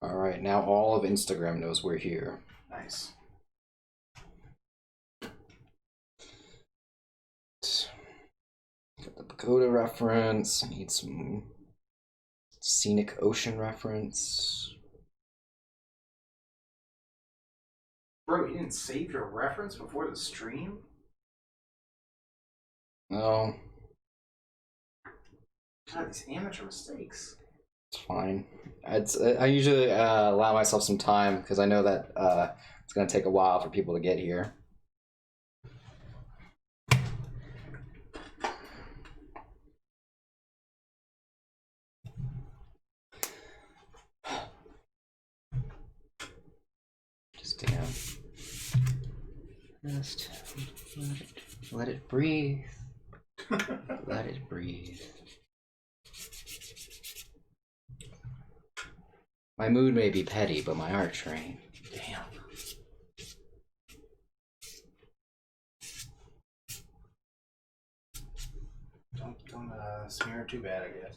All right, now all of Instagram knows we're here. Nice. Got the pagoda reference. I need some scenic ocean reference. Bro, you didn't save your reference before the stream? No. God, these amateur mistakes. It's fine. I usually allow myself some time because I know that it's going to take a while for people to get here. Just let it breathe. Let it breathe. My mood may be petty, but my art trained. Damn. Don't smear it too bad, I guess.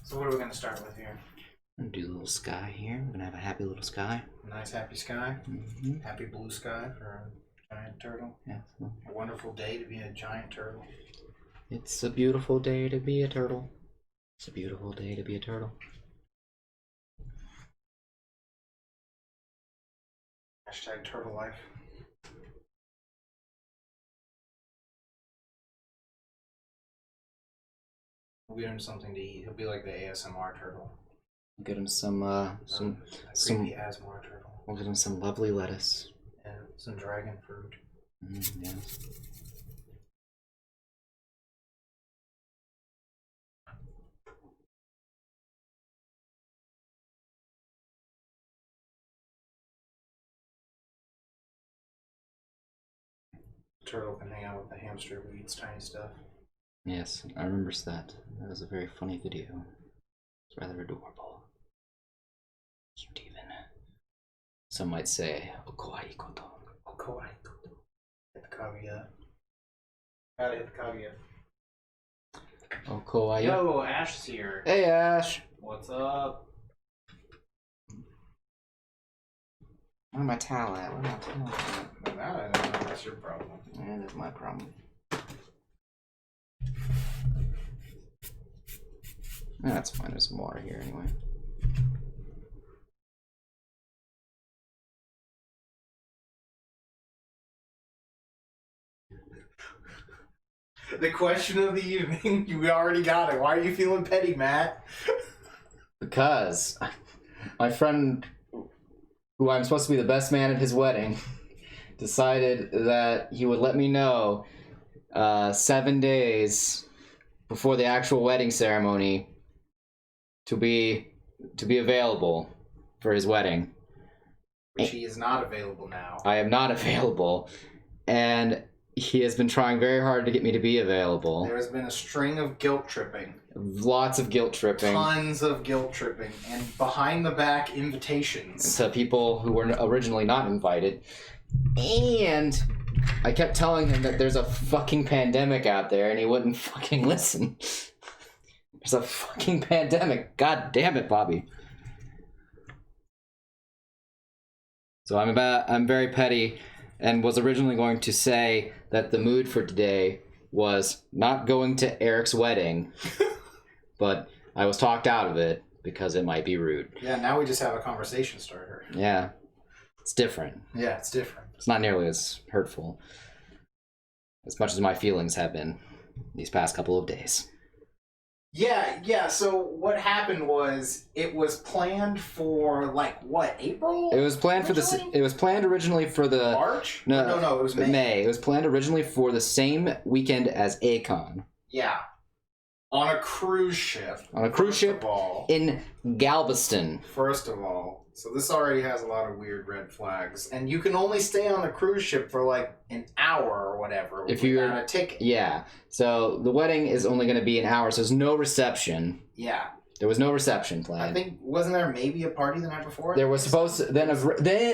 So what are we going to start with here? I'm going to do a little sky here. We're going to have a happy little sky. A nice happy sky. Mm-hmm. Happy blue sky for a giant turtle. Yeah. A wonderful day to be a giant turtle. It's a beautiful day to be a turtle. It's a beautiful day to be a turtle. Hashtag turtle life. We'll get him something to eat. He'll be like the ASMR turtle. We'll get him some creepy ASMR turtle. We'll get him some lovely lettuce. And some dragon fruit. Yes. Turtle can hang out with the hamster who eats tiny stuff. Yes, I remember that. That was a very funny video. It's rather adorable. Cute even. Some might say, okawaii koto. Okawaii koto. Hit the caveat. Gotta hit the caveat. Okawaii. Yo, Ash's here. Hey, Ash. What's up? Where my towel at? Where my towel at? Now I don't know. That's your problem. Yeah, that's my problem. That's fine. There's some water here anyway. The question of the evening. We already got it. Why are you feeling petty, Matt? Because my friend, who I'm supposed to be the best man at his wedding, decided that he would let me know 7 days before the actual wedding ceremony to be available for his wedding. Which he is not available now. I am not available, and he has been trying very hard to get me to be available. There has been a string of guilt tripping. Lots of guilt tripping. Tons of guilt tripping and behind the back invitations to people who were originally not invited. And I kept telling him that there's a fucking pandemic out there, and he wouldn't fucking listen. There's a fucking pandemic. God damn it, Bobby. So I'm very petty, and was originally going to say that the mood for today was not going to Eric's wedding, but I was talked out of it because it might be rude. Yeah, now we just have a conversation starter. Yeah, it's different. Yeah, it's different. It's not nearly as hurtful. as much as my feelings have been these past couple of days. Yeah. So what happened was it was planned for like what, April? It was planned originally? It was planned originally for the March? No, It was May. It was planned originally for the same weekend as Acon. Yeah. On a cruise ship. On a cruise ship All, in Galveston. first of all, so this already has a lot of weird red flags, and you can only stay on a cruise ship for like an hour or whatever If you're without a ticket. Yeah. So the wedding is only going to be an hour, so there's no reception. Yeah. There was no reception I planned. think, wasn't there maybe a party the night before? There was supposed to, then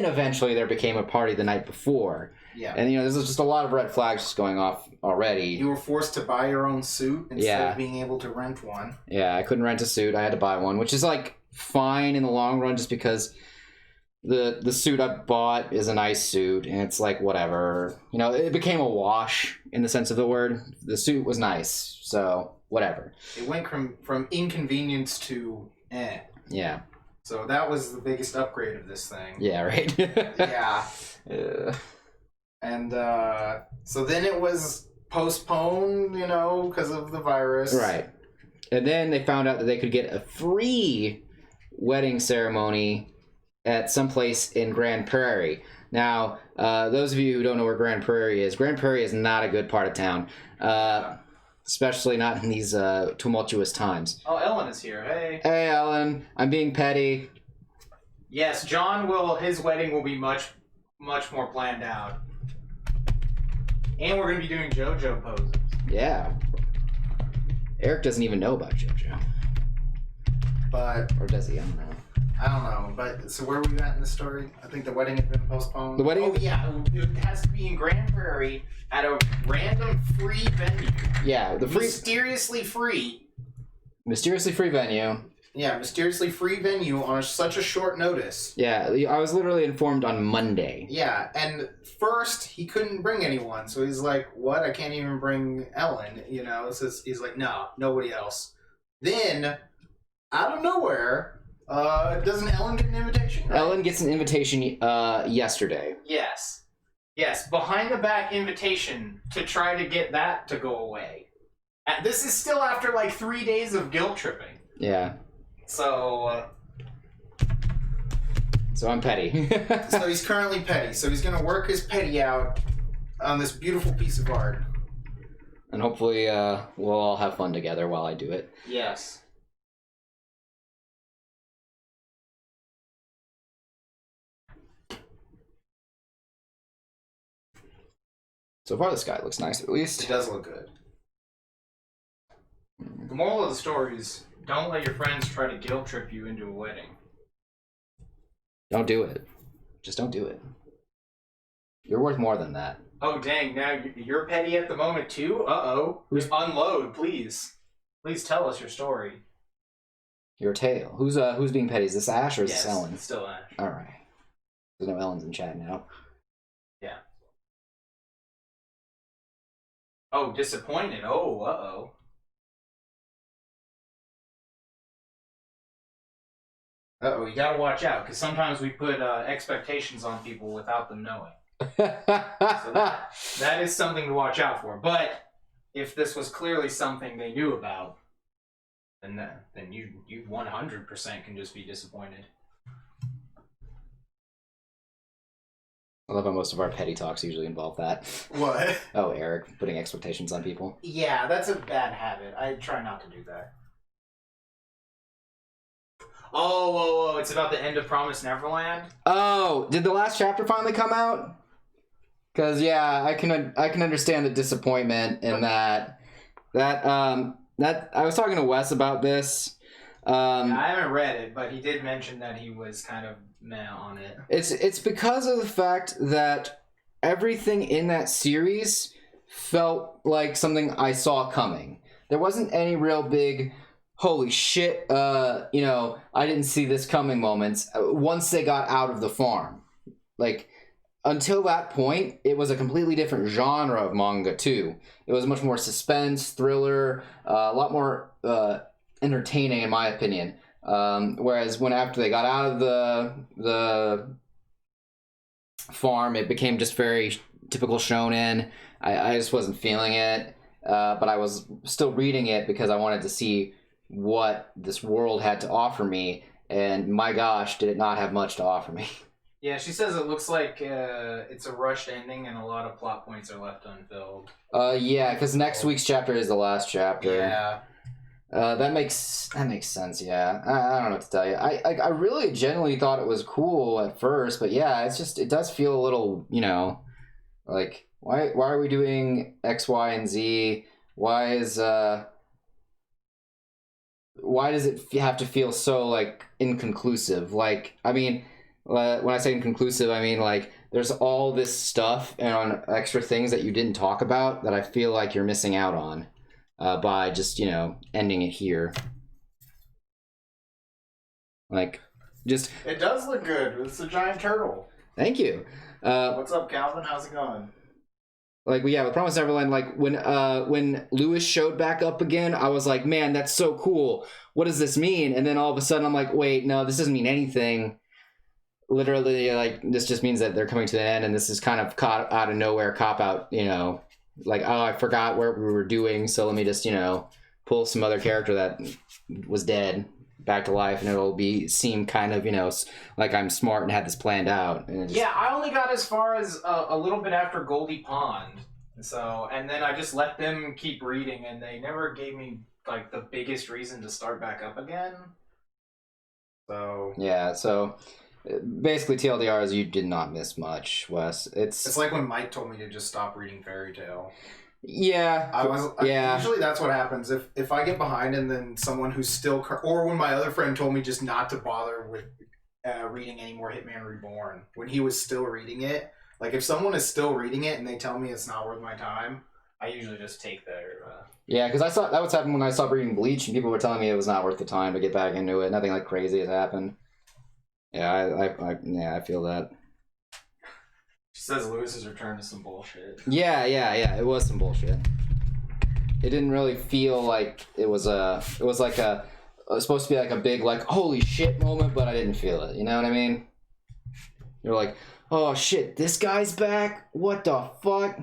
eventually there became a party the night before. Yeah. And there's just a lot of red flags just going off already. You were forced to buy your own suit instead Yeah. of being able to rent one. Yeah, I couldn't rent a suit. I had to buy one, which is like fine in the long run just because the suit I bought is a nice suit and it's like whatever. It became a wash in the sense of the word. The suit was nice, so whatever. It went from inconvenience to eh. Yeah. So that was the biggest upgrade of this thing. Yeah, right. Yeah. Uh, And so then it was postponed, because of the virus. right. And then they found out that they could get a free wedding ceremony at some place in Grand Prairie. Now, those of you who don't know where Grand Prairie is not a good part of town, especially not in these tumultuous times. Oh, Ellen is here. Hey. Hey, Ellen, I'm being petty. Yes, his wedding will be much, much more planned out. And we're going to be doing JoJo poses. Yeah. Eric doesn't even know about JoJo. But, Or does he? I don't know. I don't know. But, so where were we at in the story? I think the wedding had been postponed. The wedding- Oh, yeah. It has to be in Grand Prairie at a random free venue. Yeah, the free... Mysteriously free. Mysteriously free venue. Yeah, mysteriously free venue on such a short notice. Yeah, I was literally informed on Monday. Yeah, and first he couldn't bring anyone, so he's like, "What? I can't even bring Ellen." So he's like, "No, nobody else." Then, out of nowhere, doesn't Ellen get an invitation? Right? Ellen gets an invitation yesterday. Yes, behind the back invitation to try to get that to go away. This is still after like 3 days of guilt tripping. Yeah. So I'm petty. So he's currently petty. So he's gonna work his petty out on this beautiful piece of art. And hopefully we'll all have fun together while I do it. Yes. So far the sky looks nice at It least. does look good. The moral of the story is don't let your friends try to guilt trip you into a wedding. Don't do it. Just don't do it. You're worth more than that. Oh, dang. Now you're petty at the moment, too? Uh-oh. Unload, please. Please tell us your story. Your tale. Who's being petty? Is this Ash or is this Ellen? It's still Ash. Alright. There's no Ellens in chat now. Yeah. Oh, disappointed. Oh, uh-oh. Uh-oh, you gotta watch out, because sometimes we put expectations on people without them knowing. So that is something to watch out for. But if this was clearly something they knew about, then you 100% can just be disappointed. I love how most of our petty talks usually involve that. What? Oh, Eric, putting expectations on people. Yeah, that's a bad habit. I try not to do that. Oh, it's about the end of Promised Neverland? Oh, did the last chapter finally come out? Because yeah, I can understand the disappointment in that I was talking to Wes about this. I haven't read it, but he did mention that he was kind of meh on it. It's because of the fact that everything in that series felt like something I saw coming. There wasn't any real big holy shit, I didn't see this coming moments once they got out of the farm. Like, until that point, it was a completely different genre of manga, too. It was much more suspense, thriller, a lot more entertaining, in my opinion. Whereas after they got out of the farm, it became just very typical shonen. I just wasn't feeling it. But I was still reading it because I wanted to see what this world had to offer me. And my gosh, did it not have much to offer me. Yeah, she says it looks like it's a rushed ending and a lot of plot points are left unfilled. Yeah, because next week's chapter is the last chapter. Yeah. That makes sense. Yeah, I don't know what to tell you. I really genuinely thought it was cool at first, but yeah, it does feel a little, like why are we doing X, Y, and Z? Why does it have to feel so like inconclusive? Like, I mean, when I say inconclusive, I mean like there's all this stuff and on extra things that you didn't talk about that I feel like you're missing out on. By just ending it here, like just It does look good. It's a giant turtle. thank you. What's up, Calvin? How's it going? Like with Promise Neverland, like when Lewis showed back up again, I was like, man, that's so cool. What does this mean? And then all of a sudden, I'm like, wait, no, this doesn't mean anything. Literally, like this just means that they're coming to the end, and this is kind of caught out of nowhere, cop out, like, oh, I forgot what we were doing, so let me just, pull some other character that was dead back to life, and it'll seem kind of, like I'm smart and had this planned out. And Yeah, I only got as far as a little bit after Goldie Pond, and then I just let them keep reading, and they never gave me like the biggest reason to start back up again. So yeah, so basically TLDR is you did not miss much, Wes. it's like when Mike told me to just stop reading Fairy Tale. Yeah, Usually that's what happens if I get behind, and then someone who's still, or when my other friend told me just not to bother with reading any more Hitman Reborn when he was still reading it. Like if someone is still reading it and they tell me it's not worth my time, I usually just take their. Yeah, because I saw that was happening when I stopped reading Bleach, and people were telling me it was not worth the time to get back into it. Nothing like crazy has happened. Yeah, I feel that. She says Lewis's return is some bullshit. Yeah, it was some bullshit. It didn't really feel like it was like it was supposed to be like a big like holy shit moment, but I didn't feel it. You know what I mean? You're like, oh shit, this guy's back. What the fuck?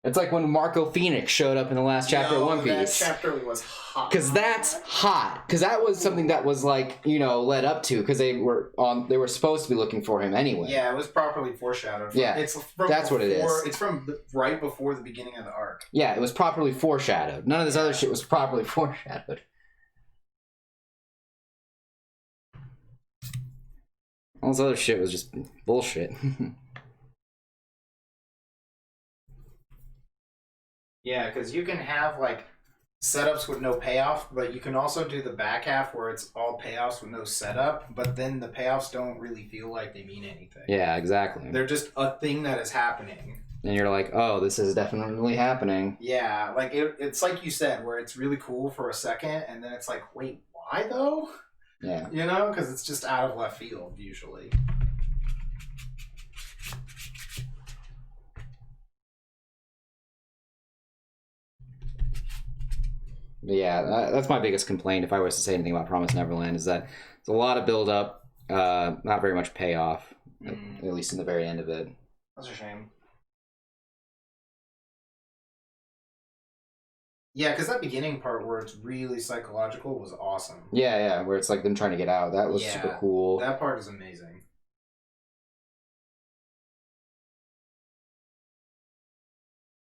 It's like when Marco Phoenix showed up in the last chapter of One Piece. That chapter was hot. Because that's hot. Because that was something that was like, led up to. Because they were supposed to be looking for him anyway. Yeah, it was properly foreshadowed. Yeah, that's what it is. It's from right before the beginning of the arc. Yeah, it was properly foreshadowed. None of this other shit was properly foreshadowed. All this other shit was just bullshit. Yeah, because you can have like setups with no payoff, but you can also do the back half where it's all payoffs with no setup, but then the payoffs don't really feel like they mean anything. Yeah, exactly. They're just a thing that is happening. And you're like, oh, this is definitely happening. Yeah, like it's like you said, where it's really cool for a second, and then it's like, wait, why though? Yeah. Because it's just out of left field usually. But yeah, that's my biggest complaint, if I was to say anything about Promise Neverland, is that it's a lot of build up, not very much payoff, at least in the very end of it. That's a shame. Yeah, because that beginning part where it's really psychological was awesome. Yeah, where it's like them trying to get out. That was super cool. That part is amazing.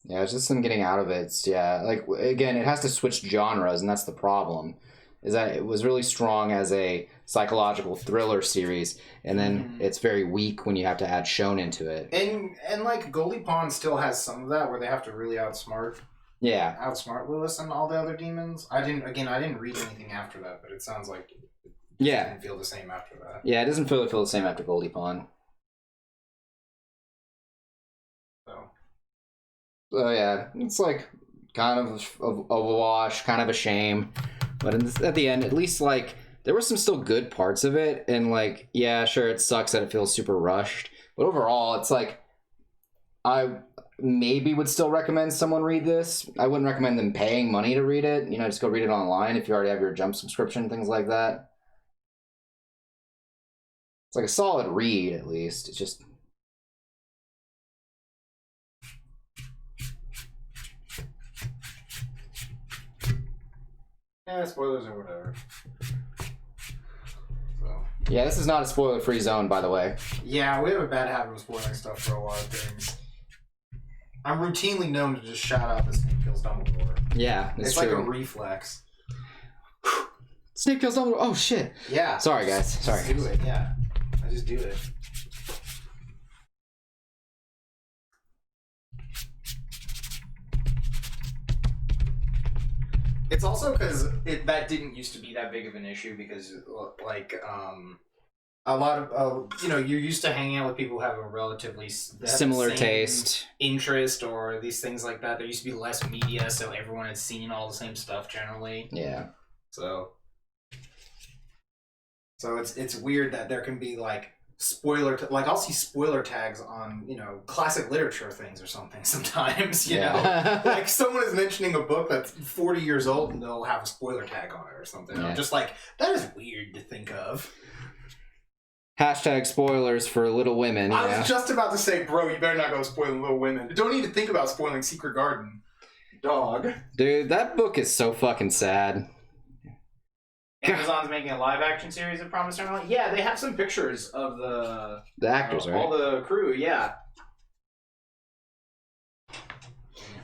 Yeah, it's just them getting out of it. Like, again, it has to switch genres, and that's the problem. Is that it was really strong as a psychological thriller series, and then it's very weak when you have to add shonen to it. And like Goldie Pond still has some of that where they have to really outsmart Lewis and all the other demons. I didn't read anything after that, but it sounds like it didn't feel the same after that. Yeah, it doesn't feel the same after Goldie Pond. So yeah, it's like kind of a wash, kind of a shame. But at the end, at least like there were some still good parts of it, and like yeah, sure, it sucks that it feels super rushed, but overall, it's like I maybe would still recommend someone read this. I wouldn't recommend them paying money to read it. Just go read it online if you already have your Jump subscription, things like that. It's like a solid read, at least. It's just Spoilers or whatever. So. Yeah, this is not a spoiler-free zone, by the way. Yeah, we have a bad habit of spoiling stuff for a lot of things. I'm routinely known to just shout out that Snape kills Dumbledore. Yeah, it's true. Like a reflex. Snape kills Dumbledore. Oh, shit. Yeah. Sorry, guys. Sorry. Just do it, yeah. I just do it. It's also because that didn't used to be that big of an issue because, like, a lot of, you're used to hanging out with people who have a relatively similar taste, interest, or these things like that. There used to be less media, so everyone had seen all the same stuff generally. Yeah. So it's weird that there can be, like, like, I'll see spoiler tags on, classic literature things or something sometimes, you know? Like, someone is mentioning a book that's 40 years old and they'll have a spoiler tag on it or something. Yeah. I'm just like, that is weird to think of. Hashtag spoilers for Little Women. I was just about to say, bro, you better not go spoiling Little Women. Don't even think about spoiling Secret Garden. Dog. Dude, that book is so fucking sad. Amazon's making a live-action series of Promised Neverland. Yeah, they have some pictures of the actors, right? All the crew, yeah.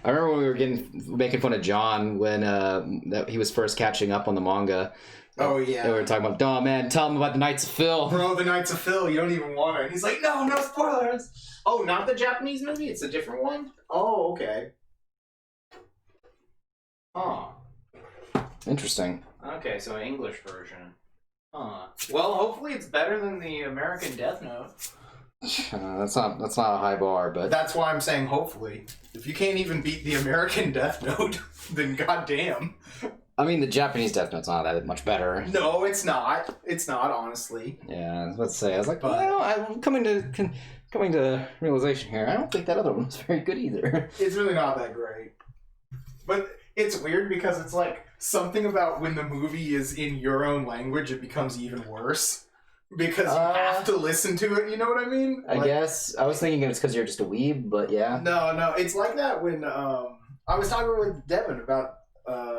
I remember when we were making fun of John when that he was first catching up on the manga. Oh, yeah. And we were talking about, oh, man, tell him about the Knights of Phil. Bro, the Knights of Phil, you don't even want it. And he's like, no spoilers. Oh, not the Japanese movie? It's a different one? Oh, okay. Huh. Interesting. Okay, so an English version. Huh. Well, hopefully it's better than the American Death Note. That's not a high bar, but that's why I'm saying hopefully. If you can't even beat the American Death Note, then goddamn. I mean, the Japanese Death Note's not that much better. No, it's not. It's not, honestly. Yeah, I was about to say. I was like, well, I'm coming to realization here. I don't think that other one was very good either. It's really not that great. But it's weird because it's like something about when the movie is in your own language, it becomes even worse. Because you have to listen to it, you know what I mean? I guess. I was thinking it's because you're just a weeb, but yeah. No, it's like that when I was talking with Devin about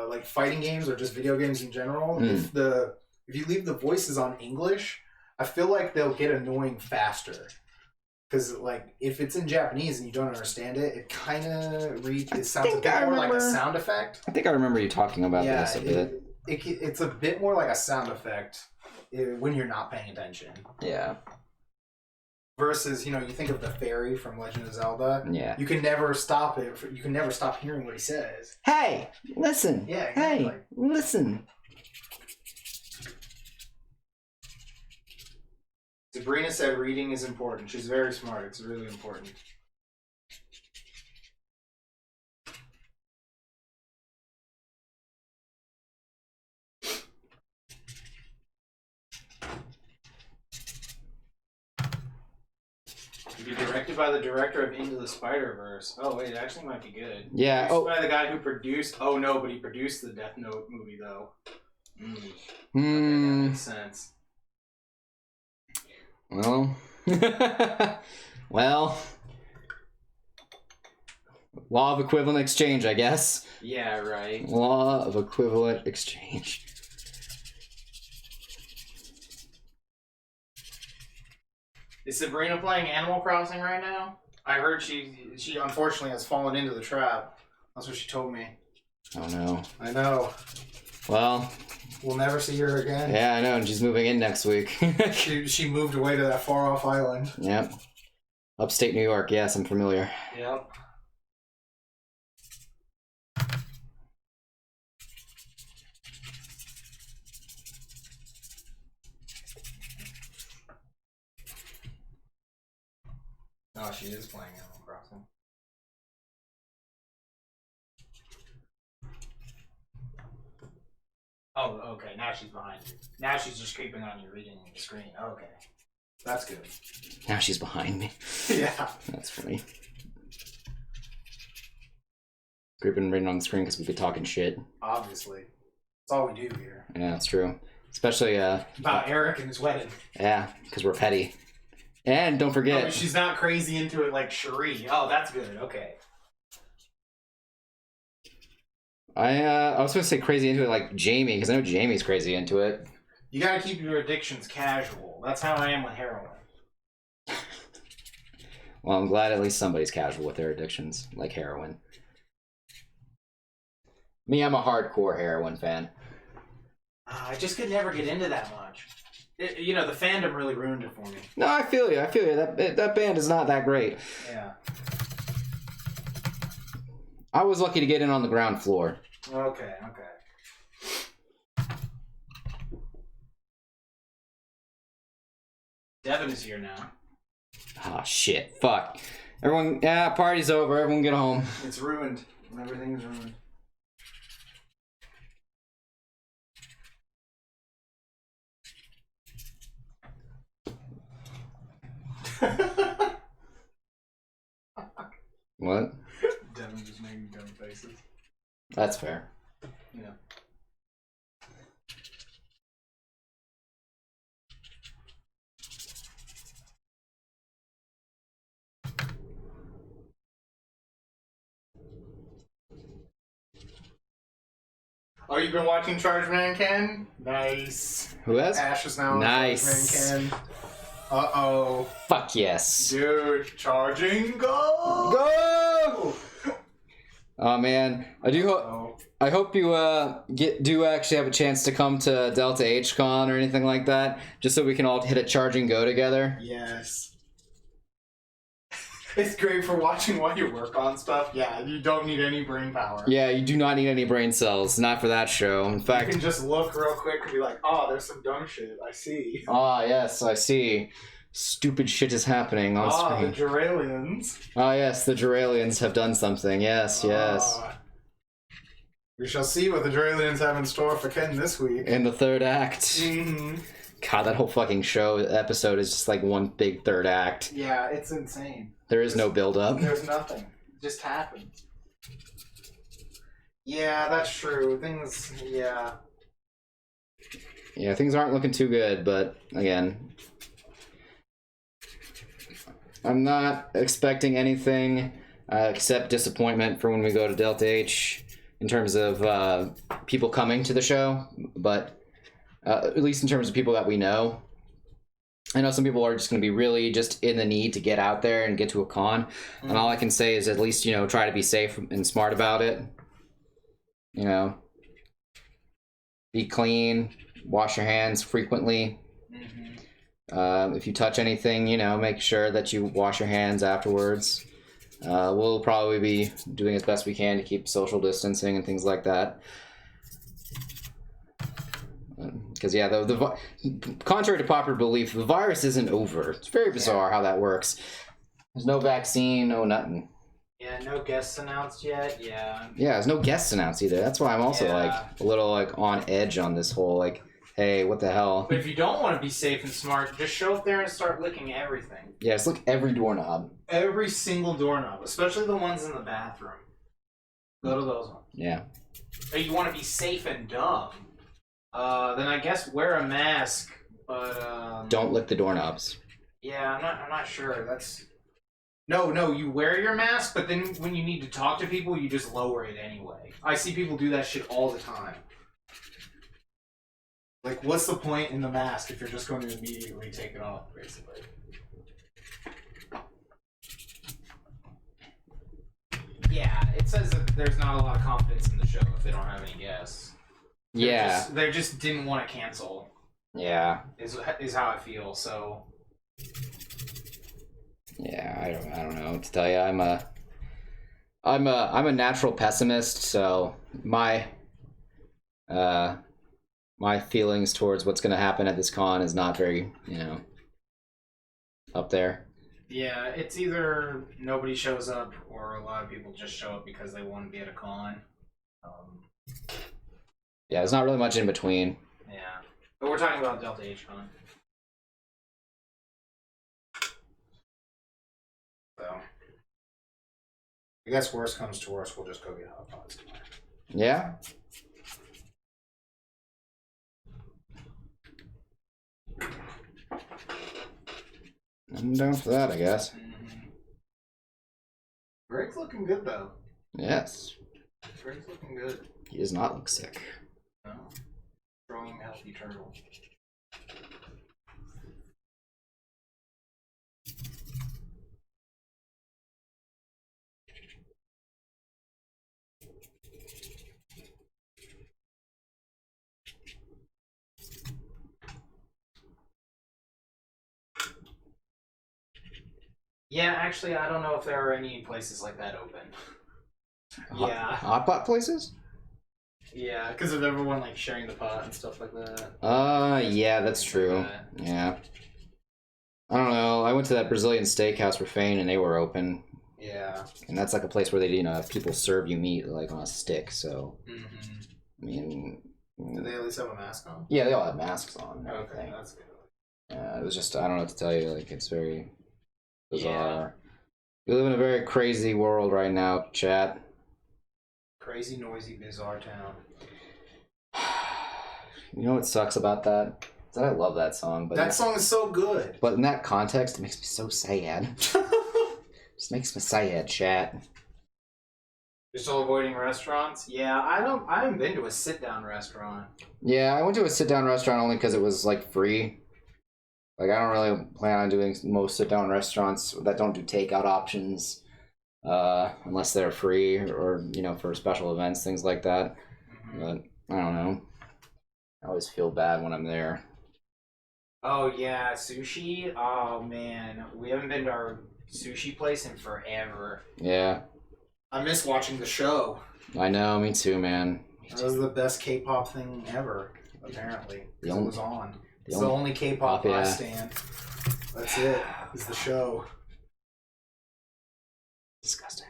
like fighting games or just video games in general. If you leave the voices on English, I feel like they'll get annoying faster. Because, like, if it's in Japanese and you don't understand it, it kind of sounds a bit more like a sound effect. I think I remember you talking about this a bit. It's a bit more like a sound effect when you're not paying attention. Yeah. Versus, you think of the fairy from Legend of Zelda. Yeah. You can never stop it. You can never stop hearing what he says. Hey, listen. Yeah, exactly. Hey, listen. Sabrina said reading is important. She's very smart. It's really important. To be directed by the director of Into the Spider-Verse. Oh, wait, it actually might be good. Yeah. Produced by the guy who produced... Oh, no, but he produced the Death Note movie, though. Okay, that makes sense. Well, law of equivalent exchange, I guess. Yeah, right. Law of equivalent exchange. Is Sabrina playing Animal Crossing right now? I heard she unfortunately has fallen into the trap. That's what she told me. Oh no. I know. Well, we'll never see her again. Yeah, I know, and she's moving in next week. she moved away to that far off island. Yep. Upstate New York, yes, I'm familiar. Yep. Oh, she is playing Animal Crossing. Oh, okay. Now she's behind you. Now she's just creeping on you, reading the screen. Okay. That's good. Now she's behind me. Yeah. That's funny. Creeping reading on the screen because we be talking shit. Obviously. That's all we do here. Yeah, that's true. Especially, about Eric and his wedding. Yeah, because we're petty. And don't forget... Oh, she's not crazy into it like Cherie. Oh, that's good. Okay. I was going to say crazy into it like Jamie, because I know Jamie's crazy into it. You gotta keep your addictions casual. That's how I am with heroin. Well, I'm glad at least somebody's casual with their addictions, like heroin. Me, I'm a hardcore heroin fan. I just could never get into that much. The fandom really ruined it for me. No, I feel you. That band is not that great. Yeah. I was lucky to get in on the ground floor. Okay. Devin is here now. Ah, shit. Fuck. Everyone, party's over. Everyone get home. It's ruined. Everything's ruined. What? Devin just making dumb faces. That's fair. Yeah. Oh, you've been watching Charge Man Ken? Nice. Who has? Ash is now on Nice. Charge Man Ken. Uh-oh. Fuck yes. Dude, charging, go! Go! Oh man, I hope you do actually have a chance to come to Delta HCon or anything like that, just so we can all hit a charge and go together. Yes. It's great for watching while you work on stuff. Yeah, you don't need any brain power. Yeah, you do not need any brain cells, not for that show. In fact, you can just look real quick and be like, oh, there's some dumb shit. I see. Ah, yes, I see. Stupid shit is happening on screen. The Duralians. Ah, yes, the Duralians have done something. Yes. We shall see what the Duralians have in store for Ken this week. In the third act. Mm-hmm. God, that whole fucking episode is just like one big third act. Yeah, it's insane. There's no build-up. There's nothing. It just happens. Yeah, that's true. Yeah, things aren't looking too good, but again, I'm not expecting anything except disappointment for when we go to Delta H in terms of people coming to the show, but at least in terms of people that we know. I know some people are just going to be really just in the need to get out there and get to a con, and all I can say is at least, try to be safe and smart about it. Be clean, wash your hands frequently. If you touch anything, make sure that you wash your hands afterwards. We'll probably be doing as best we can to keep social distancing and things like that. Because, contrary to popular belief, the virus isn't over. It's very bizarre how that works. There's no vaccine, no nothing. Yeah, no guests announced yet, yeah. Yeah, there's no guests announced either. That's why I'm also, a little, on edge on this whole, hey, what the hell? But if you don't want to be safe and smart, just show up there and start licking everything. Yeah, just lick every doorknob. Every single doorknob, especially the ones in the bathroom. Go to those ones. Yeah. If you want to be safe and dumb, then I guess wear a mask, but don't lick the doorknobs. Yeah, I'm not sure. No, you wear your mask, but then when you need to talk to people, you just lower it anyway. I see people do that shit all the time. Like, what's the point in the mask if you're just going to immediately take it off, basically? Yeah, it says that there's not a lot of confidence in the show if they don't have any guests. They just didn't want to cancel. Yeah. Is how I feel, so. Yeah, I don't know what to tell you. I'm a natural pessimist, so my feelings towards what's going to happen at this con is not very, up there. Yeah, it's either nobody shows up or a lot of people just show up because they want to be at a con. Yeah, there's not really much in between. Yeah, but we're talking about Delta H Con. So, I guess worst comes to worst, we'll just go get hot pots tomorrow. Yeah. I'm down for that, I guess. Greg's looking good, though. Yes. Freddy's looking good. He does not look sick. No. Growing healthy turtle. Yeah, actually, I don't know if there are any places like that open. Yeah. Hot pot places? Yeah, because of everyone like sharing the pot and stuff like that. Yeah, that's true. Yeah. I don't know. I went to that Brazilian steakhouse for Fane and they were open. Yeah. And that's like a place where they, you know, have people serve you meat like on a stick, so. Mm-hmm. I mean. Do they at least have a mask on? Yeah, they all have masks on. And Okay, everything. that's good. Yeah, it was just, I don't know what to tell you. Like, it's very bizarre. Yeah. We live in a very crazy world right now, chat. Crazy, noisy, bizarre town. You know what sucks about that? Is that I love that song, but that song is so good. But in that context, it makes me so sad. Just makes me sad, chat. You're still avoiding restaurants? Yeah, I haven't been to a sit-down restaurant. Yeah, I went to a sit-down restaurant only because it was like free. Like, I don't really plan on doing most sit-down restaurants that don't do takeout options, unless they're free or, you know, for special events, things like that. Mm-hmm. But I don't know. I always feel bad when I'm there. Oh yeah, sushi. Oh man, we haven't been to our sushi place in forever. Yeah. I miss watching the show. I know, me too, man. That was the best K-pop thing ever, apparently. Because it was on. It's the only K-pop I stand. That's it. Is the show. Disgusting.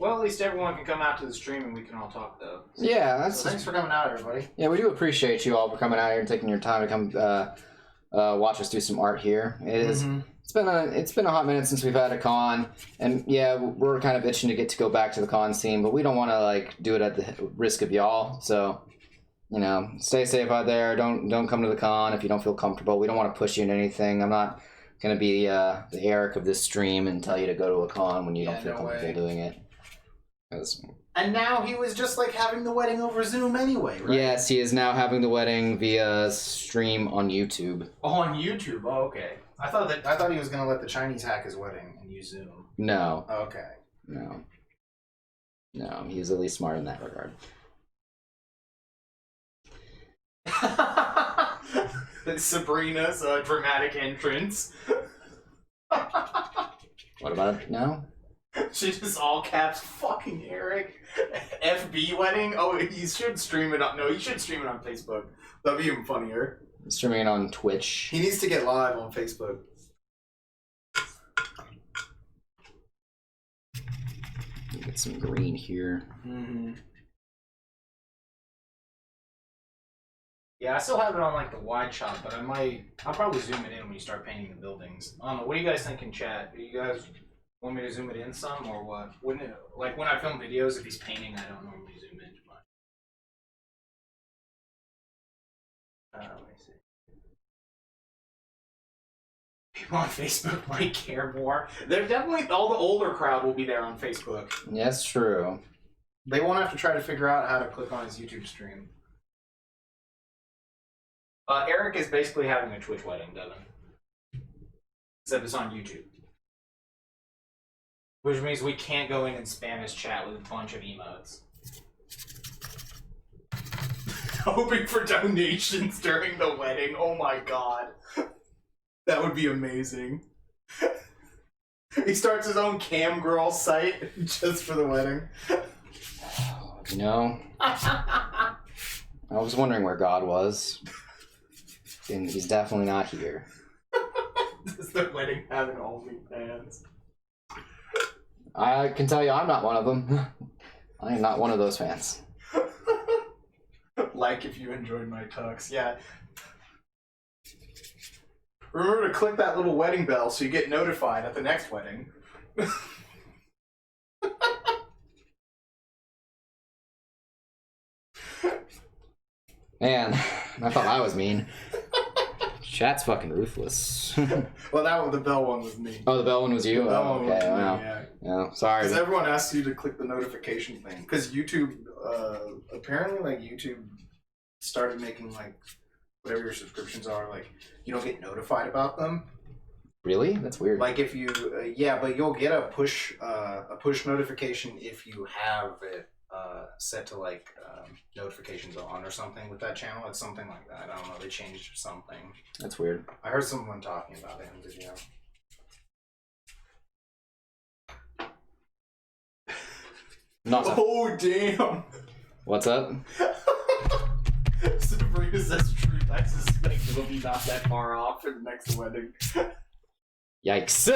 Well, at least everyone can come out to the stream and we can all talk, though. Yeah, so thanks for coming out, everybody. Yeah, we do appreciate you all for coming out here and taking your time to come watch us do some art here. It is. Mm-hmm. It's been a hot minute since we've had a con, and yeah, we're kind of itching to get to go back to the con scene, but we don't want to like do it at the risk of y'all. So, you know, stay safe out there. Don't come to the con if you don't feel comfortable. We don't want to push you into anything. I'm not gonna be the Eric of this stream and tell you to go to a con when you don't feel comfortable doing it. And now he was just like having the wedding over Zoom anyway, right? Yes, he is now having the wedding via stream on YouTube. Oh, on YouTube. Oh, okay. I thought he was gonna let the Chinese hack his wedding and use Zoom. No. Oh, okay. No, he's at least smart in that regard. Sabrina's dramatic entrance. What about it now? She just all caps, fucking Eric. FB wedding? Oh, he should stream it on. No, he should stream it on Facebook. That'd be even funnier. Streaming it on Twitch. He needs to get live on Facebook. Get some green here. Mm-hmm. Yeah, I still have it on like the wide shot, but I'll probably zoom it in when you start painting the buildings. I don't know. What do you guys think in chat? Do you guys want me to zoom it in some or what? Wouldn't it, like when I film videos, if he's painting, I don't normally zoom in too much. Let me see. People on Facebook might care more. They're definitely, all the older crowd will be there on Facebook. Yeah, that's true. They won't have to try to figure out how to click on his YouTube stream. Eric is basically having a Twitch wedding, Devin. Except it's on YouTube. Which means we can't go in and spam his chat with a bunch of emotes. Hoping for donations during the wedding. Oh my god. That would be amazing. He starts his own cam girl site just for the wedding. You know, I was wondering where God was. And he's definitely not here. Does the wedding have an OnlyFans? I can tell you I'm not one of them. I am not one of those fans. Like if you enjoyed my talks. Yeah. Remember to click that little wedding bell so you get notified at the next wedding. Man, I thought I was mean. Chat's fucking ruthless. Well, that one, the bell one was me. Oh, the bell one was you? The bell one was me, wow. yeah. No, sorry. Because everyone asks you to click the notification thing. Because YouTube, apparently, like, YouTube started making, like, whatever your subscriptions are, like, you don't get notified about them. Really? That's weird. Like, if you, yeah, but you'll get a push notification if you have it set to, like, notifications on or something with that channel. It's something like that. I don't know. They changed something. That's weird. I heard someone talking about it in a video. Oh, damn. What's up? Sabrina says truth. I suspect it'll be not that far off for the next wedding. Yikes.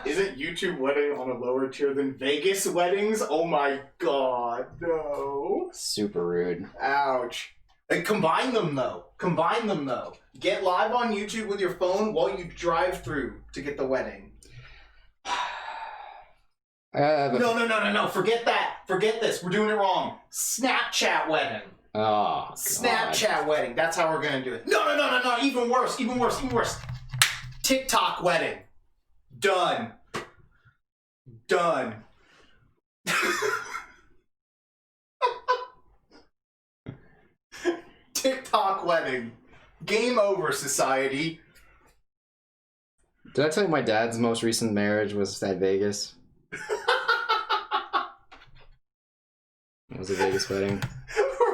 Isn't YouTube wedding on a lower tier than Vegas weddings? Oh my god, no. Super rude. Ouch. And combine them though. Combine them though. Get live on YouTube with your phone while you drive through to get the wedding. No. Forget that. Forget this. We're doing it wrong. Snapchat wedding. Oh, God. Snapchat wedding. That's how we're gonna do it. No. Even worse. TikTok wedding. Done. TikTok wedding. Game over, society. Did I tell you my dad's most recent marriage was at Vegas? It was a Vegas wedding.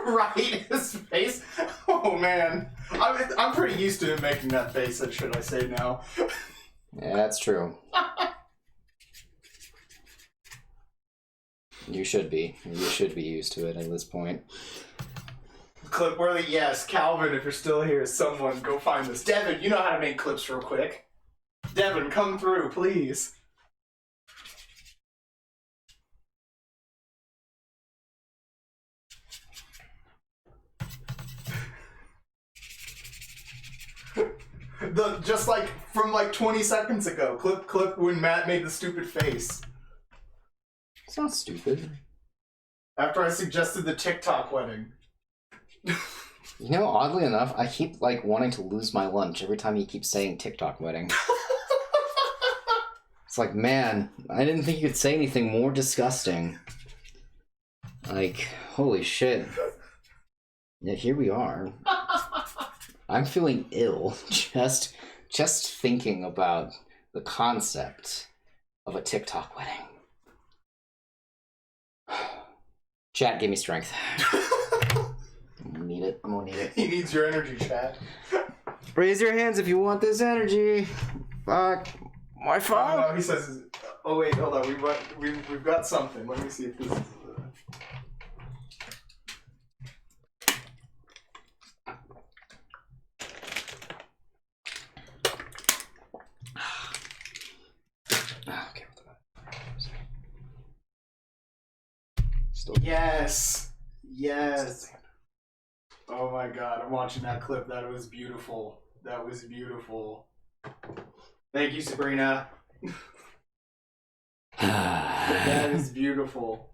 Right, his face. Oh man, I'm pretty used to him making that face. Should I say now? Yeah, that's true. You should be. You should be used to it at this point. Clip worthy, yes. Calvin, if you're still here, someone go find this. Devin, you know how to make clips real quick. Devin, come through, please. Just like from like 20 seconds ago. Clip when Matt made the stupid face. It's not stupid. After I suggested the TikTok wedding. You know, oddly enough, I keep like wanting to lose my lunch every time you keep saying TikTok wedding. It's like, man, I didn't think you could say anything more disgusting. Like, holy shit. Yet here we are. I'm feeling ill just thinking about the concept of a TikTok wedding. Chat, give me strength. I'm gonna need it. He needs your energy, chat. Raise your hands if you want this energy. Fuck. My phone. Oh, no, he says. Oh wait, hold on. We've got something. Let me see if this is. Okay. Yes. Oh my god, I'm watching that clip. That was beautiful. Thank you, Sabrina. That is beautiful.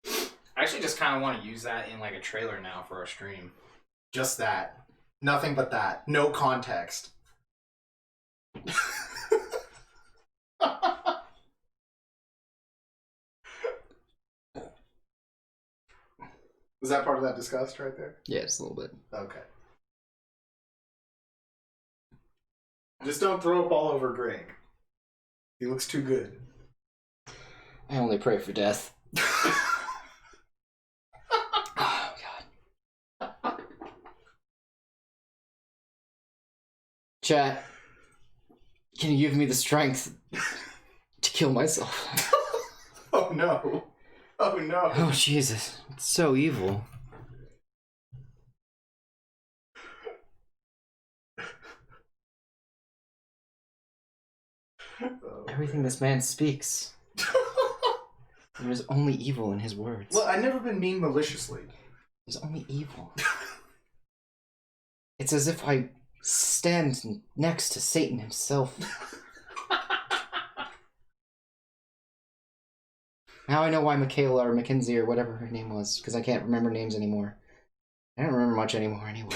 I actually just kind of want to use that in like a trailer now for our stream. Just that. Nothing but that. No context. Was that part of that discussed right there? Yeah, just a little bit. Okay. Just don't throw up all over Greg. He looks too good. I only pray for death. Oh, God. Chat, can you give me the strength to kill myself? Oh, no. Oh, no. Oh, Jesus. It's so evil. Everything this man speaks. There's only evil in his words. Well, I've never been mean maliciously. There's only evil. It's as if I stand next to Satan himself. Now I know why Michaela or Mackenzie or whatever her name was, because I can't remember names anymore. I don't remember much anymore anyway.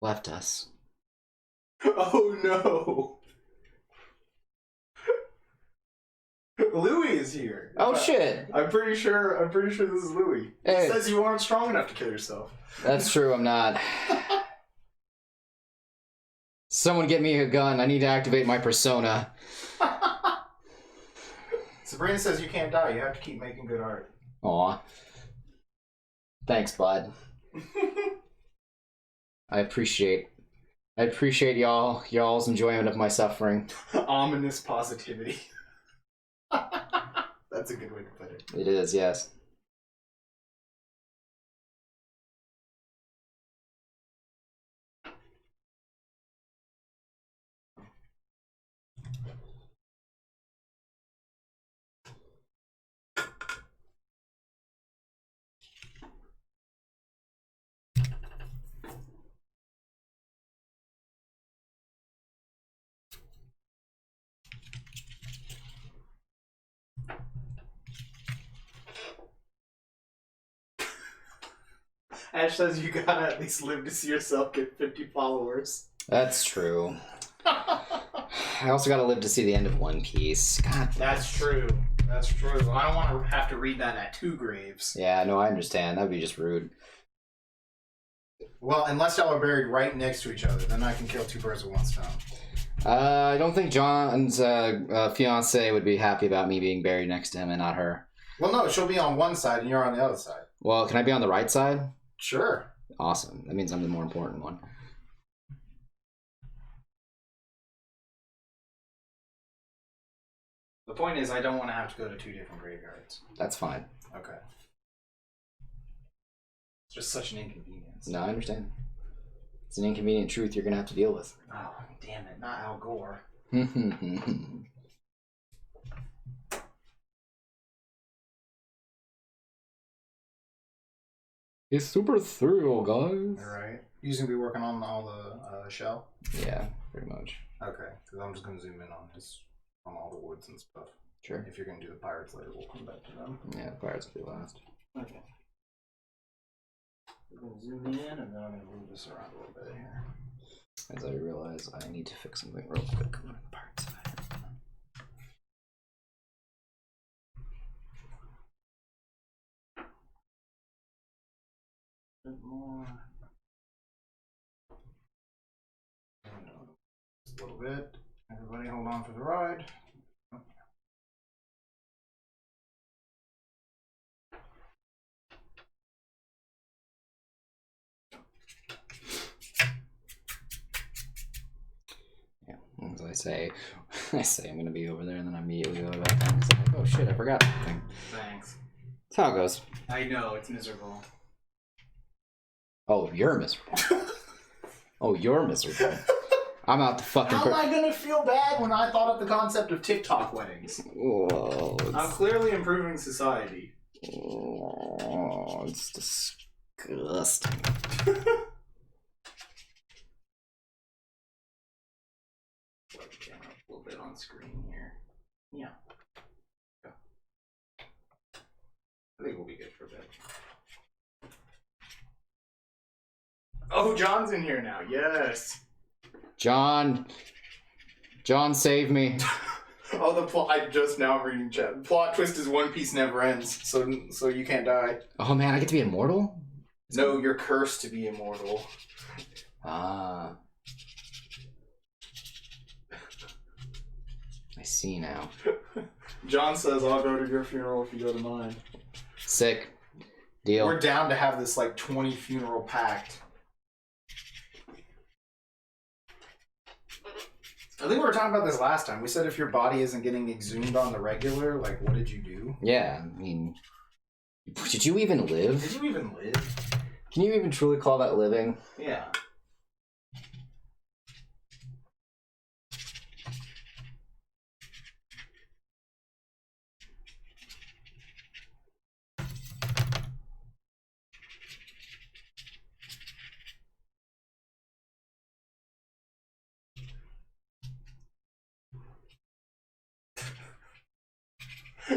Left us. Oh no! Louis is here. Oh shit! I'm pretty sure this is Louis. Hey. He says you aren't strong enough to kill yourself. That's true, I'm not. Someone get me a gun. I need to activate my persona. Sabrina says you can't die. You have to keep making good art. Aw. Thanks, bud. I appreciate y'all's enjoyment of my suffering. Ominous positivity. That's a good way to put it. It is, yes. Ash says you gotta at least live to see yourself get 50 followers. That's true. I also gotta live to see the end of One Piece. God. That's true. That's true. I don't want to have to read that at 2 graves. Yeah, no, I understand. That'd be just rude. Well, unless y'all are buried right next to each other, then I can kill 2 birds with 1 stone. I don't think John's fiance would be happy about me being buried next to him and not her. Well, no, she'll be on one side and you're on the other side. Well, can I be on the right side? Sure. Awesome. That means I'm the more important one. The point is, I don't want to have to go to 2 different graveyards. That's fine. Okay. It's just such an inconvenience. No, I understand. It's an inconvenient truth you're gonna have to deal with. Oh, damn it, not Al Gore. It's super thorough, guys. Alright. You just gonna be working on all the shell? Yeah, pretty much. Okay, because I'm just gonna zoom in on all the woods and stuff. Sure. If you're gonna do the pirates later, we'll come back to them. Yeah, the pirates will be last. Okay. We're gonna zoom in and then I'm gonna move this around a little bit here. As I realize I need to fix something real quick on the pirates side. A bit more. Just a little bit. Everybody hold on for the ride. Yeah, as I say I'm gonna be over there, and then I immediately go back and say, oh shit, I forgot something. Thanks. That's how it goes. I know, it's miserable. Oh, you're miserable. Oh, you're miserable. I'm out to fucking... How am I gonna feel bad when I thought of the concept of TikTok weddings? Whoa, I'm clearly improving society. Oh, it's disgusting. A little bit on screen here. Yeah. I think we'll be good for a bit. Oh, John's in here now. Yes. John, save me. Oh, the plot. I just now reading chat. Plot twist is One Piece never ends, so you can't die. Oh man, I get to be immortal? No, you're cursed to be immortal. Ah. I see now. John says, I'll go to your funeral if you go to mine. Sick. Deal. We're down to have this like 20 funeral pact. I think we were talking about this last time. We said if your body isn't getting exhumed on the regular, like, what did you do? Yeah, I mean... Did you even live? Did you even live? Can you even truly call that living? Yeah.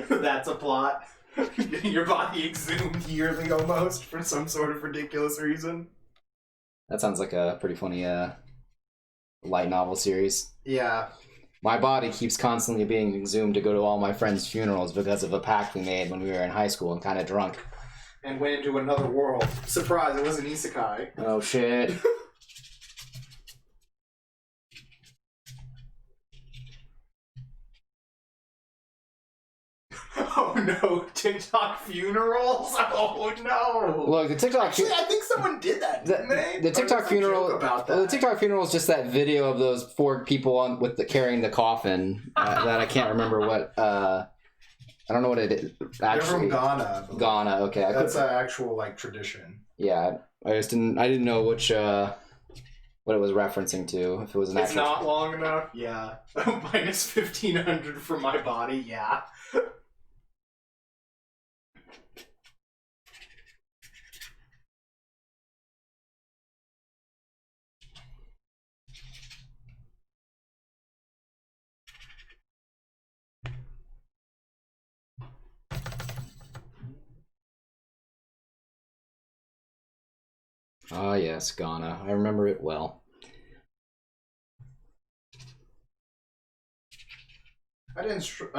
That's a plot. Getting your body exhumed yearly almost for some sort of ridiculous reason. That sounds like a pretty funny light novel series. Yeah. My body keeps constantly being exhumed to go to all my friends' funerals because of a pact we made when we were in high school and kind of drunk. And went into another world. Surprise, it was an isekai. Oh shit. Oh no, TikTok funerals? Oh no! Look, the TikTok. Actually, I think someone did that, didn't they? The TikTok funeral. About that. Well, the TikTok funeral is just that video of those 4 people with carrying the coffin that I can't remember what. I don't know what it is. Actually, they're from Ghana. Ghana. Okay, that's an actual tradition. Yeah, I didn't know which what it was referencing to. If it was an It's actual. not long enough. Yeah, minus 1,500 for my body. Yeah. Ah, yes, Ghana. I remember it well. I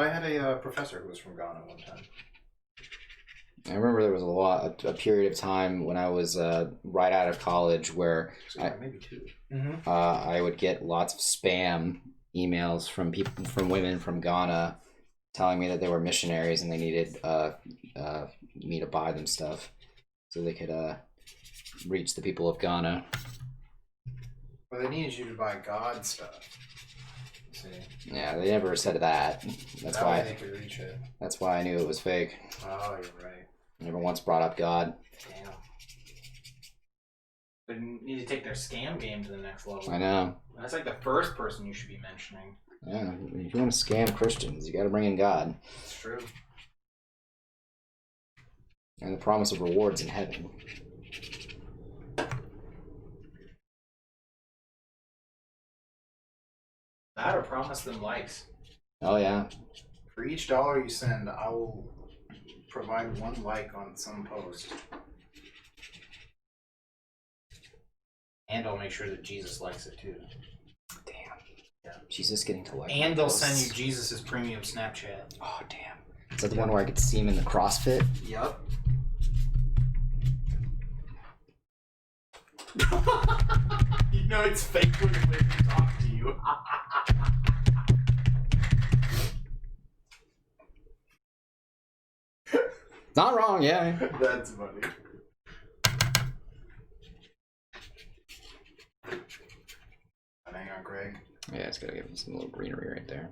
had a professor who was from Ghana one time. I remember there was a period of time when I was right out of college where Maybe 2. I would get lots of spam emails from women from Ghana telling me that they were missionaries and they needed me to buy them stuff so they could reach the people of Ghana. Well, they needed you to buy God stuff. See? Yeah, they never said that. That's that why way they could reach it. That's why I knew it was fake. Oh, you're right. Never once brought up God. Damn. They need to take their scam game to the next level. I know. That's like the first person you should be mentioning. Yeah, if you want to scam Christians, you got to bring in God. It's true. And the promise of rewards in heaven. That or promise them likes. Oh, yeah. For each $1 you send, I will provide 1 like on some post. And I'll make sure that Jesus likes it too. Damn. Yeah. Jesus getting to like. And they'll send you Jesus' premium Snapchat. Oh, damn. Is that the one where I get to see him in the CrossFit? Yep. You know it's fake when they talk to you. Not wrong, yeah. That's funny. Hang on, Greg. Yeah, it's gotta give him some little greenery right there.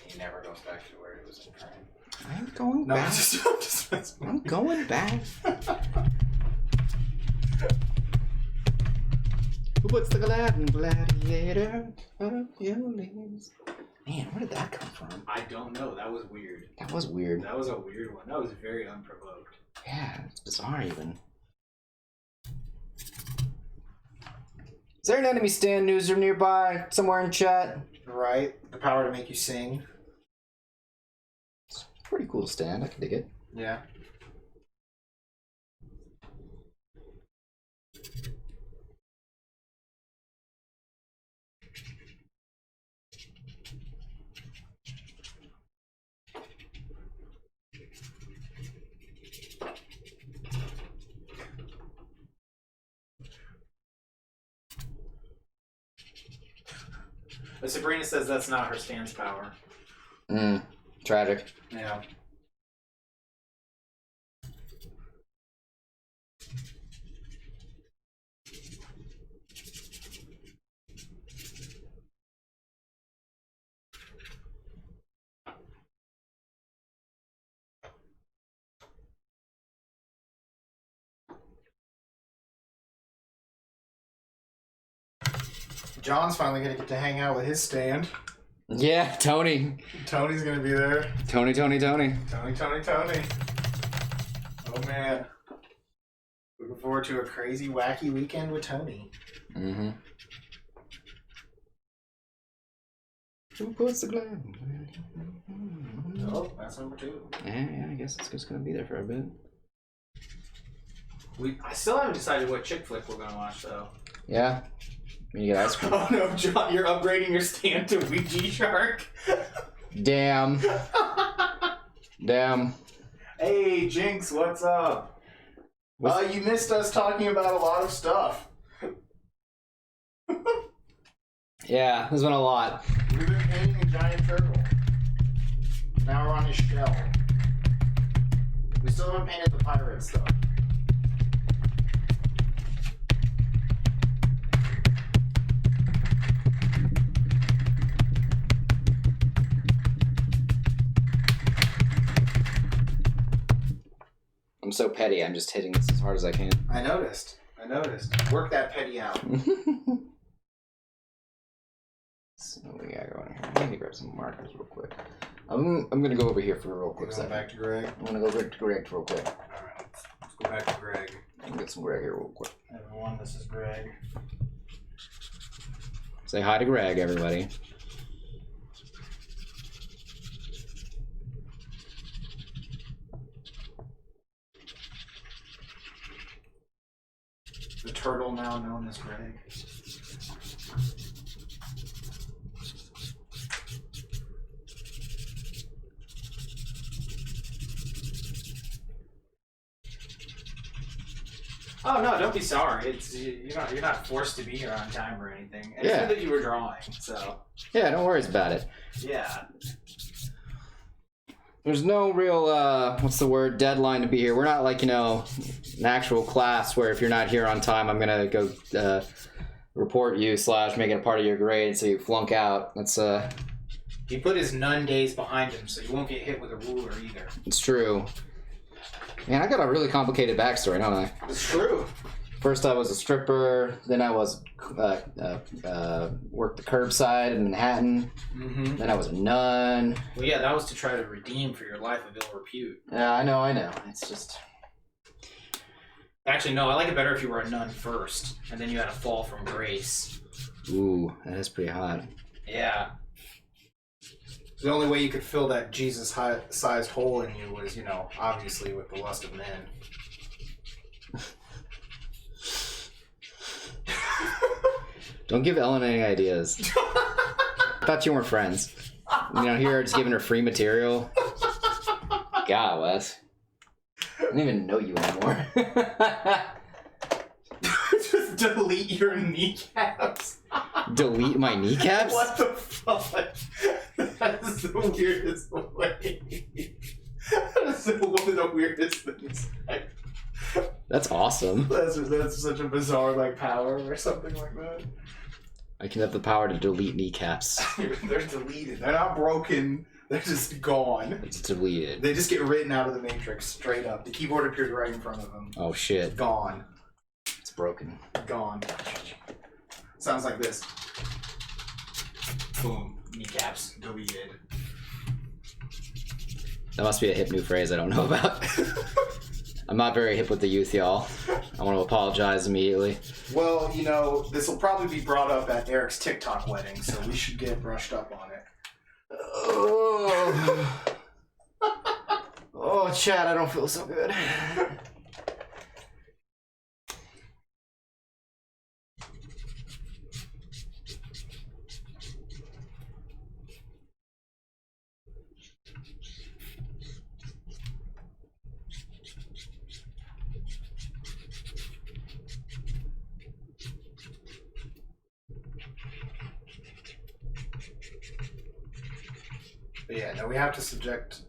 He never goes back to where he was in training. I'm going No, back. I'm going back. Who puts the gladiator of your leaves? Man, where did that come from? I don't know. That was weird. That was weird. That was a weird one. That was very unprovoked. Yeah, it's bizarre even. Is there an enemy stand user nearby? Somewhere in chat? Right? The power to make you sing. It's a pretty cool stand. I can dig it. Yeah. But Sabrina says that's not her stance power. Tragic. Yeah. John's finally gonna get to hang out with his stand. Yeah, Tony. Tony's gonna be there. Tony. Tony. Oh man. Looking forward to a crazy, wacky weekend with Tony. Mm-hmm. Who puts the glove? Oh, that's number 2. Yeah, I guess it's just gonna be there for a bit. I still haven't decided what chick flick we're gonna watch though. Yeah. When you get ice cream. Oh no, John, you're upgrading your stand to Ouija Shark. Damn. Damn. Hey, Jinx, what's up? You missed us talking about a lot of stuff. Yeah, there's been a lot. We've been painting a giant turtle. Now we're on his shell. We still haven't painted the pirates though. I'm so petty, I'm just hitting this as hard as I can. I noticed. Work that petty out. So we gotta go in here. Let me grab some markers real quick. I'm gonna go over here for a real quick second. Back to Greg. I'm gonna go to Greg real quick. Alright, let's go back to Greg. And get some Greg here real quick. Everyone, this is Greg. Say hi to Greg, everybody. The turtle now known as Greg. Oh no! Don't be sorry. It's you're not forced to be here on time or anything. And Yeah. It's good that you were drawing. So Yeah, don't worry about it. yeah. There's no real, what's the word, deadline to be here. We're not like, an actual class where if you're not here on time, I'm gonna go report you / make it a part of your grade so you flunk out. That's, He put his nun days behind him, so you won't get hit with a ruler either. it's true. Man, I got a really complicated backstory, don't I? It's true. First I was a stripper, then I was, worked the curbside in Manhattan, Mm-hmm. then I was a nun. Well, yeah, that was to try to redeem for your life of ill repute. Yeah, I know. It's just... Actually, no, I like it better if you were a nun first, and then you had a fall from grace. Ooh, that is pretty hot. Yeah. The only way you could fill that Jesus-sized hole in you was, obviously with the lust of men. Don't give Ellen any ideas. I thought you weren't friends. Here just giving her free material. God, Wes. I don't even know you anymore. Just delete your kneecaps. Delete my kneecaps? What the fuck? That's the weirdest way. That's one of the weirdest things. That's awesome. That's such a bizarre power or something like that. I can have the power to delete kneecaps. They're deleted. They're not broken. They're just gone. It's deleted. They just get written out of the matrix straight up. The keyboard appears right in front of them. Oh shit. Gone. It's broken. Gone. Sounds like this. Boom. Kneecaps deleted. That must be a hip new phrase I don't know about. I'm not very hip with the youth, y'all. I want to apologize immediately. Well, this will probably be brought up at Eric's TikTok wedding, so we should get brushed up on it. Oh, oh, Chad, I don't feel so good. But yeah, no, we have to subject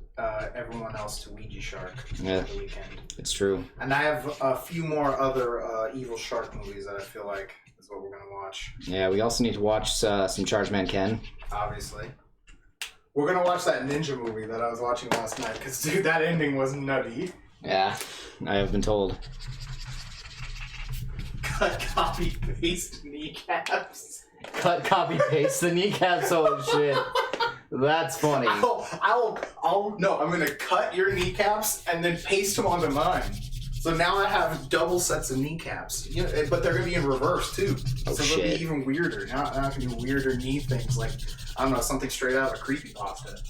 everyone else to Ouija Shark Yeah. for the weekend. It's true. And I have a few more other evil shark movies that I feel like is what we're going to watch. Yeah, we also need to watch some Charged Man Ken. Obviously. We're going to watch that ninja movie that I was watching last night, because, dude, that ending was nutty. Yeah, I have been told. Cut, copy, paste, kneecaps. cut, copy, paste the kneecaps. Holy shit. That's funny. No, I'm gonna cut your kneecaps and then paste them onto mine. So now I have double sets of kneecaps. You know, but they're gonna be in reverse too. Oh, so shit. they'll be even weirder. Now I can do weirder knee things like, I don't know, something straight out of a creepypasta.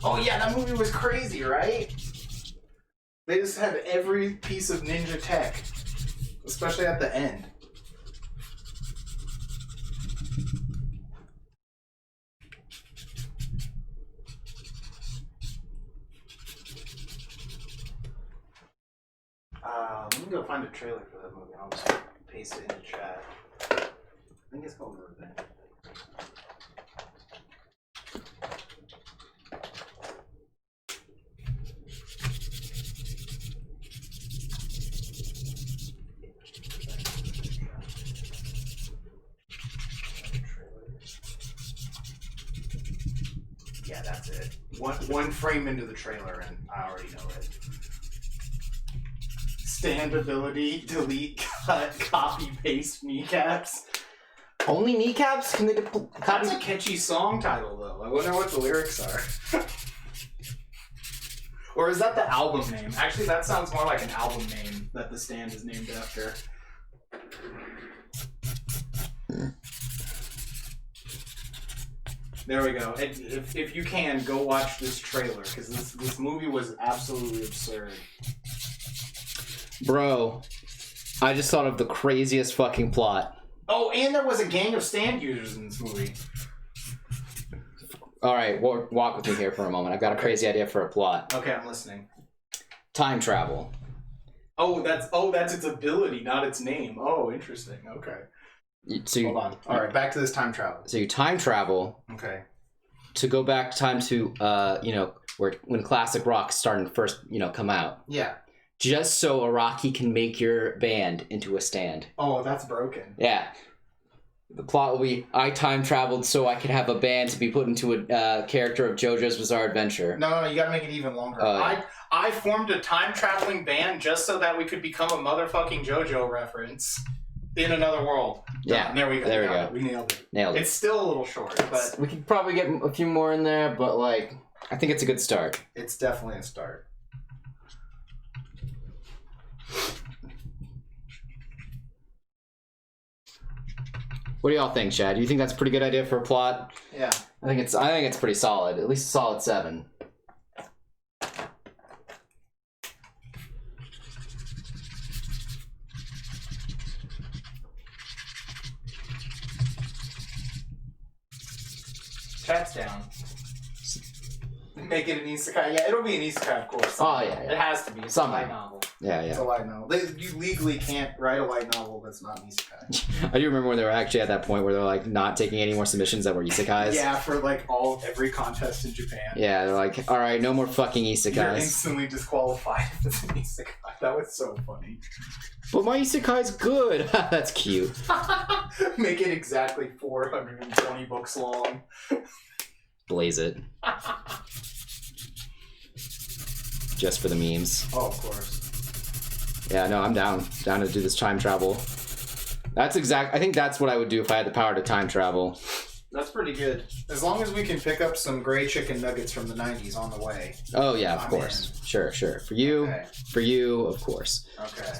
Oh yeah, that movie was crazy, right? They just had every piece of ninja tech, especially at the end. Let me go find a trailer for that movie. I'll just paste it in the chat. I think it's called Revenge. Yeah, that's it. One frame into the trailer, and I already know it. Stand ability, delete, cut, copy, paste, kneecaps. Only kneecaps? Can they copy? That's a catchy song title, though. I wonder what the lyrics are. Or is that the album name? Actually, that sounds more like an album name that the stand is named after. There we go. If you can, go watch this trailer, because this movie was absolutely absurd. Bro, I just thought of the craziest fucking plot. Oh, and there was a gang of stand users in this movie. Alright, walk with me here for a moment. I've got a crazy idea for a plot. Okay, I'm listening. Time travel. Oh, that's its ability, not its name. Oh, interesting. Okay. Hold on. All right, back to this time travel. So you time travel. Okay. To go back time to when classic rock started to first come out. Yeah. Just so Araki can make your band into a stand. Oh, that's broken. Yeah. The plot will be, I time traveled so I could have a band to be put into a character of JoJo's Bizarre Adventure. No, you gotta make it even longer. I formed a time traveling band just so that we could become a motherfucking JoJo reference in another world. Yeah. There we go. There we go. We nailed it. Nailed it. It's still a little short, but we could probably get a few more in there, but I think it's a good start. It's definitely a start. What do y'all think, Chad? Do you think that's a pretty good idea for a plot? Yeah. I think it's pretty solid. At least a solid 7. Chat's down. Make it an isekai. Yeah, it'll be an isekai, of course. Oh, yeah. It has to be. It's Somehow. a light novel. Yeah. It's a light novel. You legally can't write a light novel that's not an isekai. I do remember when they were actually at that point where they're not taking any more submissions that were isekais. Yeah, for every contest in Japan. Yeah, they're like, all right, no more fucking You're isekais. instantly disqualified if it's an isekai. That was so funny. But my isekai's good. That's cute. Make it exactly 420 books long. Blaze it. Just for the memes. Oh, of course. Yeah, no, I'm down. Down to do this time travel. I think that's what I would do if I had the power to time travel. That's pretty good. As long as we can pick up some gray chicken nuggets from the 90s on the way. Oh, yeah, of course. In. Sure. For you, of course. Okay.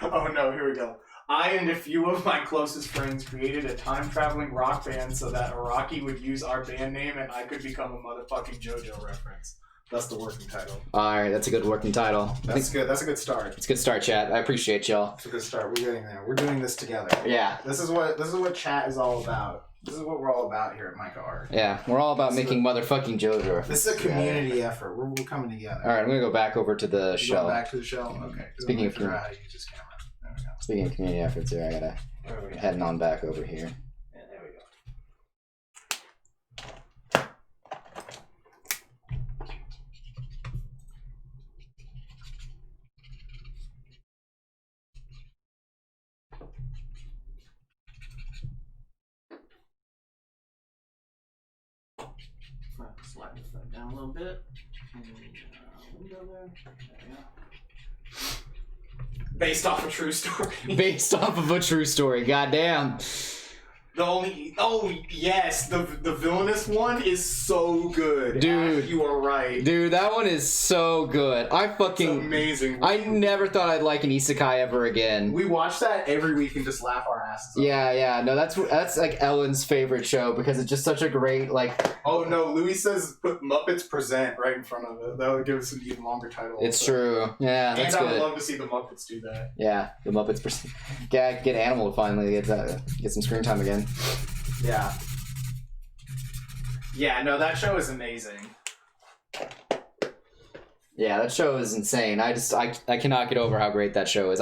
Oh, no, here we go. I and a few of my closest friends created a time-traveling rock band so that Araki would use our band name and I could become a motherfucking JoJo reference. That's the working title. Alright, that's a good working title. That's good. That's a good start. It's a good start, chat. I appreciate y'all. It's a good start. We're getting there. We're doing this together. Yeah. This is what chat is all about. This is what we're all about here at Maeca Art. Yeah, we're all about making motherfucking JoJo. This is a community effort. We're coming together. Alright, I'm gonna go back over to the show. Going back to the show? Okay. Speaking of figure out how to use this camera. There we go. Speaking of community efforts here, I gotta heading on back over here. Yeah, there we go. Slide this back down a little bit. And window there. There we go. Based off a true story. Based off of a true story. Goddamn. Yes, the villainous one is so good. Dude. You are right. Dude, that one is so good. It's amazing. I never thought I'd like an isekai ever again. We watch that every week and just laugh our asses off. Yeah. No, that's like Ellen's favorite show because it's just such a great, like... Oh, no, Louis says put Muppets Present right in front of it. That would give us an even longer title. It's true. Yeah, that's good. And I would love to see the Muppets do that. Yeah, the Muppets... Get Animal to finally get some screen time again. Yeah. Yeah, no, that show is amazing. Yeah, that show is insane. I cannot get over how great that show is.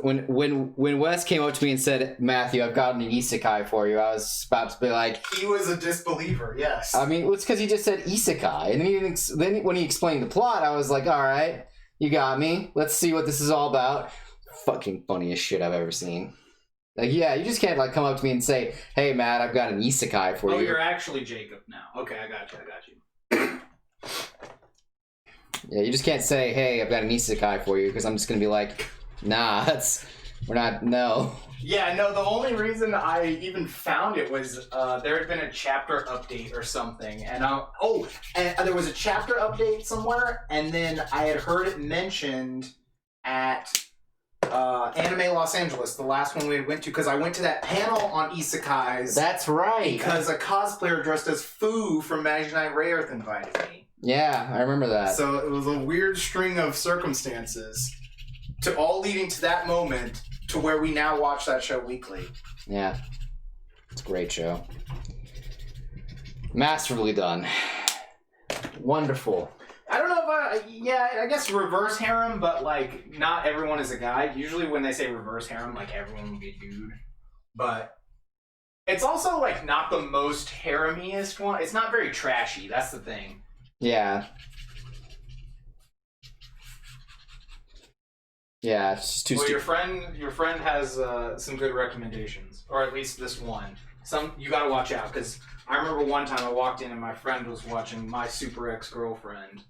When Wes came up to me and said, Matthew, I've got an isekai for you, I was about to be like... He was a disbeliever, yes. I mean, it's because he just said isekai. And then when he explained the plot, I was like, all right, you got me. Let's see what this is all about. Fucking funniest shit I've ever seen. Like, yeah, you just can't, like, come up to me and say, hey, Matt, I've got an isekai for you. Oh, you're actually Jacob now. Okay, I got you. Yeah, you just can't say, hey, I've got an isekai for you, because I'm just going to be like, nah, no. Yeah, no, the only reason I even found it was there had been a chapter update or something, and there was a chapter update somewhere, and then I had heard it mentioned at Anime Los Angeles, the last one we went to, because I went to that panel on isekais. That's right. Because a cosplayer dressed as Fu from Magic Knight Rayearth invited me. Yeah, I remember that. So it was a weird string of circumstances to all leading to that moment to where we now watch that show weekly. Yeah. It's a great show. Masterfully done. Wonderful. I don't know if I guess reverse harem, but, like, not everyone is a guy. Usually when they say reverse harem, like, everyone will be a dude. But it's also, like, not the most haremiest one. It's not very trashy, that's the thing. Yeah. Yeah, it's just too Well, your friend has some good recommendations. Or at least this one. You gotta watch out, because I remember one time I walked in and my friend was watching My Super Ex-Girlfriend.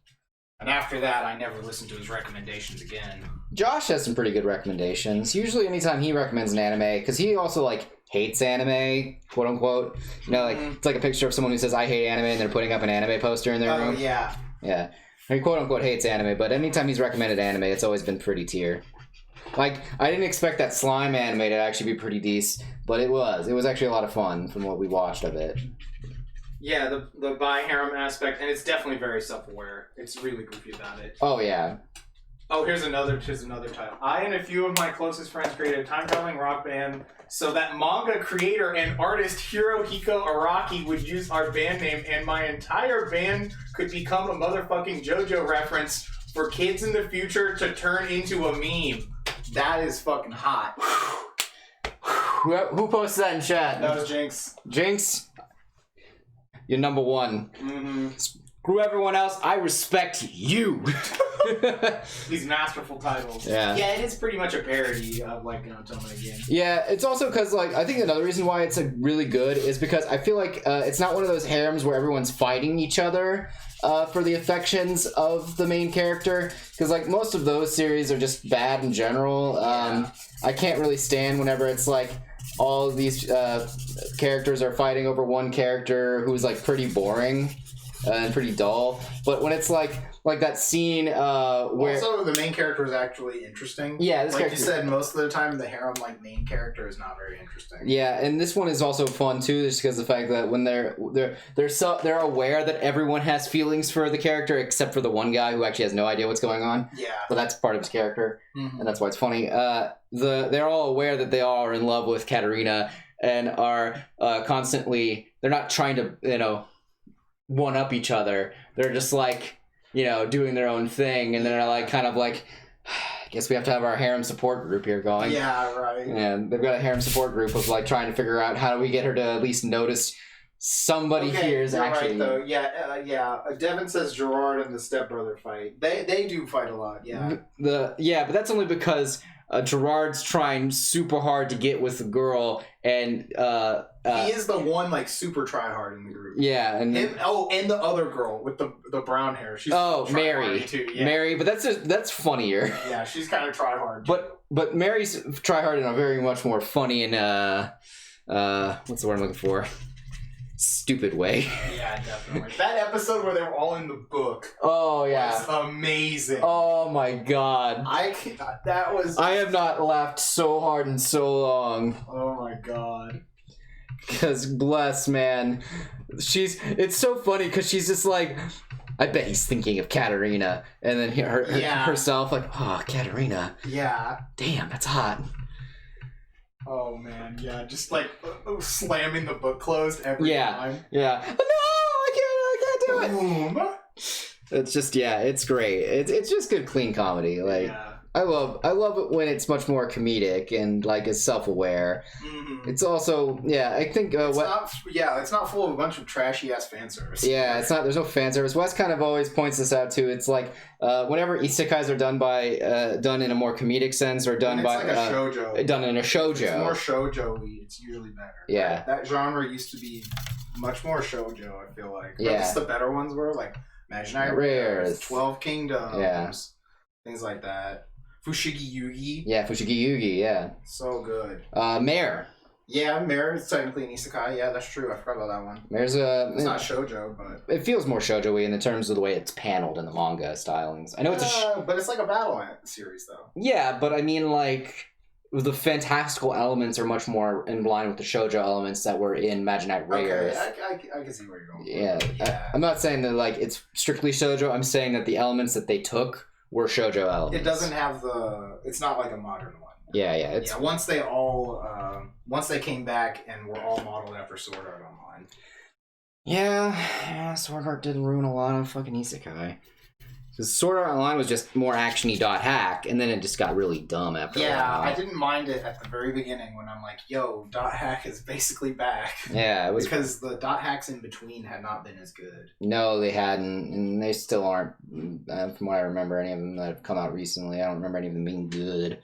And after that, I never listened to his recommendations again. Josh has some pretty good recommendations. Usually anytime he recommends an anime, because he also, like, hates anime, quote unquote. You know, like, It's like a picture of someone who says, I hate anime, and they're putting up an anime poster in their room. Oh, yeah. Yeah. He quote unquote hates anime, but anytime he's recommended anime, it's always been pretty tier. Like, I didn't expect that slime anime to actually be pretty decent, but it was. It was actually a lot of fun from what we watched of it. Yeah, the bi-harem aspect, and it's definitely very self-aware. It's really goofy about it. Oh, yeah. Oh, here's another title. I and a few of my closest friends created a time-traveling rock band so that manga creator and artist Hirohiko Araki would use our band name, and my entire band could become a motherfucking JoJo reference for kids in the future to turn into a meme. That is fucking hot. Who posted that in chat? That was Jinx. Jinx? You're number one. Mm-hmm. Screw everyone else. I respect you. These masterful titles. Yeah. Yeah, it is pretty much a parody of, like, Tell Me Again. Yeah, it's also because, like, I think another reason why it's, like, really good is because I feel like it's not one of those harems where everyone's fighting each other for the affections of the main character. Because, like, most of those series are just bad in general. Yeah. I can't really stand whenever it's, like, all of these characters are fighting over one character who's, like, pretty boring and pretty dull. But when it's, like that scene where... Also, the main character is actually interesting. Yeah, this like character... you said, most of the time the harem, like, main character is not very interesting. Yeah, and this one is also fun too, just because of the fact that when they're aware that everyone has feelings for the character except for the one guy who actually has no idea what's going on. Yeah. But that's part of his character, and that's why it's funny. They're all aware that they all are in love with Katarina and are constantly... They're not trying to, one up each other. They're just like, doing their own thing, and they're like kind of like, I guess we have to have our harem support group here going. Yeah, right. And they've got a harem support group of like trying to figure out how do we get her to at least notice somebody here is actually... Right, though. Yeah. Devin says Gerard and the stepbrother fight. They do fight a lot, yeah. But that's only because Gerard's trying super hard to get with the girl, and he is the one like super tryhard in the group. Yeah, and and the other girl with the brown hair. She's Mary too. Yeah. Mary, but that's funnier. Yeah, she's kind of tryhard. But Mary's tryhard in a very much more funny and what's the word I'm looking for? Stupid way. Yeah, definitely. That episode where they were all in the book. Oh yeah, was amazing. Oh my god, I have not laughed so hard in so long. Oh my god. Because bless man, it's so funny because she's just like, I bet he's thinking of Katerina, and then herself like, oh Katerina. Yeah. Damn, that's hot. Oh man, yeah, just like slamming the book closed every time. Yeah. No, I can't do it. It's just it's great. It's just good clean comedy. Like I love it when it's much more comedic and like is self-aware. Mm-hmm. It's also I think it's not full of a bunch of trashy ass fan service. Yeah, it's not. There's no fan service. Wes kind of always points this out too. It's like whenever isekais are done in a more comedic sense or done by like a shoujo. Done in a shoujo. It's more shoujo-y. It's usually better. Yeah, that genre used to be much more shoujo. I feel like. Yeah, at least the better ones were like Imaginary Rares, 12 Kingdoms, things like that. Fushigi Yugi. Yeah, Fushigi Yugi, yeah. So good. Mare. Yeah, Mare is technically an isekai. Yeah, that's true. I forgot about that one. Mare's it's not shoujo, but... It feels more shoujo-y in the terms of the way it's paneled in the manga stylings. I know it's but it's like a battle series, though. Yeah, but I mean, like, the fantastical elements are much more in line with the shoujo elements that were in Imaginary Rares. Okay, I can see where you're going. Yeah. I'm not saying that, like, it's strictly shoujo. I'm saying that the elements that they took were shoujo elements. It doesn't have it's not like a modern one. Yeah. Once they came back and were all modeled after Sword Art Online. Yeah, Sword Art did ruin a lot of fucking isekai. Because Sword Art Online was just more actiony hack, and then it just got really dumb after a while. Yeah, I didn't mind it at the very beginning when I'm like, yo, hack is basically back. Yeah, it was... Because the hacks in between had not been as good. No, they hadn't, and they still aren't, from what I remember, any of them that have come out recently. I don't remember any of them being good,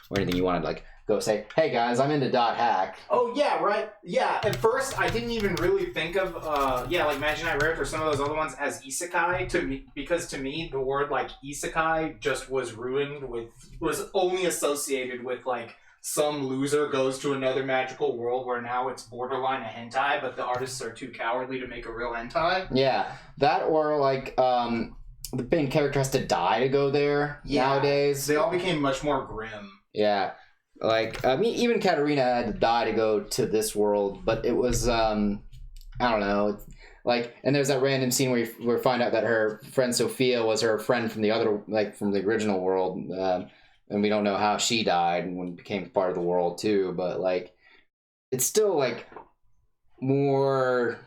or anything you wanted, like, go say, hey guys, I'm into hack. Oh yeah, right. Yeah, at first I didn't even really think of like Imaginary Rares or some of those other ones as isekai because to me the word like isekai just was was only associated with like some loser goes to another magical world where now it's borderline a hentai, but the artists are too cowardly to make a real hentai. Yeah, that or like the main character has to die to go there nowadays. They all became much more grim. Yeah. Like, I mean, even Katerina had to die to go to this world, but it was, I don't know, like, and there's that random scene where we find out that her friend Sophia was her friend from the other, like, from the original world, and we don't know how she died and became part of the world, too, but, like, it's still, like, more...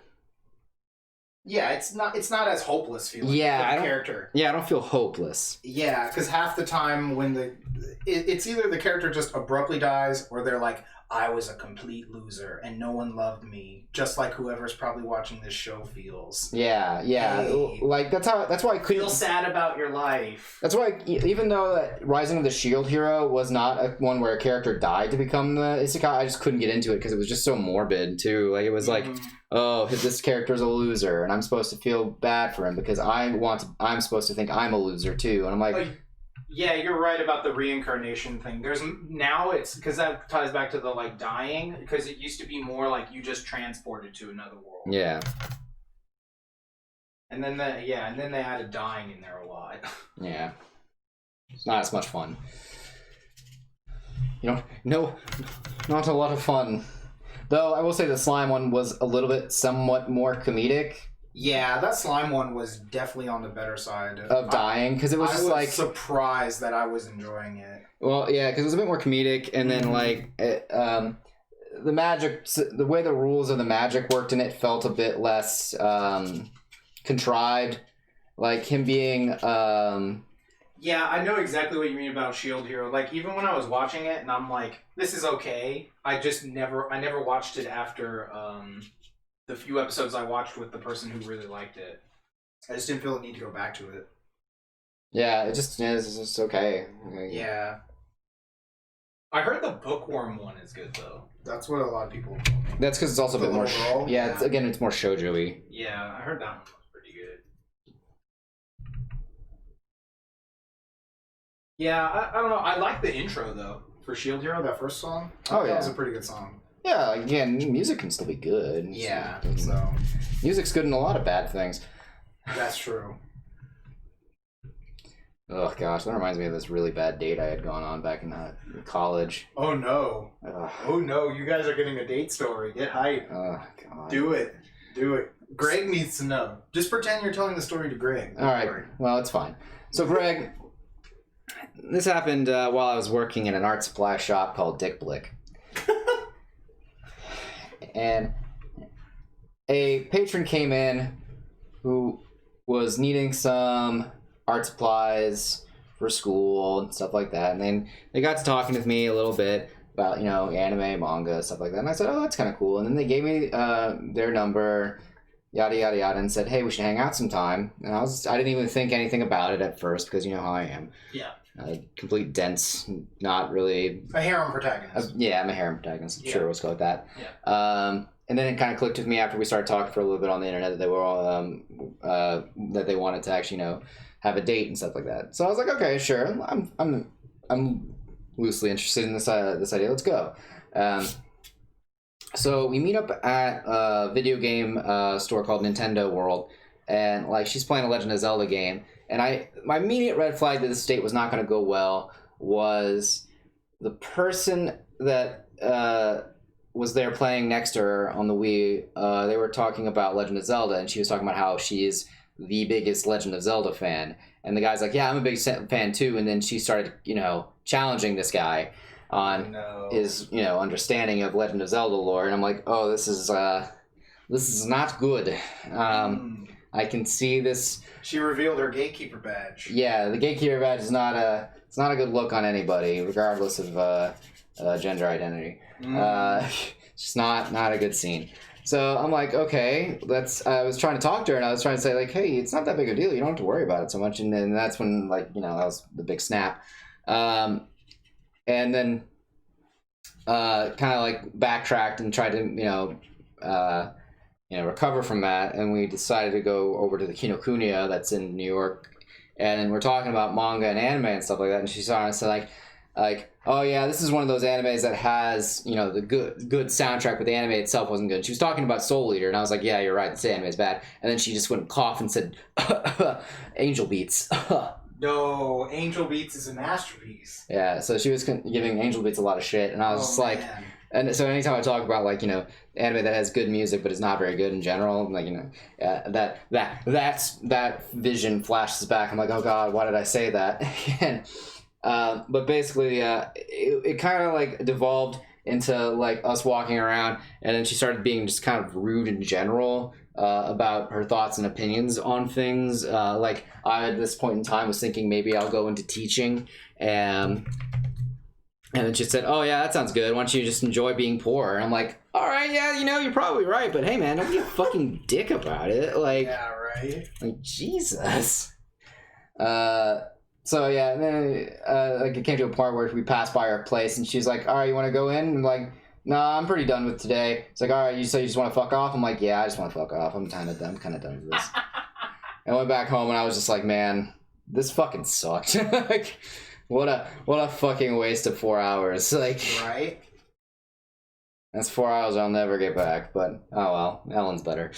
Yeah, it's not as hopeless feeling. Yeah, character. Yeah, I don't feel hopeless. Yeah, because half the time when it's either the character just abruptly dies, or they're like, I was a complete loser and no one loved me, just like whoever's probably watching this show feels. Yeah. Hey, like that's why I couldn't feel sad about your life. That's why, even though that Rising of the Shield Hero was not one where a character died to become the isekai, I just couldn't get into it because it was just so morbid too. Like it was like, oh, this character's a loser, and I'm supposed to feel bad for him because I'm supposed to think I'm a loser too, and I'm like. Yeah, you're right about the reincarnation thing. It's because that ties back to the like dying, because it used to be more like you just transported to another world. Yeah. And then they added dying in there a lot. Yeah. It's not as much fun. No, not a lot of fun. Though I will say the slime one was a little bit somewhat more comedic. Yeah, that slime one was definitely on the better side of dying, because it was just like surprised that I was enjoying it. Well, yeah, because it was a bit more comedic, and then like the magic, the way the rules of the magic worked in it felt a bit less contrived. Like him being. Yeah, I know exactly what you mean about Shield Hero. Like even when I was watching it, and I'm like, this is okay. I never watched it after. The few episodes I watched with the person who really liked it. I just didn't feel the need to go back to it. Yeah, it's just okay. Yeah. I heard the bookworm one is good though. That's what a lot of people. That's because it's also a bit more. Overall, Yeah, it's more shoujo-y. Yeah, I heard that one was pretty good. Yeah, I don't know. I like the intro though for Shield Hero, that first song. Oh, that yeah. was a pretty good song. Yeah, again, music can still be good. Yeah, So, so music's good in a lot of bad things. that's true. Oh gosh, that reminds me of this really bad date I had gone on back in college. Oh no! Ugh. Oh no! You guys are getting a date story. Get hype. Oh god. Do it. Do it. Greg needs to know. Just pretend you're telling the story to Greg. All right. Well, it's fine. So, Greg, this happened while I was working in an art supply shop called Dick Blick. And a patron came in who was needing some art supplies for school and stuff like that. And then they got to talking with me a little bit about, anime, manga, stuff like that. And I said, oh, that's kind of cool. And then they gave me their number, yada, yada, yada, and said, hey, we should hang out sometime. And I didn't even think anything about it at first because you know how I am. Yeah. Complete dense, not really... A harem protagonist. Yeah, I'm a harem protagonist. Yeah. Sure, let's go with that. Yeah. And then it kind of clicked with me after we started talking for a little bit on the internet that they were all, that they wanted to actually, have a date and stuff like that. So I was like, okay, sure. I'm loosely interested in this idea. Let's go. So we meet up at a video game store called Nintendo World, and she's playing a Legend of Zelda game. And my immediate red flag that this date was not going to go well was the person that was there playing next to her on the Wii. They were talking about Legend of Zelda, and she was talking about how she is the biggest Legend of Zelda fan. And the guy's like, yeah, I'm a big fan too. And then she started, challenging this guy on his, understanding of Legend of Zelda lore. And I'm like, oh, this is not good. I can see this. She revealed her gatekeeper badge. Yeah, the gatekeeper badge is it's not a good look on anybody, regardless of gender identity. It's just not a good scene. So I'm like, okay, I was trying to talk to her, and I was trying to say, hey, it's not that big a deal. You don't have to worry about it so much. And then that's when, that was the big snap. And then kind of, backtracked and tried to, recover from that. And we decided to go over to the Kinokuniya that's in New York. And we're talking about manga and anime and stuff like that. And she saw it and said, oh yeah, this is one of those animes that has, the good soundtrack, but the anime itself wasn't good. She was talking about Soul Eater, and I was like, yeah, you're right, this anime is bad. And then she just went cough and said, Angel Beats. No, Angel Beats is a masterpiece. Yeah, so she was giving Angel Beats a lot of shit, and I was just like, man. and so anytime I talk about anime that has good music but is not very good in general, that vision flashes back. I'm like, oh god, why did I say that? And but basically, it kind of devolved into us walking around, and then she started being just kind of rude in general about her thoughts and opinions on things. I at this point in time was thinking maybe I'll go into teaching, and then she said, "Oh yeah, that sounds good. Why don't you just enjoy being poor?" And I'm like, "All right, yeah, you're probably right, but hey, man, don't be a fucking dick about it." Yeah, right. Jesus. So yeah, and then it came to a point where we passed by her place, and she's like, "All right, you want to go in?" And I'm like, "Nah, I'm pretty done with today." It's like, "All right, you say you just want to fuck off?" I'm like, "Yeah, I just want to fuck off. I'm kind of done with this." I went back home, and I was just like, "Man, this fucking sucked." What a fucking waste of 4 hours. Right. That's 4 hours I'll never get back. But oh well, Ellen's better.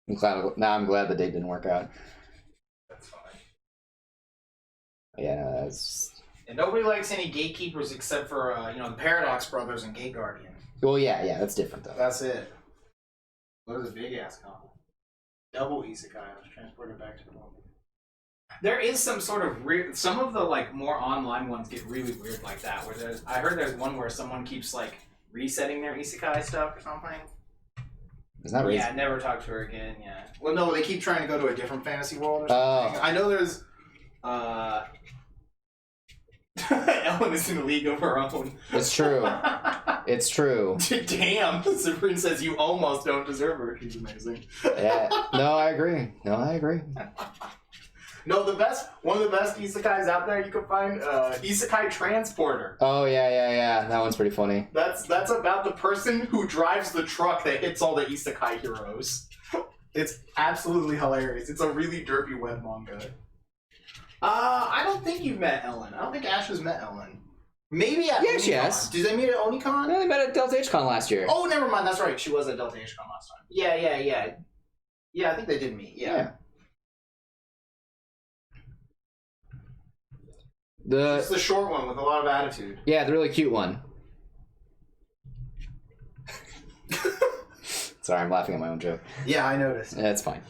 I'm glad the date didn't work out. That's fine. Yeah, no, that's... And nobody likes any gatekeepers except for the Paradox Brothers and Gate Guardian. Well, yeah, that's different though. That's it. What is a big ass combo? Double isekai. I was transported back to the moment. There is some sort of weird. Some of the more online ones get really weird like that. Where I heard there's one where someone keeps resetting their isekai stuff or something. It's not really. Yeah, never talk to her again. Yeah. Well, no, they keep trying to go to a different fantasy world or something. I know there's. Ellen is in a league of her own. It's true. It's true. Damn, Sabrina says you almost don't deserve her. She's amazing. Yeah. No, I agree. No, one of the best isekais out there you can find, Isekai Transporter. Oh yeah. That one's pretty funny. That's about the person who drives the truck that hits all the isekai heroes. It's absolutely hilarious. It's a really derpy web manga. I don't think you've met Ellen. I don't think Ash has met Ellen. Maybe at Yeah, she Onicon. has. Did they meet at Onicon? Yeah, they met at Delta H-Con last year. Oh, never mind. That's right. She was at Delta H-Con last time. Yeah. Yeah, I think they did meet. Yeah. It's the short one with a lot of attitude. Yeah, the really cute one. Sorry, I'm laughing at my own joke. Yeah, I noticed. Yeah, it's fine.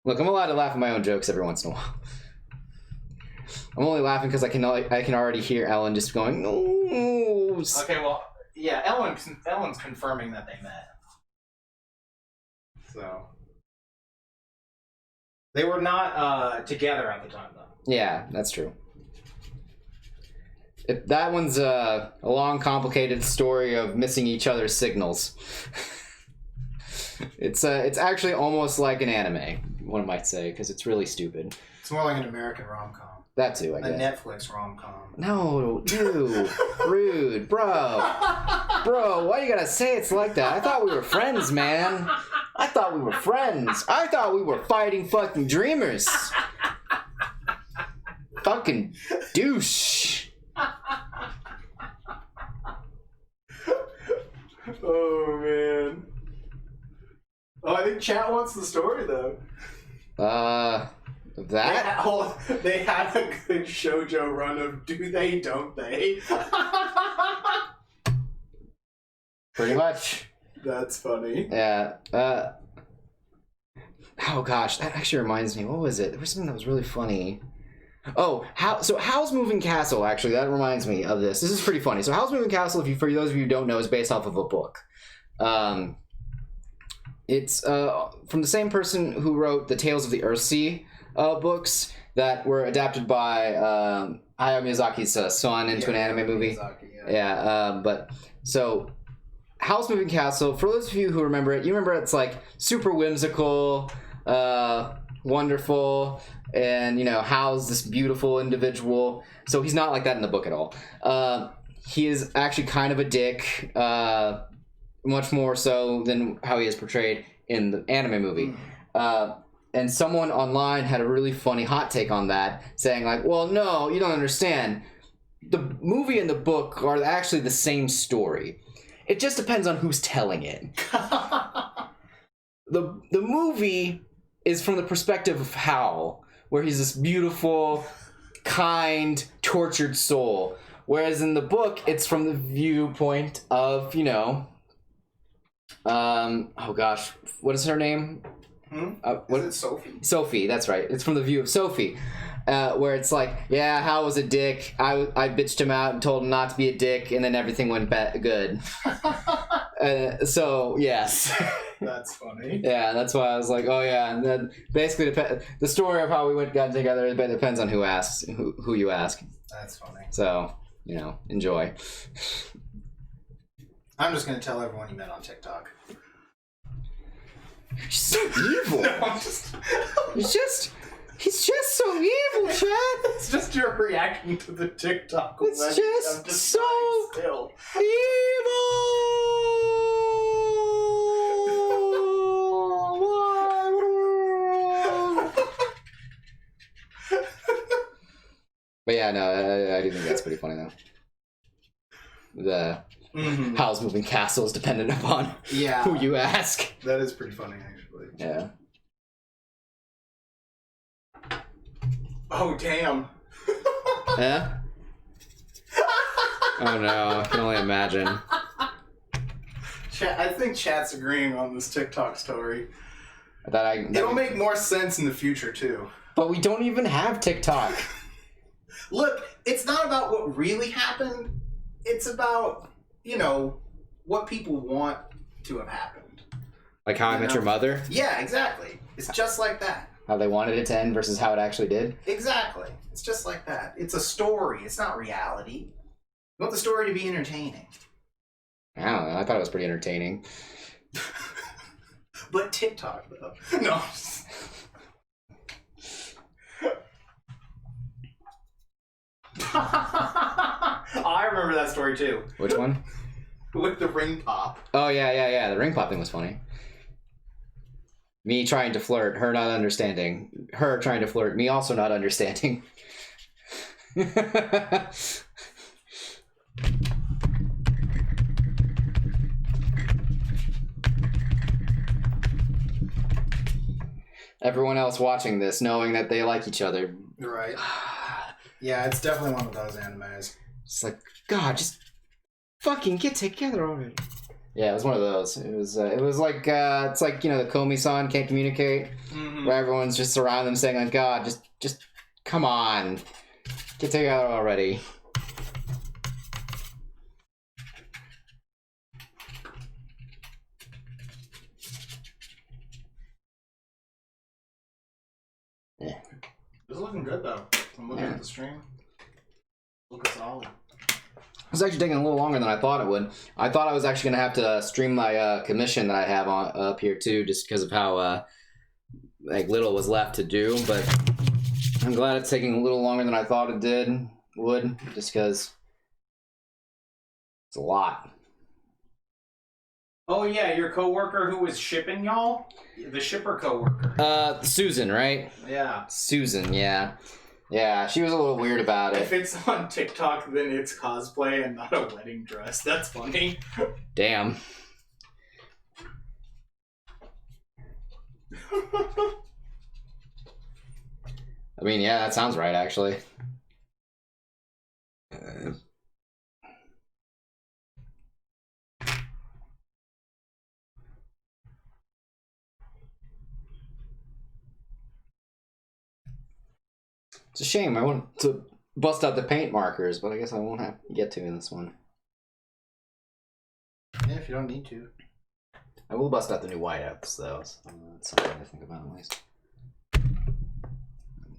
Look, I'm allowed to laugh at my own jokes every once in a while. I'm only laughing because I can already hear Ellen just going, no. Okay, well, yeah, Ellen's confirming that they met. So they were not together at the time, though. Yeah, that's true. That one's a long, complicated story of missing each other's signals. It's actually almost like an anime, one might say, because it's really stupid. It's more like an American rom-com. That too, I guess. A Netflix rom-com. No, dude, rude, bro, why you gotta say it's like that? I thought we were friends, man. I thought we were friends. I thought we were fighting fucking dreamers. Fucking douche. Oh man. Oh, I think chat wants the story though. That? They had a good shoujo run of do they, don't they? Pretty much. That's funny. Yeah. Oh gosh, that actually reminds me. What was it? There was something that was really funny. Oh, Howl's Moving Castle, actually, that reminds me of this. This is pretty funny. So Howl's Moving Castle, for those of you who don't know, is based off of a book. It's from the same person who wrote the Tales of the Earthsea books that were adapted by Hayao Miyazaki's son into an anime movie. But so Howl's Moving Castle, for those of you who remember it, you remember it's like super whimsical, wonderful, and Hal's this beautiful individual. So he's not like that in the book at all. He is actually kind of a dick, much more so than how he is portrayed in the anime movie. And someone online had a really funny hot take on that, saying like, well, no, you don't understand. The movie and the book are actually the same story. It just depends on who's telling it. The movie is from the perspective of Howl, where he's this beautiful, kind, tortured soul. Whereas in the book, it's from the viewpoint of, oh gosh, what is her name? Is it Sophie? Sophie, that's right. It's from the view of Sophie. Where it's like, yeah, Hal was a dick. I bitched him out and told him not to be a dick, and then everything went good. So, yes. That's funny. Yeah, that's why I was like, oh yeah. And then basically, the story of how we got together, it depends on who asks, who you ask. That's funny. So, enjoy. I'm just going to tell everyone you met on TikTok. You're so evil. No, He's just so evil, Chad. It's just your reaction to the TikTok. It's just so still. But yeah, no, I do think that's pretty funny though. The Howl's Moving Castle is dependent upon who you ask. That is pretty funny, actually. Yeah. Oh, damn. Yeah? Oh no, I can only imagine. I think chat's agreeing on this TikTok story. It'll make more sense in the future, too. But we don't even have TikTok. Look, it's not about what really happened. It's about, what people want to have happened. Like How I Met Your Mother? Yeah, exactly. It's just like that. How they wanted it to end versus how it actually did? Exactly. It's just like that. It's a story. It's not reality. You want the story to be entertaining. I don't know. I thought it was pretty entertaining. But TikTok, though. No. I remember that story too. Which one? With the ring pop. Oh, yeah. The ring pop thing was funny. Me trying to flirt, her not understanding. Her trying to flirt, me also not understanding. Everyone else watching this, knowing that they like each other. Right. Yeah, it's definitely one of those animes. It's like, God, just fucking get together already. Yeah, it was one of those. It was like, it's like, you know, the Komi-san can't communicate, where everyone's just around them saying, like, God, just come on, get together already. Yeah. It's looking good though. I'm looking at the stream. Looking solid. It was actually taking a little longer than I thought it would. I thought I was actually gonna have to stream my commission that I have on up here too, just because of how like little was left to do. But I'm glad it's taking a little longer than I thought it would, just because it's a lot. Oh yeah, your coworker who was shipping y'all? The shipper coworker. Susan, right? Yeah. Susan, yeah. Yeah, she was a little weird about it. If it's on TikTok, then it's cosplay and not a wedding dress. That's funny. Damn. I mean, yeah, that sounds right, actually. It's a shame. I want to bust out the paint markers, but I guess I won't have to get to in this one. Yeah, if you don't need to. I will bust out the new whiteouts, though. So that's something to think about, at least.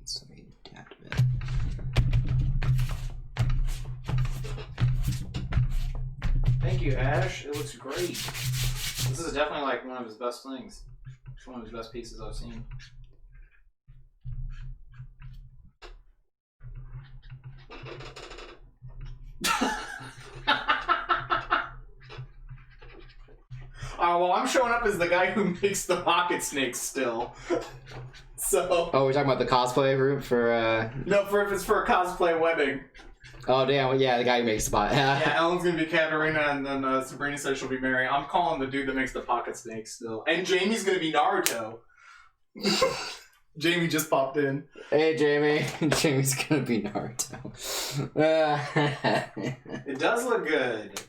So we adapt a bit. Thank you, Ash. It looks great. This is definitely like one of his best things. It's one of his best pieces I've seen. Oh, well, I'm showing up as the guy who makes the pocket snakes still. So. Oh, we're talking about the cosplay group for. No, if it's for a cosplay wedding. Oh damn! Well, yeah, the guy who makes the pot. Yeah, Ellen's gonna be Katarina, and then Sabrina says she'll be Mary. I'm calling the dude that makes the pocket snakes still, and Jamie's gonna be Naruto. Jamie just popped in. Hey, Jamie. Jamie's gonna be Naruto. It does look good.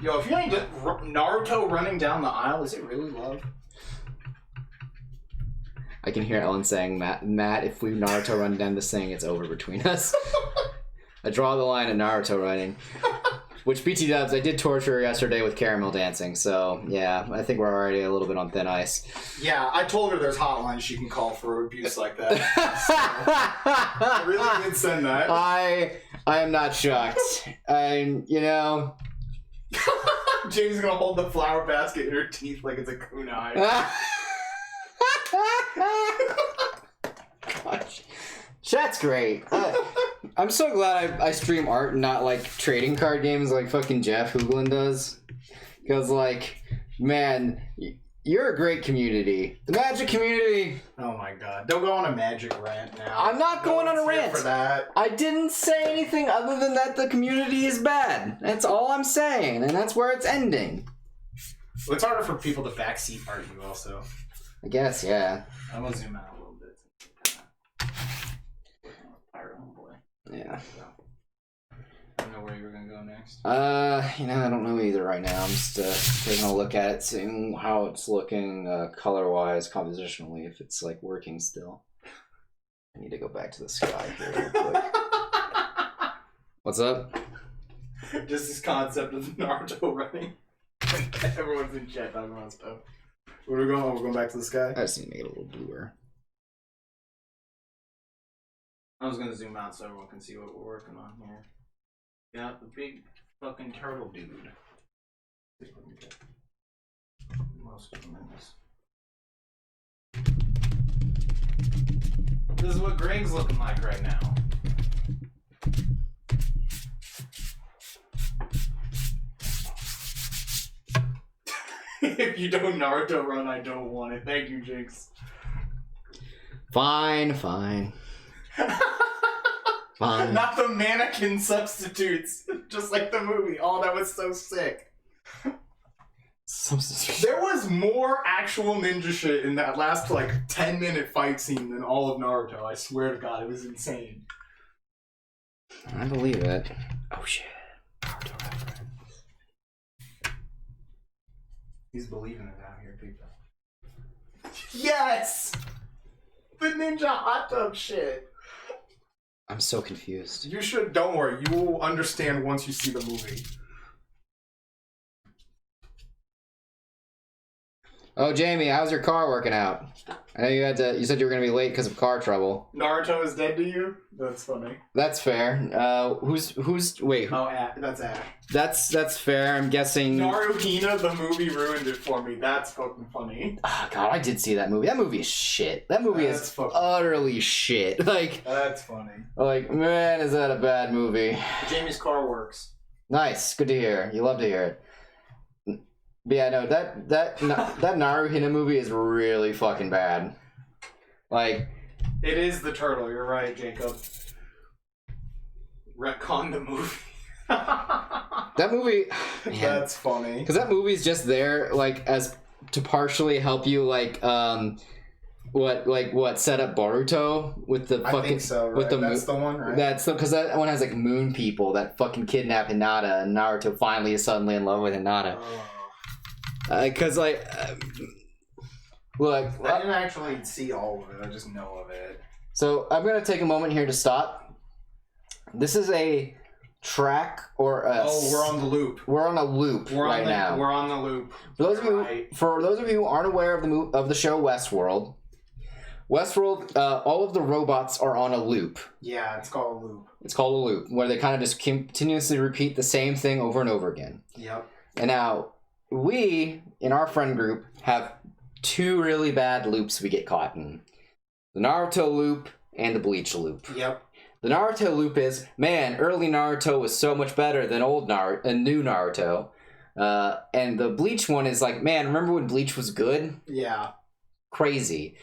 Yo, if you ain't Naruto running down the aisle, is it really love? I can hear Ellen saying, Matt, if we Naruto run down this thing, it's over between us. I draw the line at Naruto running. Which, BT dubs, I did torture her yesterday with caramel dancing, so yeah, I think we're already a little bit on thin ice. Yeah, I told her there's hotlines she can call for abuse like that. So, I really did send that. I am not shocked. I'm, you know... Jamie's gonna hold the flower basket in her teeth like it's a kunai. Gosh. Chat's great. I'm so glad I stream art and not like trading card games like fucking Jeff Hooglin does. Because like, man, you're a great community. The Magic community. Oh my god. Don't go on a Magic rant now. I'm not going on a rant. For that. I didn't say anything other than that the community is bad. That's all I'm saying, and that's where it's ending. Well, it's harder for people to backseat art you also. I guess, yeah. I'm gonna zoom out a little bit. Pirate Homeboy. Yeah. I don't know where you were gonna go next. You know, I don't know either right now. I'm just taking a look at it, seeing how it's looking color-wise, compositionally, if it's like working still. I need to go back to the sky here real quick. What's up? Just this concept of Naruto running. Everyone's in chat talking about stuff. Where are we going? Oh, we're going back to the sky? I just need to make it a little bluer. I was gonna zoom out so everyone can see what we're working on here. Got the big fucking turtle dude. Most of them in this. This is what Greg's looking like right now. If you don't Naruto run, I don't want it. Thank you, Jinx. Fine. Fine. Not the mannequin substitutes. Just like the movie. Oh, that was so sick. There was more actual ninja shit in that last, 10-minute fight scene than all of Naruto. I swear to God, it was insane. I believe it. Oh, shit. Naruto reference. He's believing it out here, people. Yes! The ninja hot tub shit. I'm so confused. You should, don't worry, you will understand once you see the movie. Oh, Jamie, how's your car working out? I know you said you were going to be late because of car trouble. Naruto is dead to you? That's funny. That's fair. Wait. Oh, that's Ash. That's fair. I'm guessing. Naruhina, the movie, ruined it for me. That's fucking funny. Oh, God, I did see that movie. That movie is shit. That movie is utterly shit. That's funny. Man, is that a bad movie. Jamie's car works. Nice. Good to hear. You love to hear it. But yeah, no, that Naruhina movie is really fucking bad. It is the turtle, you're right, Jacob. Retcon the movie. That movie... Man, that's funny. Because that movie's just there, as to partially help you, what set up Boruto with the fucking... I think so, right? With the that's the one, right? That's because that one has, moon people that fucking kidnap Hinata, and Naruto finally is suddenly in love with Hinata. Oh. Because, look... I didn't actually see all of it, I just know of it. So, I'm going to take a moment here to stop. This is a track or a... Oh, we're on the loop. We're on a loop now. We're on the loop. For those of you who aren't aware of the show Westworld, all of the robots are on a loop. Yeah, it's called a loop. It's called a loop, where they kind of just continuously repeat the same thing over and over again. Yep. And now... we, in our friend group, have two really bad loops we get caught in. The Naruto loop and the Bleach loop. Yep. The Naruto loop is, man, early Naruto was so much better than new Naruto. And the Bleach one is man, remember when Bleach was good? Yeah. Crazy.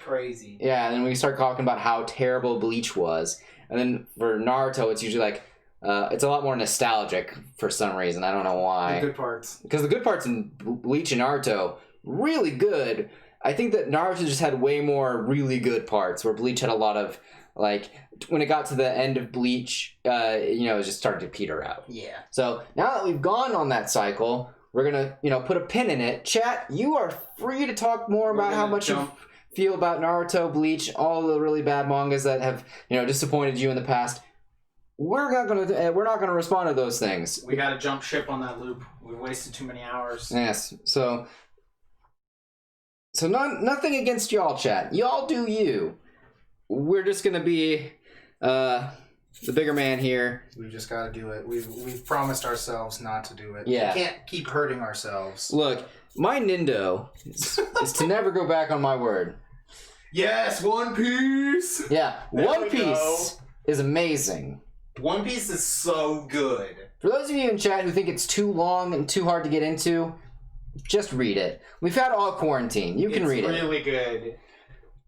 Yeah, and then we start talking about how terrible Bleach was. And then for Naruto, it's usually it's a lot more nostalgic for some reason. I don't know why. The good parts. Because the good parts in Bleach and Naruto, really good. I think that Naruto just had way more really good parts, where Bleach had a lot of, when it got to the end of Bleach, it just started to peter out. Yeah. So now that we've gone on that cycle, we're going to, put a pin in it. Chat, you are free to talk more about how much you feel about Naruto, Bleach, all the really bad mangas that have, disappointed you in the past. We're not gonna respond to those things. We gotta jump ship on that loop. We've wasted too many hours. Yes. So nothing against y'all, chat. Y'all do you. We're just gonna be the bigger man here. We've just gotta do it. We've promised ourselves not to do it. Yeah. We can't keep hurting ourselves. Look, my Nindo is to never go back on my word. Yes, One Piece. Yeah, One Piece is amazing. One Piece is so good. For those of you in chat who think it's too long and too hard to get into, just read it. We've had all quarantine. You can read it. It's really good.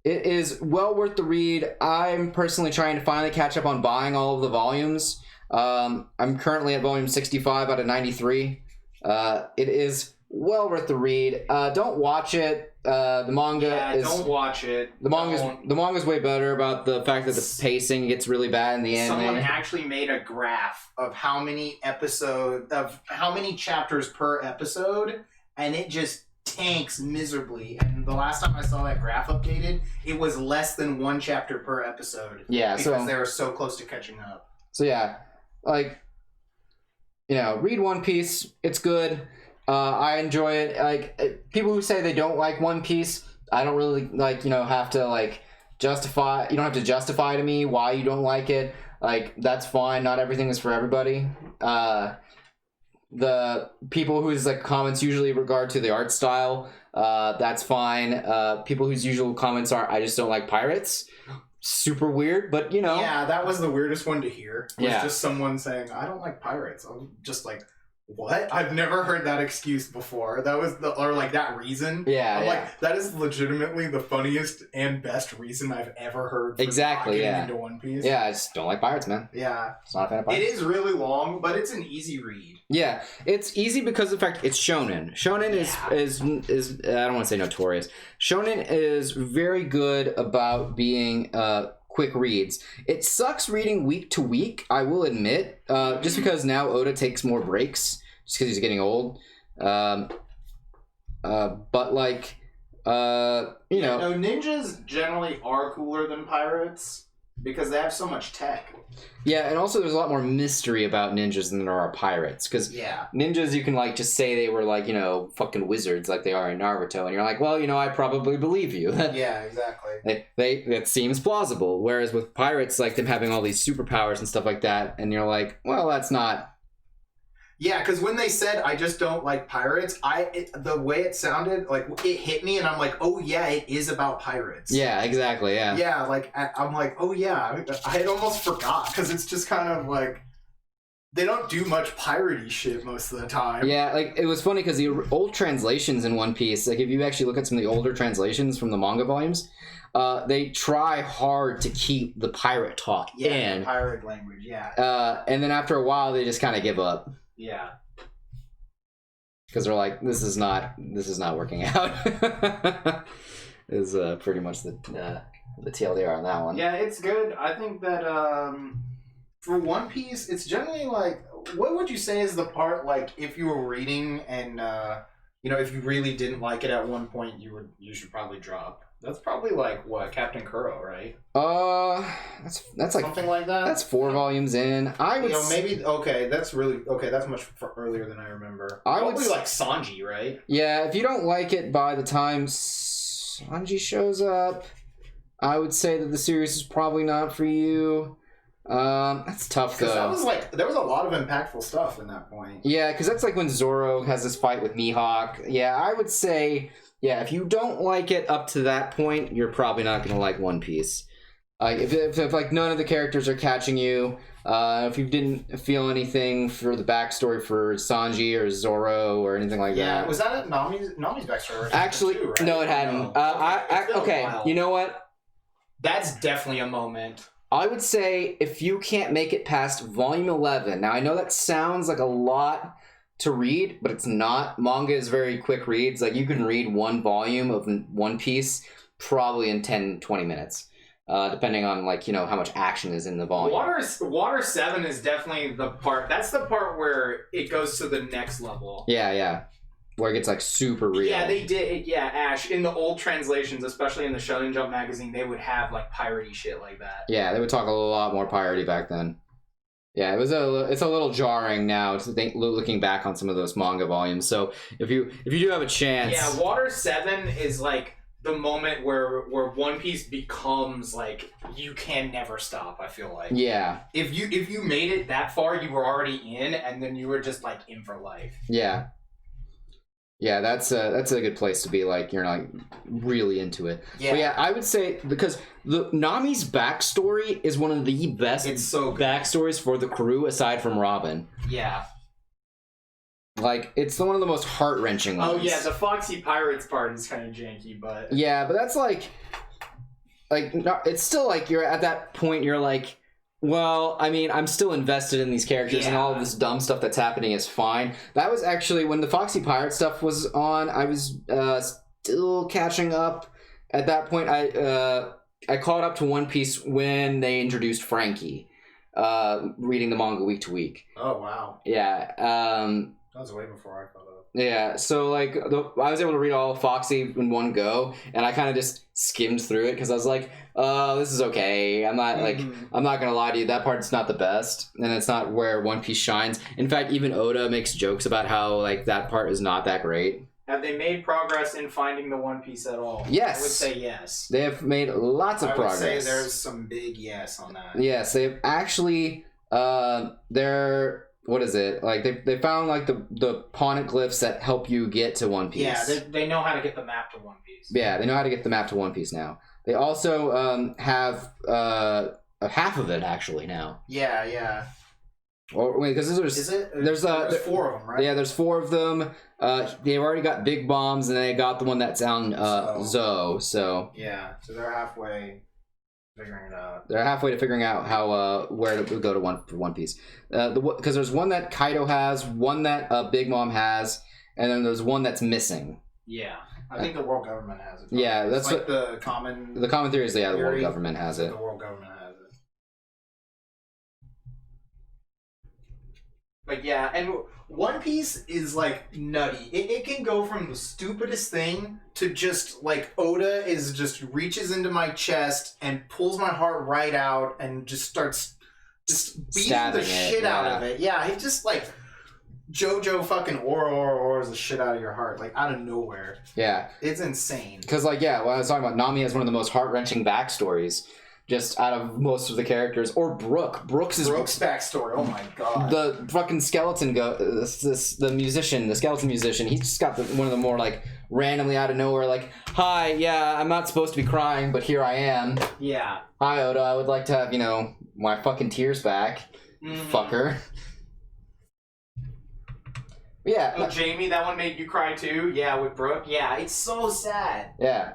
It is well worth the read. I'm personally trying to finally catch up on buying all of the volumes. I'm currently at volume 65 out of 93. It is well worth the read. Don't watch it. The manga is... don't watch it. The manga's way better about the fact that the pacing gets really bad in the anime. Someone actually made a graph of how many chapters per episode, and it just tanks miserably. And the last time I saw that graph updated, it was less than one chapter per episode. Yeah, because they were so close to catching up. So yeah, read One Piece. It's good. I enjoy it. People who say they don't like One Piece, I don't really have to justify. You don't have to justify to me why you don't like it. That's fine. Not everything is for everybody. The people whose comments usually regard to the art style, that's fine. People whose usual comments are, I just don't like pirates. super weird, but you know. Yeah, that was the weirdest one to hear. Was Yeah. just someone saying, I don't like pirates. I'm just like, what? I've never heard that excuse before. That was or like that reason. Yeah, I'm yeah. like, that is legitimately the funniest and best reason I've ever heard for Exactly, not getting yeah. into One Piece. Yeah, I just don't like pirates, man. Yeah. It's not a fan of It pirates. is really long, but it's an easy read. Yeah, it's easy because of the fact it's shonen. Shonen is I don't want to say notorious. Shonen is very good about being quick reads. It sucks reading week to week, I will admit, just because now Oda takes more breaks just because he's getting old. But like, you know. No, ninjas generally are cooler than pirates because they have so much tech. Yeah, and also there's a lot more mystery about ninjas than there are pirates. Because Yeah. ninjas, you can like just say they were like, you know, fucking wizards like they are in Naruto, and you're like, well, you know, I probably believe you. Yeah, exactly. It seems plausible. Whereas with pirates, like them having all these superpowers and stuff like that, and you're like, well, that's not. Yeah, because when they said I just don't like pirates, the way it sounded, like it hit me, and I'm like, oh yeah, it is about pirates. Yeah, exactly. Yeah. Yeah, like I'm like, oh yeah, I had almost forgot because it's just kind of like they don't do much piratey shit most of the time. Yeah, like it was funny because the old translations in One Piece, like if you actually look at some of the older translations from the manga volumes, they try hard to keep the pirate talk in. Pirate language. Yeah. And then after a while, they just kind of give up. Yeah. Because they're like, this is not working out. Is pretty much the TLDR on that one. Yeah, it's good. I think that for One Piece, it's generally like, what would you say is the part like if you were reading and you know, if you really didn't like it at one point, you should probably drop. That's probably like what, Captain Kuro, right? That's like Something like that. that's 4 volumes in. I would maybe okay. That's really okay. That's much earlier than I remember. I would Probably like Sanji, right? Yeah, if you don't like it by the time Sanji shows up, I would say that the series is probably not for you. That's tough though. Because that was like there was a lot of impactful stuff in that point. Yeah, because that's like when Zoro has this fight with Mihawk. Yeah, I would say, yeah, if you don't like it up to that point, you're probably not going to like One Piece. If like none of the characters are catching you, if you didn't feel anything for the backstory for Sanji or Zoro or anything like that. Yeah, was that at Nami's backstory? Actually, too, right? no, it hadn't. No. It's been a Okay, while. you know what? That's definitely a moment. I would say if you can't make it past volume 11. Now, I know that sounds like a lot to read, but it's not. Manga is very quick reads. Like, you can read one volume of One Piece probably in 10, 20 minutes, depending on, like, you know, how much action is in the volume. Water 7 is definitely the part. That's the part where it goes to the next level. Yeah. Where it gets, like, super real. Yeah, they did. Yeah, Ash, in the old translations, especially in the Shonen Jump magazine, they would have, like, piratey shit like that. Yeah, they would talk a lot more piratey back then. Yeah, it's a little jarring now to think, looking back on some of those manga volumes. So if you do have a chance, Yeah, Water 7 is like the moment where One Piece becomes like you can never stop. I feel like yeah, if you made it that far, you were already in, and then you were just like in for life. yeah, that's a good place to be. Like you're not really into it. Yeah. But yeah, I would say because the Nami's backstory is one of the best It's so good. backstories for the crew aside from Robin. Yeah. Like it's one of the most heart wrenching ones. Oh yeah, the Foxy Pirates part is kind of janky, but Yeah, but that's like it's still like you're at that point. You're like, well, I mean, I'm still invested in these characters, and all of this dumb stuff that's happening is fine. That was actually when the Foxy Pirate stuff was on. I was still catching up at that point. I caught up to One Piece when they introduced Frankie, reading the manga week to week. oh wow, Yeah. that was way before I caught up. Yeah, so like I was able to read all of Foxy in one go, and I kind of just skimmed through it because I was like, "Oh, this is okay." I'm not I'm not gonna lie to you, that part's not the best, and it's not where One Piece shines. In fact, even Oda makes jokes about how like that part is not that great. Have they made progress in finding the One Piece at all? Yes. I would say yes. They have made lots of progress. I would say there's some big yes on that. Yes, they've actually they're. What is it? Like they found like the poneglyphs that help you get to One Piece. Yeah, they know how to get the map to One Piece. Yeah, they know how to get the map to One Piece now. They also have half of it actually now. Yeah. Or wait, because there's 4 of them, right? Yeah, there's 4 of them. They've already got Big Bombs, and they got the one that's on Zoe. So yeah, so they're halfway figuring it out. They're halfway to figuring out how where to go to One Piece. Because there's one that Kaido has, one that Big Mom has, and then there's one that's missing. Yeah, I think the world government has it. Yeah, that's like the common. The common theory is the world government has it. The world government has it. But yeah, and One Piece is like nutty. It can go from the stupidest thing to just like Oda is just reaches into my chest and pulls my heart right out and just starts just beating the shit out of it. Yeah, he just like JoJo fucking ors the shit out of your heart, like out of nowhere. Yeah. It's insane. Because like, yeah, when I was talking about, Nami has one of the most heart-wrenching backstories. Just out of most of the characters, or Brooks' backstory. Oh my god, the fucking skeleton the skeleton musician. He's just got one of the more like randomly out of nowhere, like, hi, yeah, I'm not supposed to be crying, but here I am. Yeah. Hi, Oda. I would like to have my fucking tears back, fucker. Yeah. Oh, Jamie, that one made you cry too. Yeah, with Brooke. Yeah, it's so sad. Yeah.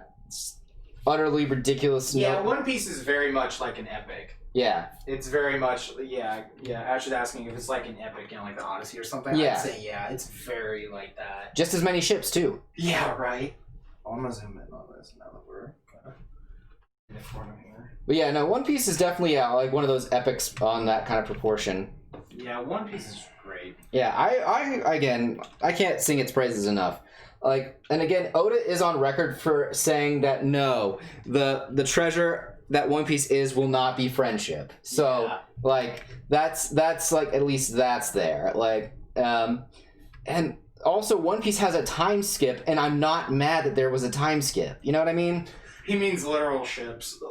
Utterly ridiculous. Yeah, One Piece is very much like an epic. Yeah. It's very much, yeah. Ash is asking if it's like an epic, like the Odyssey or something. Yeah. I'd say, yeah, it's very like that. Just as many ships, too. Yeah, right. I'm gonna zoom in on this now that we're kind of in front of here. But yeah, no, One Piece is definitely like one of those epics on that kind of proportion. Yeah, One Piece is great. Yeah, I can't sing its praises enough. Like, and again, Oda is on record for saying that no, the treasure that One Piece is will not be friendship. So, like, that's like, at least that's there. Like, and also One Piece has a time skip, and I'm not mad that there was a time skip. You know what I mean? He means literal ships.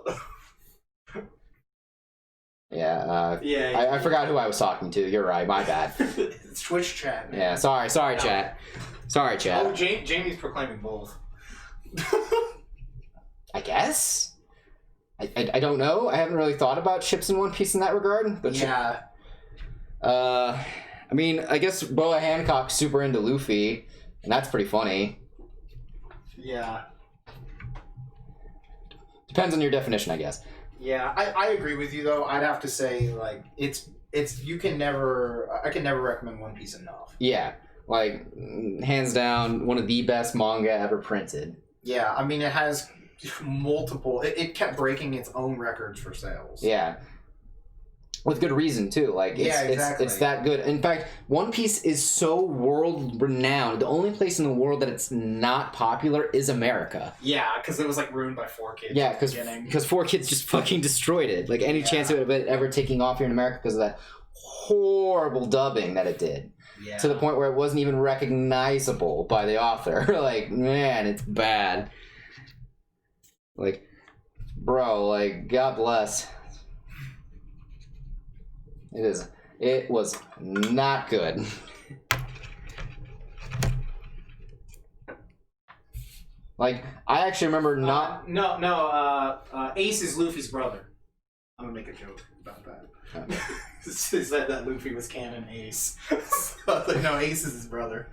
Yeah, I forgot who I was talking to. You're right, my bad. It's Twitch chat, man. Yeah, sorry, chat. Sorry, chat. Oh, Jamie's proclaiming both. I guess? I don't know. I haven't really thought about ships in One Piece in that regard. But yeah. I mean, I guess Boa Hancock's super into Luffy, and that's pretty funny. Yeah. Depends on your definition, I guess. Yeah, I agree with you though. I'd have to say like it's I can never recommend One Piece enough. Yeah, like hands down one of the best manga ever printed. Yeah, I mean it has multiple. It kept breaking its own records for sales. Yeah. With good reason too. Like it's that good. In fact, One Piece is so world renowned. The only place in the world that it's not popular is America. Yeah, because it was like ruined by 4Kids. Yeah, because 4Kids just fucking destroyed it. Like any chance it would have been ever taking off here in America because of that horrible dubbing that it did. Yeah. To the point where it wasn't even recognizable by the author. Like, man, it's bad. Like, bro, like, God bless. It was not good. Like, I actually remember not... Ace is Luffy's brother. I'm gonna make a joke about that. Okay. It said that Luffy was canon Ace. So I was like, no, Ace is his brother.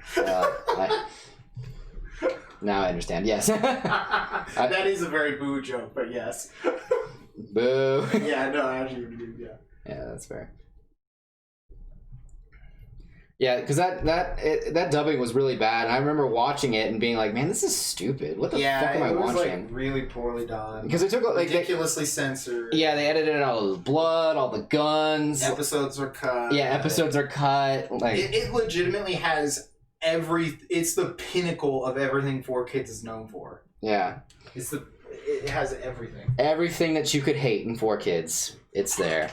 Now I understand, yes. That is a very boo joke, but yes. Boo. Yeah, no, actually, yeah. Yeah, that's fair. Yeah, because that dubbing was really bad. And I remember watching it and being like, "Man, this is stupid. What the fuck am I watching?" Yeah, it was like really poorly done. Because they took like ridiculously censored. Yeah, they edited out all the blood, all the guns. Episodes are cut. Yeah, episodes are cut. Like it legitimately has It's the pinnacle of everything 4Kids is known for. Yeah. It has everything. Everything that you could hate in 4Kids, it's there.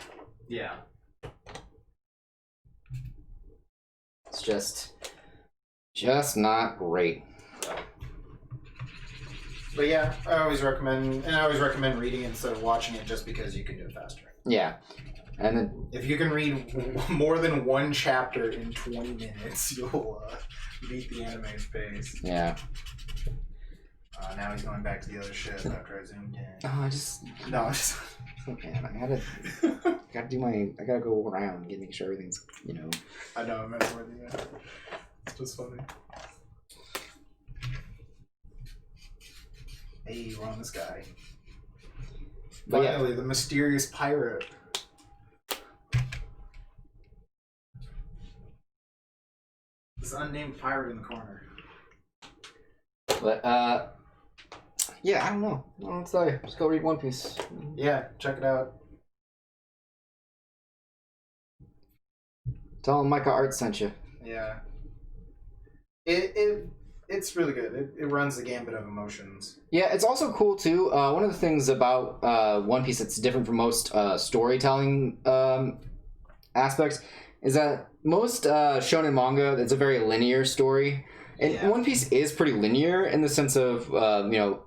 Yeah. It's just not great. But yeah, I always recommend reading it instead of watching it just because you can do it faster. Yeah. And then if you can read more than one chapter in 20 minutes, you'll beat the anime's pace. Yeah. Now he's going back to the other ship after I zoomed in. Oh, I just No, I just... man, I gotta go around and make sure everything's, you know. I know, I'm messing with you. It's just funny. Hey, we're on this guy. But Finally, the mysterious pirate. This unnamed pirate in the corner. But yeah, I don't know. I don't know what to tell you. Just go read One Piece. Yeah, check it out. Tell them Maeca Art sent you. Yeah. It's really good. It runs the gambit of emotions. Yeah, it's also cool too. One of the things about One Piece that's different from most storytelling aspects is that most shonen manga, it's a very linear story, and One Piece is pretty linear in the sense of you know,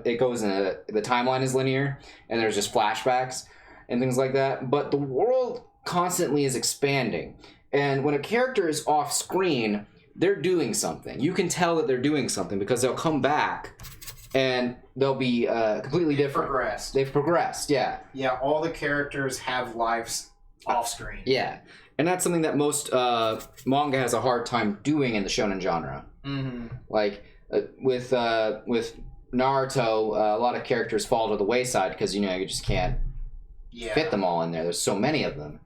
it goes in the timeline is linear, and there's just flashbacks and things like that. But the world constantly is expanding, and when a character is off screen, they're doing something. You can tell that they're doing something because they'll come back and they'll be completely different. They've progressed, yeah. Yeah, all the characters have lives off screen. Yeah, and that's something that most manga has a hard time doing in the shonen genre. Mm-hmm. Like with Naruto, a lot of characters fall to the wayside because, you know, you just can't fit them all in there. There's so many of them.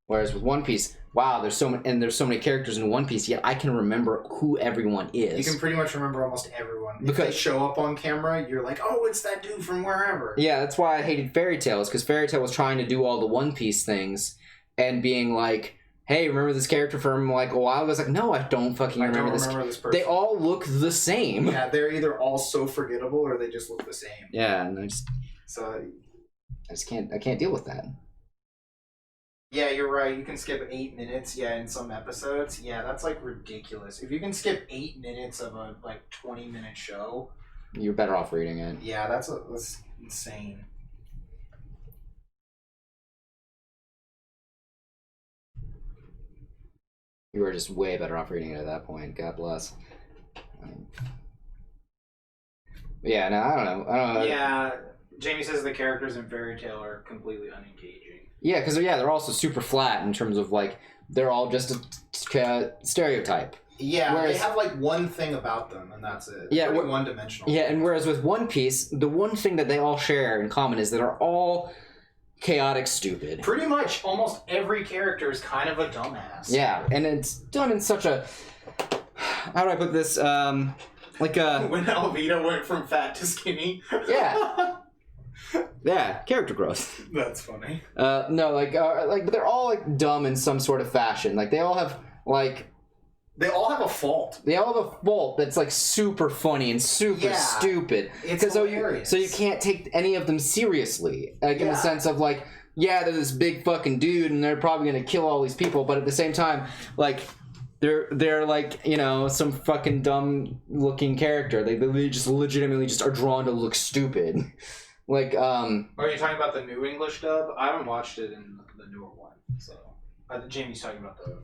Whereas with One Piece, wow, there's so many characters in One Piece, yet I can remember who everyone is. You can pretty much remember almost everyone. Because if they show up on camera, you're like, oh, it's that dude from wherever. Yeah, that's why I hated Fairy Tail, because Fairy Tail was trying to do all the One Piece things and being like, hey, remember this character from like a while ago? I was like, no, I don't fucking remember this person. They all look the same. Yeah, they're either all so forgettable or they just look the same. Yeah, and I can't deal with that. Yeah, you're right. You can skip 8 minutes, in some episodes. Yeah, that's, like, ridiculous. If you can skip 8 minutes of a, 20-minute show... You're better off reading it. Yeah, that's insane. You were just way better off reading it at that point. God bless. Yeah, no, I don't know. Yeah, Jamie says the characters in Fairy Tail are completely unengaging. Yeah, because they're also super flat in terms of, they're all just a stereotype. Yeah, whereas, they have, one thing about them, and that's it. Yeah, it's one-dimensional. Yeah, and whereas with One Piece, the one thing that they all share in common is that they're all chaotic stupid. Pretty much almost every character is kind of a dumbass. Yeah, and it's done in such a... How do I put this? When Alvita went from fat to skinny. Yeah. Yeah, character growth. That's funny. But they're all dumb in some sort of fashion. They all have They all have a fault. They all have a fault that's super funny and super stupid. It's hilarious. So you can't take any of them seriously. In the sense of they're this big fucking dude and they're probably gonna kill all these people, but at the same time, they're some fucking dumb looking character. They just legitimately just are drawn to look stupid. Are you talking about the new English dub? I haven't watched it in the newer one, so Jamie's talking about the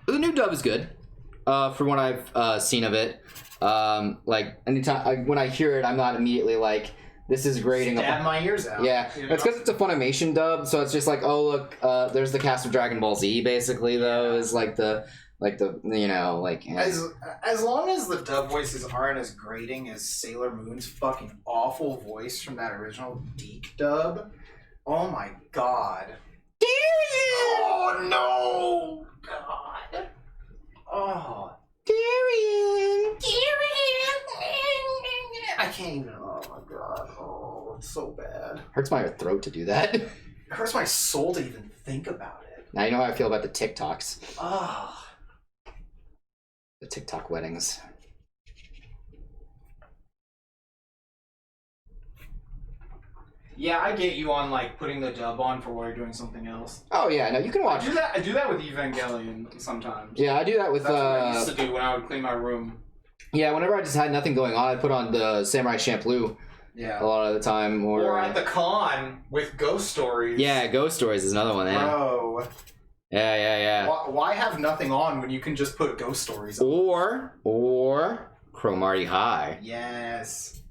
the new dub is good. For what I've seen of it, anytime when I hear it, I'm not immediately this is grating. Stab my ears out. Yeah, it's because it's a Funimation dub, so it's just oh look, there's the cast of Dragon Ball Z. Basically, though, is as long as the dub voices aren't as grating as Sailor Moon's fucking awful voice from that original Deke dub. Oh my god. Darian! Oh no! God. Oh. Darian! I can't even. Oh my god. Oh, it's so bad. Hurts my throat to do that. It hurts my soul to even think about it. Now you know how I feel about the TikToks. Oh. The TikTok weddings. Yeah, I get you on putting the dub on for while you're doing something else. Oh yeah, no, you can watch. I do that with Evangelion sometimes. Yeah, I do that with. That's what I used to do when I would clean my room. Yeah, whenever I just had nothing going on, I'd put on the Samurai Champloo. Yeah. A lot of the time, or at the con with Ghost Stories. Yeah, Ghost Stories is another one. Yeah. Bro. Yeah. Why have nothing on when you can just put Ghost Stories on? Or Cromartie High. Yes.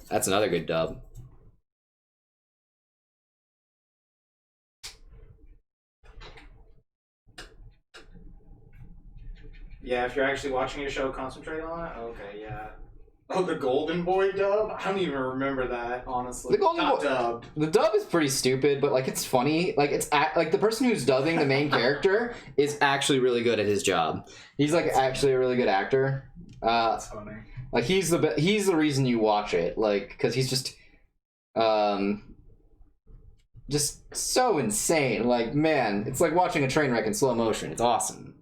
That's another good dub. Yeah, if you're actually watching a show, concentrate on it. Okay, yeah. Oh, the Golden Boy dub? I don't even remember that, honestly. The Golden Not Boy dubbed. The dub is pretty stupid, but like it's funny. Like like the person who's dubbing the main character is actually really good at his job. He's like actually a really good actor. That's funny. Like he's the reason you watch it. Like because he's just so insane. Like man, it's like watching a train wreck in slow motion. It's awesome.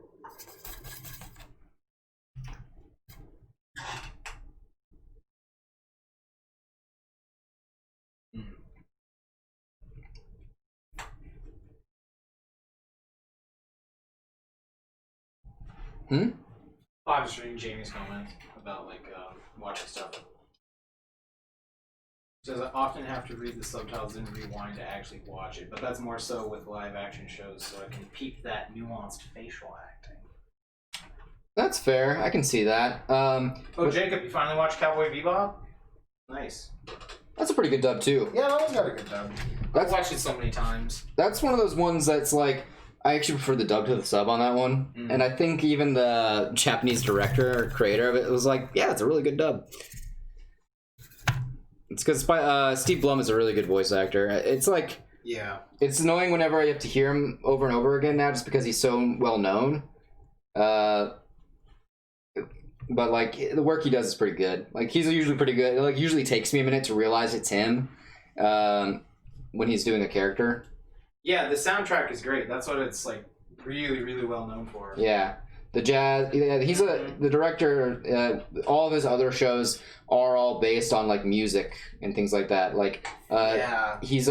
Hmm? I was reading Jamie's comment about like watching stuff. Says I often have to read the subtitles and rewind to actually watch it, but that's more so with live action shows, so I can peep that nuanced facial acting. That's fair. I can see that. Jacob, you finally watched Cowboy Bebop? Nice. That's a pretty good dub too. Yeah, that one's got a good dub. I've watched it so many times. That's one of those ones that's like I actually prefer the dub to the sub on that one. And I think even the Japanese director or creator of it was like, yeah, it's a really good dub. It's because Steve Blum is a really good voice actor. It's like, yeah, it's annoying whenever I have to hear him over and over again now just because he's so well known. But like the work he does is pretty good. Like he's usually pretty good. It like usually takes me a minute to realize it's him when he's doing a character. Yeah, the soundtrack is great. That's what it's like really, really well known for. Yeah. The jazz, yeah, he's the director. All of his other shows are all based on like music and things like that. Like, he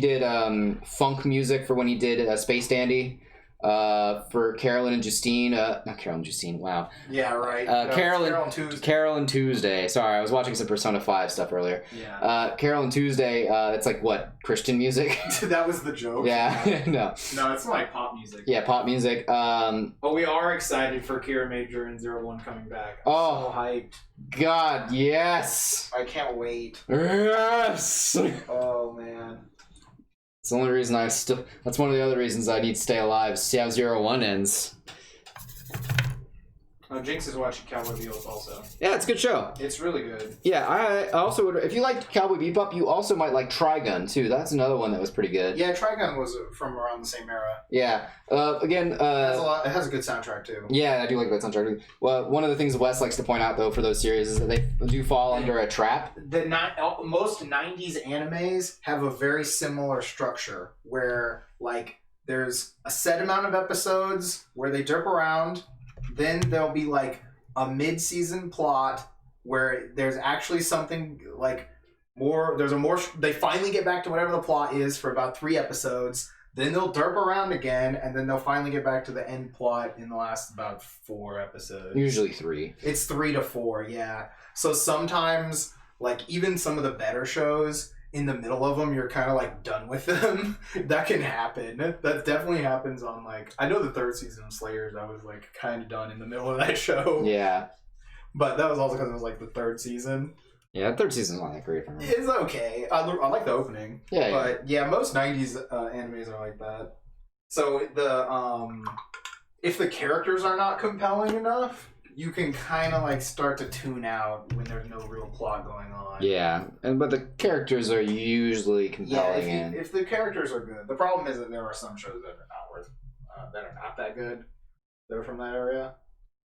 did funk music for when he did Space Dandy. For Carolyn and Justine, not Carolyn and Justine. Wow. Yeah, right. Carol and Tuesday. Sorry, I was watching some Persona 5 stuff earlier. Yeah. Carol and Tuesday. It's like what, Christian music? That was the joke. Yeah. No, it's like pop music. Yeah, pop music. But we are excited for Kira Major and 01 coming back. I'm so hyped. God, yes. I can't wait. Yes. Oh man. It's the only reason that's one of the other reasons I need to stay alive. See how 01 ends. Oh, Jinx is watching Cowboy Bebop also. Yeah, it's a good show. It's really good. Yeah, I also would. If you like Cowboy Bebop, you also might like Trigun too. That's another one that was pretty good. Yeah, Trigun was from around the same era. Yeah. Again, it has a good soundtrack too. Yeah, I do like that soundtrack. Well, one of the things Wes likes to point out though for those series is that they do fall under a trap. Most '90s animes have a very similar structure where like there's a set amount of episodes where they derp around. Then there'll be like a mid-season plot where there's actually something like more. They finally get back to whatever the plot is for about 3 episodes. Then they'll derp around again, and then they'll finally get back to the end plot in the last about 4 episodes. Usually 3. It's 3 to 4, yeah. So sometimes, like even some of the better shows, in the middle of them, you're kind of like done with them. That can happen. That definitely happens on like, I know the 3rd season of Slayers, I was like kind of done in the middle of that show. Yeah. But that was also because it was like the 3rd season. Yeah, 3rd season's not that great for me. It's okay. I like the opening. Yeah. But yeah, most 90s animes are like that. So if the characters are not compelling enough, you can kind of like start to tune out when there's no real plot going on. Yeah, but the characters are usually compelling. Yeah, if the characters are good. The problem is that there are some shows that are not worth, that are not that good. They're from that area.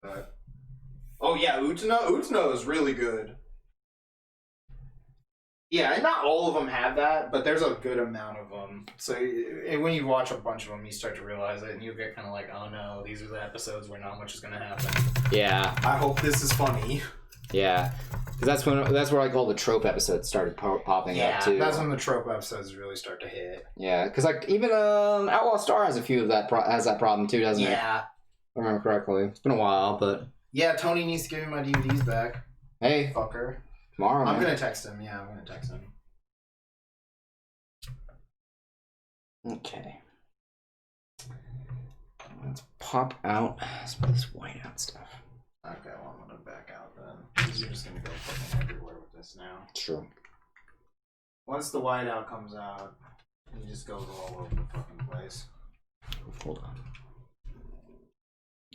But oh yeah, Utano is really good. Yeah, and not all of them have that, but there's a good amount of them. So when you watch a bunch of them, you start to realize it, and you get kind of like, oh no, these are the episodes where not much is going to happen. Yeah. I hope this is funny. Yeah, because that's where like all the trope episodes started popping up too. Yeah, that's when the trope episodes really start to hit. Yeah, because like even Outlaw Star has a few of that has that problem too, doesn't it? Yeah. If I remember correctly. It's been a while, but yeah, Tony needs to give me my DVDs back. Hey, fucker. Tomorrow. I'm gonna text him. Yeah, I'm gonna text him. Okay. Let's pop out some of this whiteout stuff. Okay, well I'm gonna back out. You're just gonna go fucking everywhere with this now. True. Once the whiteout comes out, it just goes all over the fucking place. Hold on.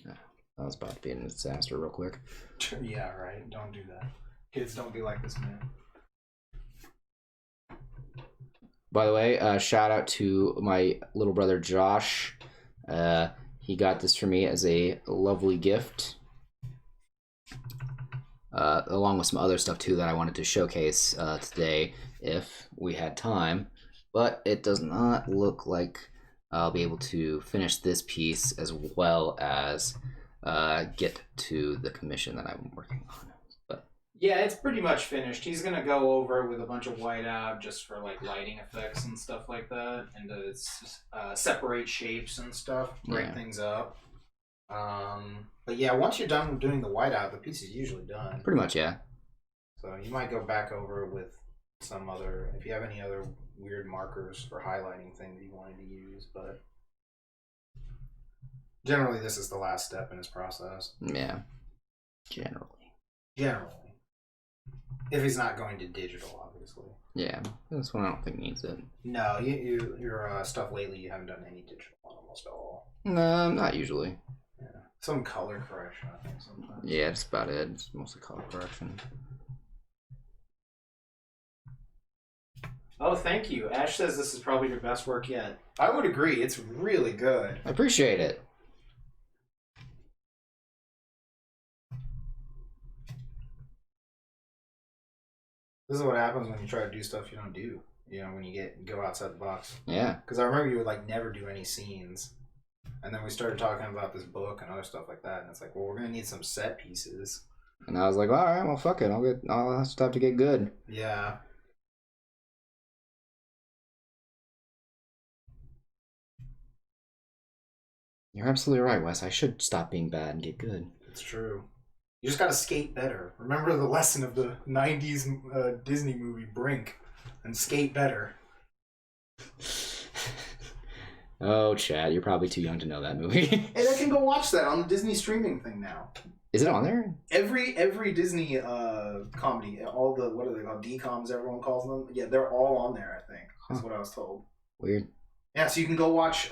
Yeah, that was about to be a disaster real quick. Yeah, right. Don't do that. Kids, don't be like this man. By the way, shout out to my little brother Josh. He got this for me as a lovely gift. Along with some other stuff too that I wanted to showcase today if we had time. But it does not look like I'll be able to finish this piece as well as get to the commission that I'm working on. But yeah, it's pretty much finished. He's gonna go over it with a bunch of whiteout just for like lighting effects and stuff like that, and to separate shapes and stuff, break things up. But yeah, once you're done doing the whiteout, the piece is usually done. Pretty much, yeah. So you might go back over it with some other, if you have any other weird markers for highlighting things you wanted to use, but generally this is the last step in his process. Yeah, generally. If he's not going to digital, obviously. Yeah, this one I don't think needs it. No, your stuff lately, you haven't done any digital on almost all. No, not usually. Yeah, some color correction, I think, sometimes. Yeah, that's about it. It's mostly color correction. Oh, thank you. Ash says this is probably your best work yet. I would agree. It's really good. I appreciate it. This is what happens when you try to do stuff you don't do. You know, when you go outside the box. Yeah. Because I remember you would like never do any scenes. And then we started talking about this book and other stuff like that. And it's like, well, we're going to need some set pieces. And I was like, all right, well, fuck it. I'll just have to get good. Yeah. You're absolutely right, Wes. I should stop being bad and get good. It's true. You just gotta skate better. Remember the lesson of the 90s Disney movie Brink and skate better. Oh, Chad, you're probably too young to know that movie. Hey, I can go watch that on the Disney streaming thing now. Is it on there? Every Disney comedy, all the, what are they called, DComs everyone calls them? Yeah, they're all on there, I think. That's what I was told. Weird. Yeah, so you can go watch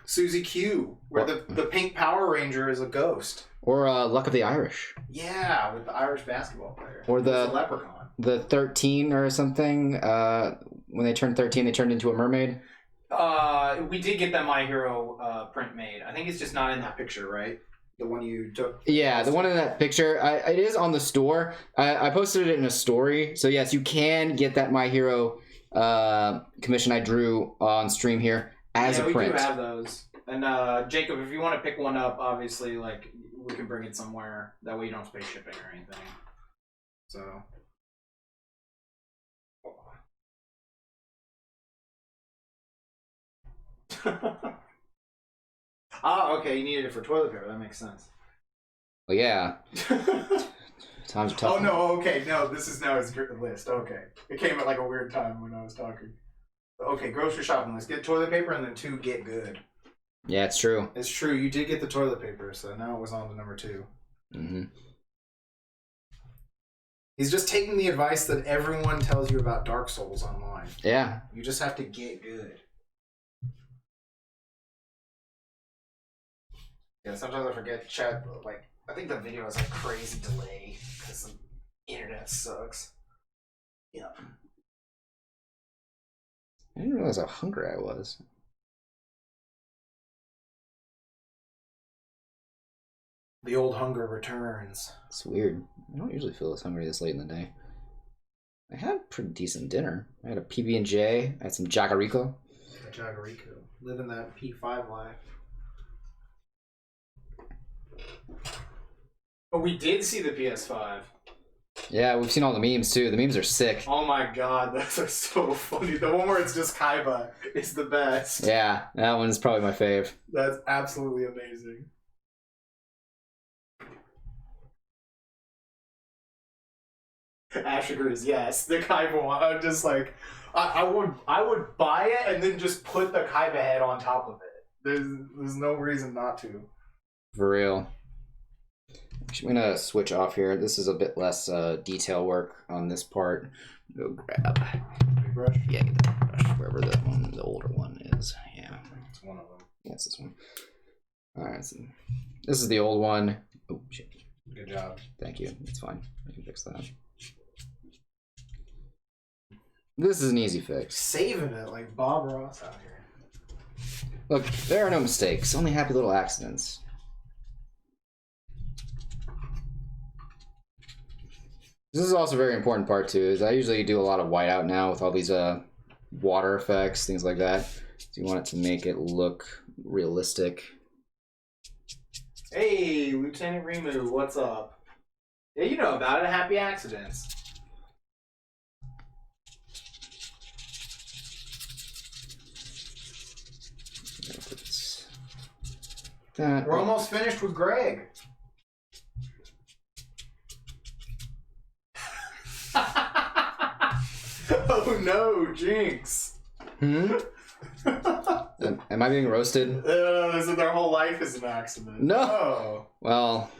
Susie Q, where the pink Power Ranger is a ghost. Or Luck of the Irish. Yeah, with the Irish basketball player. Or the leprechaun. The 13 or something. When they turned 13, they turned into a mermaid. We did get that My Hero print made. I think it's just not in that picture, right? The one you took. Yeah, the one in that picture. It is on the store. I posted it in a story. So yes, you can get that My Hero commission I drew on stream here as a print. We do have those. And Jacob, if you want to pick one up, obviously, like, we can bring it somewhere. That way you don't have to pay shipping or anything. So. Okay, you needed it for toilet paper. That makes sense. Well, yeah. Times are tough. Oh, no, okay. No, this is now his list. Okay. It came at like a weird time when I was talking. Okay, grocery shopping list. Get toilet paper and then 2, get good. Yeah, it's true. It's true. You did get the toilet paper, so now it was on to number 2. Mm-hmm. He's just taking the advice that everyone tells you about Dark Souls online. Yeah. You just have to get good. Yeah, sometimes I forget chat, like, I think the video has a crazy delay because the internet sucks. Yeah. I didn't realize how hungry I was. The old hunger returns. It's weird. I don't usually feel this hungry this late in the day. I had a pretty decent dinner. I had a PB&J. I had some Jagariko. Jagariko. Living that P5 life. Oh, we did see the PS5. Yeah, we've seen all the memes too. The memes are sick. Oh my god, those are so funny. The one where it's just Kaiba is the best. Yeah, that one's probably my fave. That's absolutely amazing. Ash agrees, yes. The Kaiba one, I'm just like, I would buy it and then just put the Kaiba head on top of it. There's no reason not to. For real. I'm gonna switch off here. This is a bit less detail work on this part. Go grab. Big brush? Yeah, get the brush, wherever the older one is. Yeah. It's one of them. Yeah, it's this one. Alright, so this is the old one. Oh, shit. Good job. Thank you. It's fine. I can fix that. This is an easy fix. Saving it like Bob Ross out here. Look, there are no mistakes, only happy little accidents. This is also a very important part too, is I usually do a lot of whiteout now with all these water effects, things like that. So you want it to make it look realistic. Hey, Lieutenant Remu, what's up? Yeah, you know about it. Happy accidents. We're almost finished with Greg. Oh no, Jinx. Hmm? Am I being roasted? Their whole life is an accident. No. Well.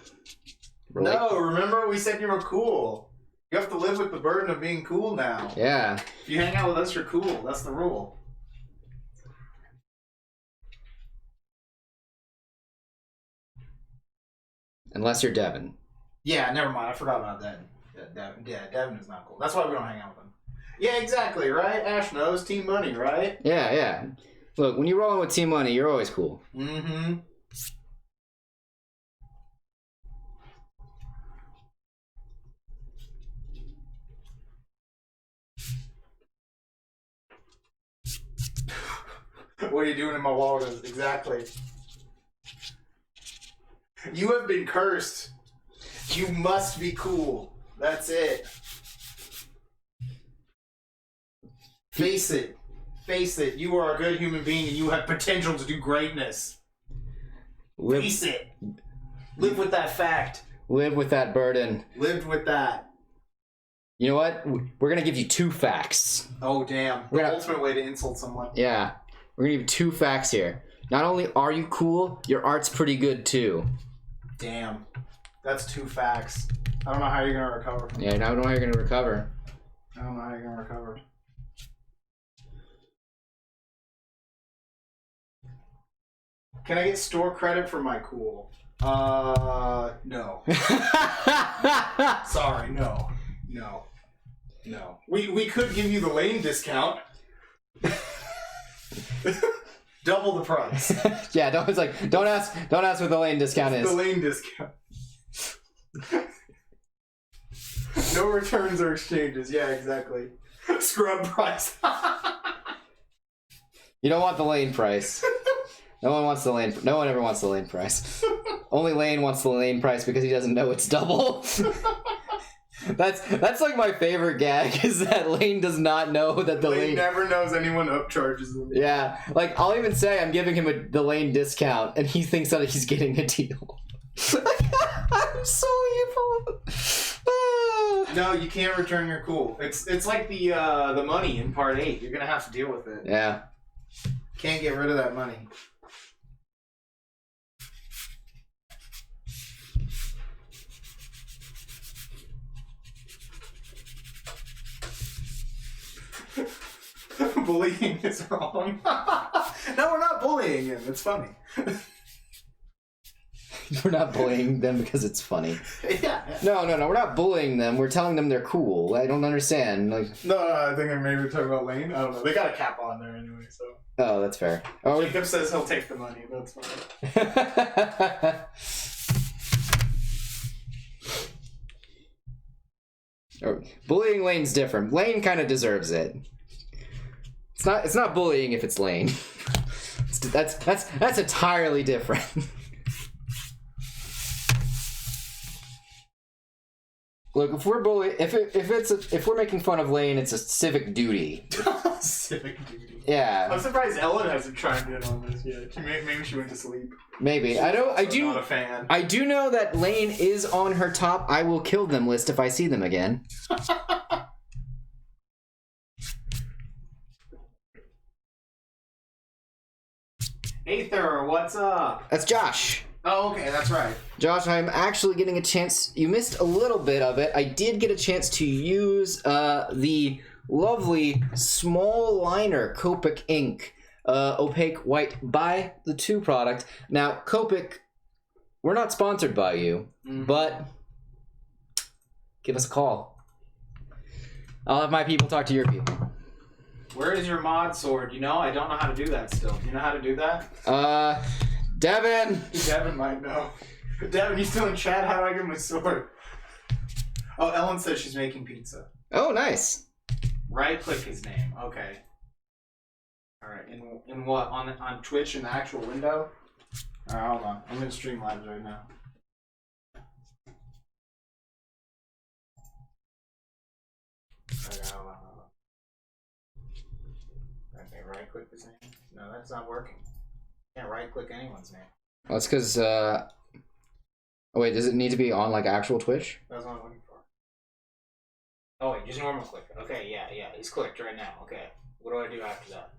No, remember we said you were cool. You have to live with the burden of being cool now. Yeah. If you hang out with us, you're cool. That's the rule. Unless you're Devin. Yeah, never mind. I forgot about that. Devin is not cool. That's why we don't hang out with him. Yeah, exactly, right? Ash knows. Team Money, right? Yeah, yeah. Look, when you're rolling with Team Money, you're always cool. Mm-hmm. What are you doing in my waters? Exactly. You have been cursed. You must be cool. That's it. Face it. Face it. You are a good human being and you have potential to do greatness. Face it. Live with that fact. Live with that burden. Lived with that. You know what? We're gonna give you 2 facts. Oh, damn. The ultimate way to insult someone. Yeah. We're gonna give you 2 facts here. Not only are you cool, your art's pretty good too. Damn. That's 2 facts. I don't know how you're gonna recover from Yeah, I don't know how you're gonna recover. I don't know how you're gonna recover. Can I get store credit for my cool? No. Sorry, no. No. No. We could give you the lane discount. Double the price. Yeah, don't ask what the lane discount is. The lane discount. No returns or exchanges. Yeah, exactly. Scrub price. You don't want the lane price. No one wants the lane. No one ever wants the lane price. Only Lane wants the lane price because he doesn't know it's double. That's like my favorite gag is that Lane does not know that the lane never knows anyone upcharges them. Yeah, like I'll even say I'm giving him the lane discount, and he thinks that he's getting a deal. I'm so evil. No, you can't return your cool. It's like the money in part 8. You're gonna have to deal with it. Yeah. Can't get rid of that money. Bullying is wrong. No, we're not bullying him. It's funny. We're not bullying them because it's funny. Yeah. No, we're not bullying them. We're telling them they're cool. I don't understand. Like. No, I think maybe we're talking about Lane. I don't know. They got a cap on there anyway, so. Oh, that's fair. Oh, Jacob says he'll take the money. That's fine. Bullying Lane's different. Lane kind of deserves it. It's not bullying if it's Lane. That's entirely different. Look, if we're if we're making fun of Lane, it's a civic duty. Civic duty. Yeah. I'm surprised Ellen hasn't chimed in on this yet. Maybe she went to sleep. Maybe. I'm not a fan. I do know that Lane is on her top I will kill them list if I see them again. Aether, what's up? That's Josh. Oh, okay, that's right. Josh, I'm actually getting a chance. You missed a little bit of it. I did get a chance to use the lovely small liner Copic ink, opaque white by the 2 product. Now, Copic, we're not sponsored by you, but give us a call. I'll have my people talk to your people. Where is your mod sword? You know, I don't know how to do that still. Do you know how to do that? Devin! Devin might know. Devin, you still in chat? How do I get my sword? Oh, Ellen says she's making pizza. Oh, nice. Right click his name. Okay. Alright, in what? On Twitch in the actual window? Alright, hold on. I'm in Streamlabs right now. Okay, hold on. Okay, right click his name? No, that's not working. Can't right click anyone's name. Well, that's because, oh wait, does it need to be on, like, actual Twitch? That's what I'm looking for. Oh wait, just normal click. Okay, yeah, he's clicked right now. Okay, what do I do after that?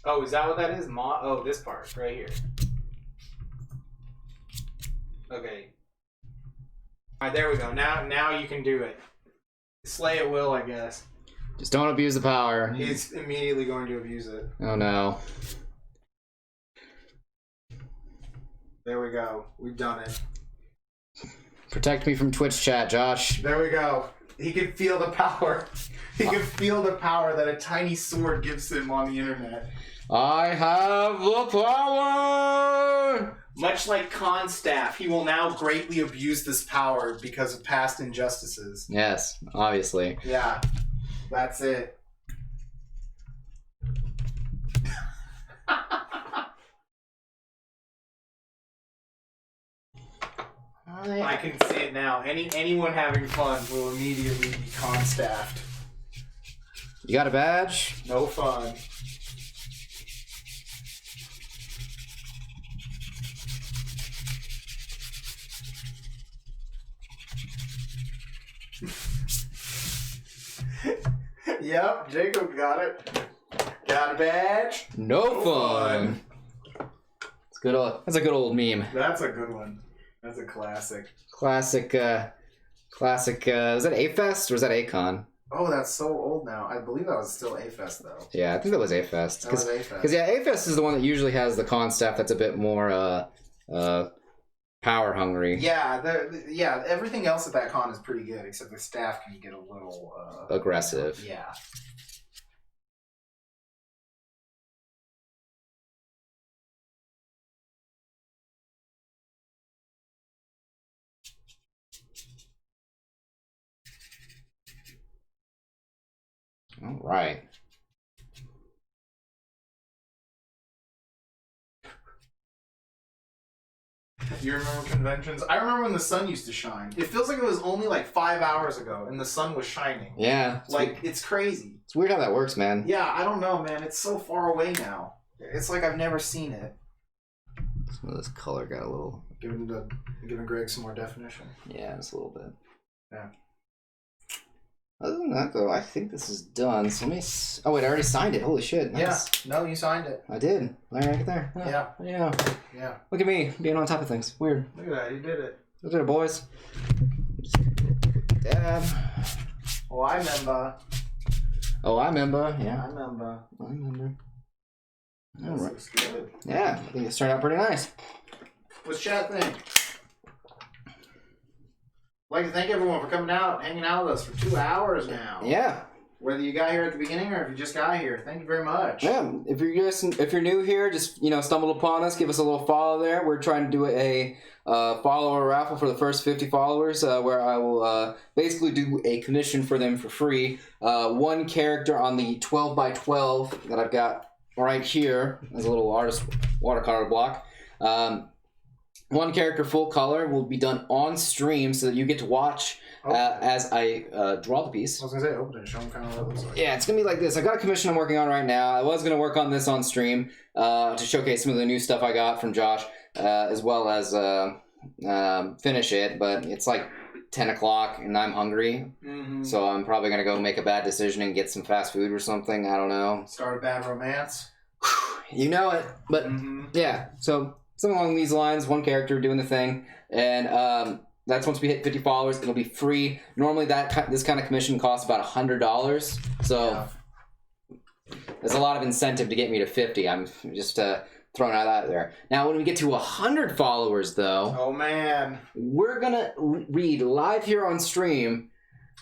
Oh, is that what that is? Oh, this part right here. Okay. Alright, there we go. Now you can do it. Slay at will, I guess. Just don't abuse the power. He's immediately going to abuse it. Oh no. There we go. We've done it. Protect me from Twitch chat, Josh. There we go. He can feel the power. He can feel the power that a tiny sword gives him on the internet. I have the power! Much like Constaff, he will now greatly abuse this power because of past injustices. Yes, obviously. Yeah, that's it. I can see it now. Anyone having fun will immediately be Constaffed. You got a badge? No fun. Yep, Jacob got it. Got a badge? No fun. It's good old. That's a good old meme. That's a good one. That's a classic. Classic. Was that A-Fest or was that A-Con? Oh, that's so old now. I believe that was still A-Fest though. Yeah, I think that was A-Fest. That was A-Fest. Because yeah, A-Fest is the one that usually has the con staff that's a bit more power hungry. Yeah, everything else at that con is pretty good, except the staff can get a little aggressive. Yeah. All right. You remember conventions? I remember when the sun used to shine. It feels like it was only like 5 hours ago and the sun was shining. Yeah. It's crazy. It's weird how that works, man. Yeah, I don't know, man. It's so far away now. It's like I've never seen it. Some of this color got a little... Giving Greg some more definition. Yeah, just a little bit. Yeah. Other than that, though, I think this is done. So let me... Oh, wait, I already signed it. Holy shit. Nice. Yeah. No, you signed it. I did. Right there. Yeah. Yeah. Yeah. Look at me being on top of things. Weird. Look at that. You did it. Look at it, boys. Dab. Oh, I remember. Oh, I remember. Yeah. I remember. I remember. All This right. looks good. Yeah, I think it's turned out pretty nice. What's chat think? I'd like to thank everyone for coming out, hanging out with us for 2 hours now. Yeah. Whether you got here at the beginning or if you just got here, thank you very much. Yeah. If you're new here, just stumbled upon us, give us a little follow there. We're trying to do a follower raffle for the first 50 followers, where I will basically do a commission for them for free. One character on the 12x12 that I've got right here as a little artist watercolor block. One character full color will be done on stream so that you get to watch as I draw the piece. I was gonna say, open it, show them kind of what it looks like. Yeah, it's gonna be like this. I got a commission I'm working on right now. I was gonna work on this on stream to showcase some of the new stuff I got from Josh, as well as finish it. But it's like 10 o'clock and I'm hungry, so I'm probably gonna go make a bad decision and get some fast food or something. I don't know. Start a bad romance. You know it, but yeah. So something along these lines. One character doing the thing, and that's once we hit 50 followers, it'll be free. Normally, this kind of commission costs about $100, so there's a lot of incentive to get me to 50. I'm just throwing that out there. Now, when we get to 100 followers, though, oh man, we're gonna read live here on stream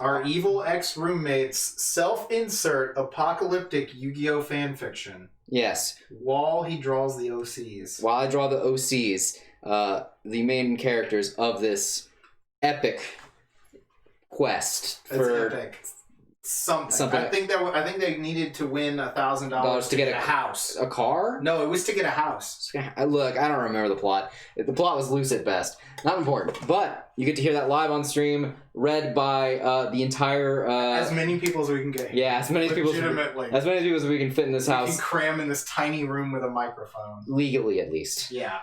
our evil ex-roommate's self-insert apocalyptic Yu-Gi-Oh fan fiction. Yes. While he draws the OCs. While I draw the OCs, the main characters of this epic quest for it's epic. Something. I think they needed to win $1,000 to get a house. A car? No, it was to get a house. Look, I don't remember the plot. The plot was loose at best. Not important. But you get to hear that live on stream, read by the entire... as many people as we can get. Yeah, as many people as we can fit in this house. We can cram in this tiny room with a microphone. Legally, at least. Yeah.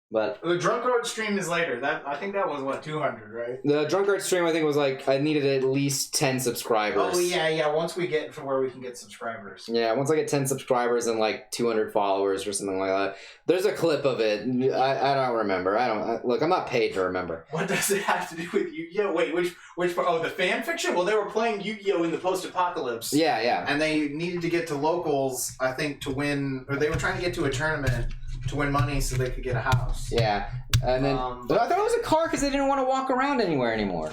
But the Drunkard stream is later. I think that was, what, 200, right? The Drunkard stream, I think, was like, I needed at least 10 subscribers. Oh, yeah. Once we get to where we can get subscribers. Yeah, once I get 10 subscribers and like 200 followers or something like that. There's a clip of it. I don't remember. Look, I'm not paid to remember. What does it have to do with Yu-Gi-Oh? Wait, which part? Oh, the fan fiction? Well, they were playing Yu-Gi-Oh in the post-apocalypse. Yeah. And they needed to get to locals, I think, to win, or they were trying to get to a tournament to win money so they could get a house. Yeah. And then I thought it was a car because they didn't want to walk around anywhere anymore.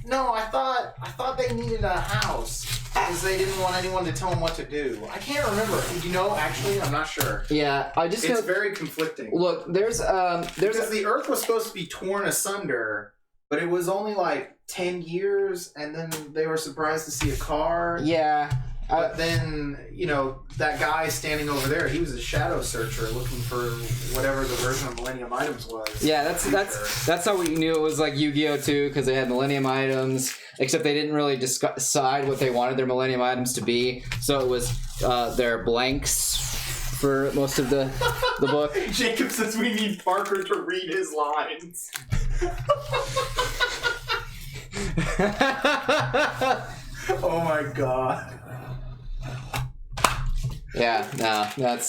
No, I thought they needed a house because they didn't want anyone to tell them what to do. I can't remember. You know, actually, I'm not sure. Yeah, it's very conflicting. Look, because the Earth was supposed to be torn asunder, but it was only like 10 years, and then they were surprised to see a car. Yeah. But then, you know, that guy standing over there, he was a shadow searcher looking for whatever the version of Millennium Items was. Yeah, that's how we knew it was like Yu-Gi-Oh! Too, because they had Millennium Items, except they didn't really decide what they wanted their Millennium Items to be, so it was their blanks for most of the book. Jacob says we need Parker to read his lines. Oh my god. Yeah, no, that's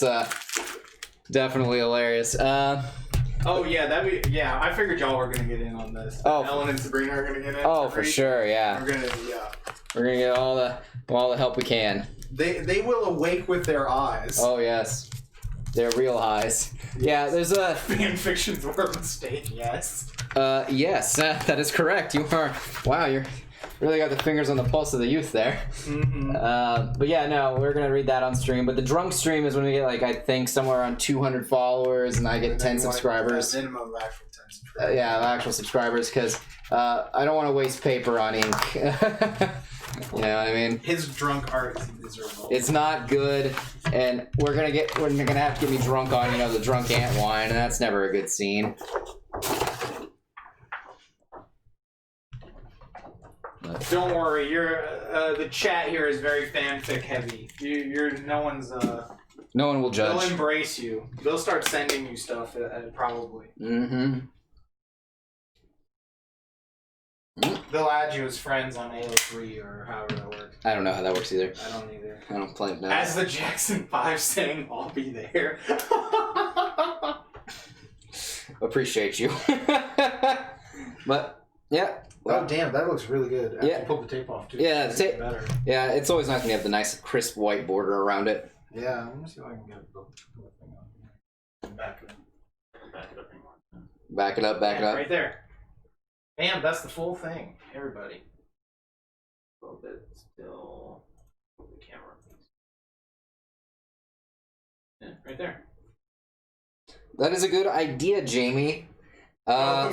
definitely hilarious. Oh yeah, I figured y'all were gonna get in on this. Oh, Ellen and Sabrina are gonna get in. Oh, for sure, yeah. We're gonna get all the help we can. They will awake with their eyes. Oh yes, they're real eyes. Yeah, there's a fan fictions were a mistake. Yes. Yes, that is correct. You are. Wow, you're. Really got the fingers on the pulse of the youth there. But yeah, no, we're gonna read that on stream. But the drunk stream is when we get like I think somewhere around 200 followers and I get 10 subscribers. Minimum of actual 10 subscribers. Yeah, actual subscribers because I don't want to waste paper on ink. You know what I mean? His drunk art is miserable. It's not good, and we're gonna have to get me drunk on the drunk ant wine, and that's never a good scene. Don't worry, the chat here is very fanfic heavy. No one will judge. They'll embrace you. They'll start sending you stuff probably. They'll add you as friends on AO3 or however that works. I don't know how that works either. I don't either. I don't play it now. As the Jackson 5 saying, I'll be there. Appreciate you. But yeah. Oh damn, that looks really good. After you pull the tape off too. Yeah, the tape. Better. Yeah, it's always nice when you have the nice crisp white border around it. Yeah, let me see if I can get the thing on. Back it up anymore. Back it up. Right there. Damn, that's the full thing, everybody. A little bit still. The camera. Yeah, right there. That is a good idea, Jamie.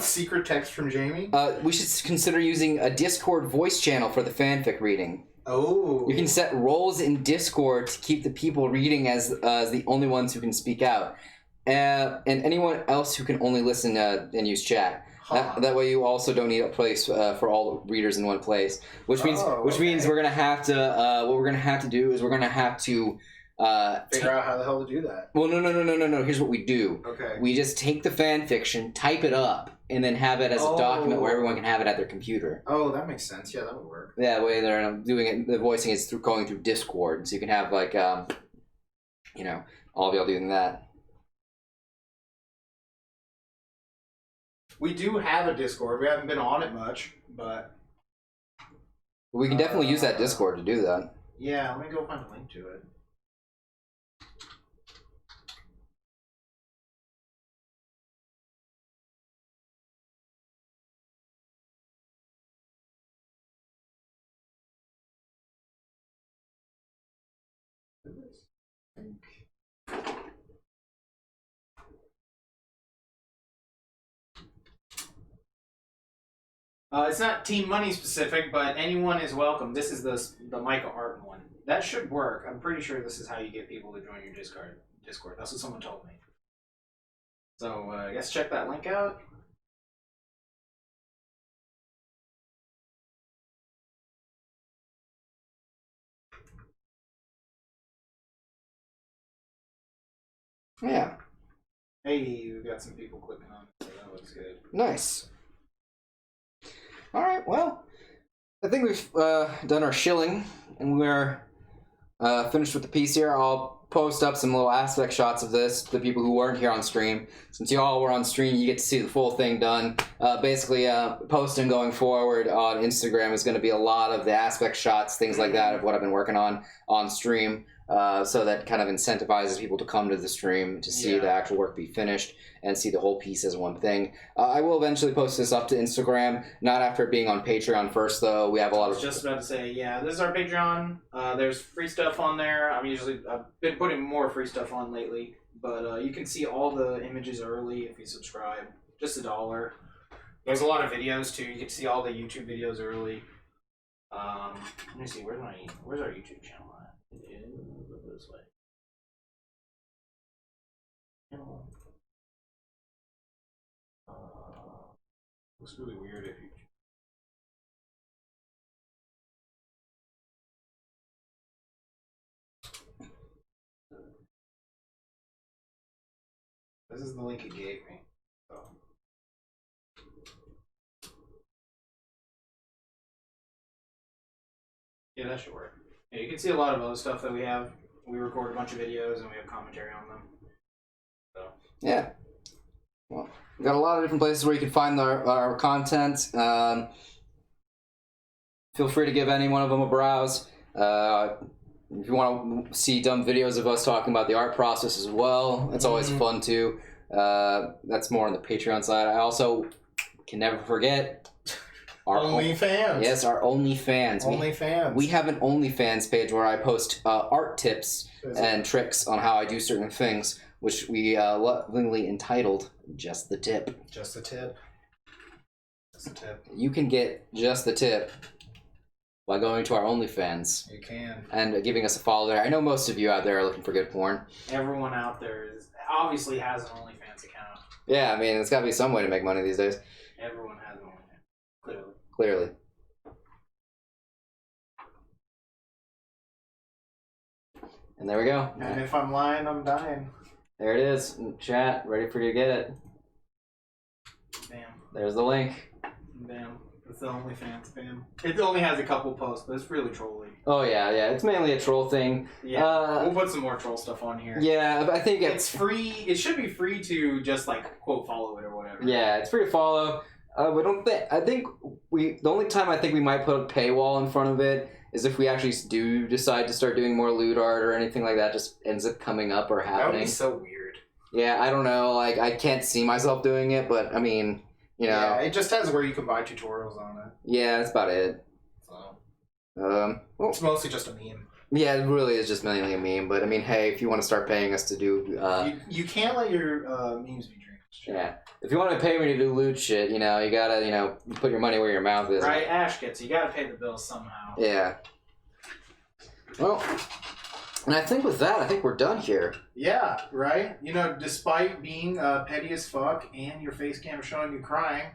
Secret text from Jamie? We should consider using a Discord voice channel for the fanfic reading. Oh. You can set roles in Discord to keep the people reading as the only ones who can speak out. And anyone else who can only listen and use chat. Huh. That way, you also don't need a place for all the readers in one place. Which means okay. we're gonna have to. What we're gonna have to do is we're gonna have to Figure out how the hell to do that. Well, no. Here's what we do. Okay. We just take the fan fiction, type it up, and then have it as a document where everyone can have it at their computer. Oh, that makes sense. Yeah, that would work. Yeah, the way they're doing it, the voicing is through going through Discord, so you can have like, all of y'all doing that. We do have a Discord. We haven't been on it much, but We can definitely use that Discord to do that. yeah, let me go find a link to it. It's not Team Money specific, but anyone is welcome. This is the Maeca art one. That should work. I'm pretty sure this is how you get people to join your Discord. That's what someone told me. So I guess check that link out. Yeah. Hey, we've got some people clicking on it, so that looks good. Nice. All right. Well, I think we've done our shilling, and we're finished with the piece here. I'll post up some little aspect shots of this to the people who weren't here on stream. Since you all were on stream, you get to see the full thing done. Basically, posting going forward on Instagram is going to be a lot of the aspect shots, things like that, of what I've been working on stream. So that kind of incentivizes people to come to the stream to see the actual work be finished and see the whole piece as one thing. I will eventually post this up to Instagram, not after being on Patreon first, though. We have a lot of... I was just about to say, yeah, this is our Patreon. There's free stuff on there. I've been putting more free stuff on lately, but you can see all the images early if you subscribe. Just $1. There's a lot of videos, too. You get to see all the YouTube videos early. Let me see, where's our YouTube channel at? This way. Looks really weird if you. This is the link it gave me. So. Yeah, that should work. Yeah, you can see a lot of other stuff that we have. We record a bunch of videos and we have commentary on them. So. Yeah. Well, we've got a lot of different places where you can find our content. Feel free to give any one of them a browse. If you want to see dumb videos of us talking about the art process as well, it's always fun too. That's more on the Patreon side. I also can never forget our OnlyFans. Yes, our OnlyFans. OnlyFans. We have an OnlyFans page where I post art tips and tricks on how I do certain things, which we lovingly entitled Just the Tip. Just the tip. Just the tip. You can get Just the Tip by going to our OnlyFans. You can. And giving us a follow there. I know most of you out there are looking for good porn. Everyone out there obviously has an OnlyFans account. Yeah, I mean, it's got to be some way to make money these days. Everyone has an OnlyFans. Clearly. And there we go. And if I'm lying, I'm dying. There it is. In chat, ready for you to get it. Bam. There's the link. Bam. It's the OnlyFans. Bam. It only has a couple posts, but it's really trolly. Oh, yeah. It's mainly a troll thing. Yeah. We'll put some more troll stuff on here. Yeah, but I think it's free. It should be free to just, like, quote, follow it or whatever. Yeah, it's free to follow. I think the only time I think we might put a paywall in front of it is if we actually do decide to start doing more lewd art or anything like that just ends up coming up or happening. That would be so weird. Yeah, I don't know. Like, I can't see myself doing it, but I mean, you know. Yeah, it just has where you can buy tutorials on it. Yeah, that's about it. So. Well, it's mostly just a meme. Yeah, it really is just mainly a meme. But I mean, hey, if you want to start paying us to do, you can't let your memes be dreams. Yeah, if you want to pay me to do lewd shit, you know, you gotta, put your money where your mouth is. Right, Ash gets you gotta pay the bills somehow. Yeah. Well, and I think with that, I think we're done here. Yeah, right. Despite being petty as fuck and your face cam showing you crying,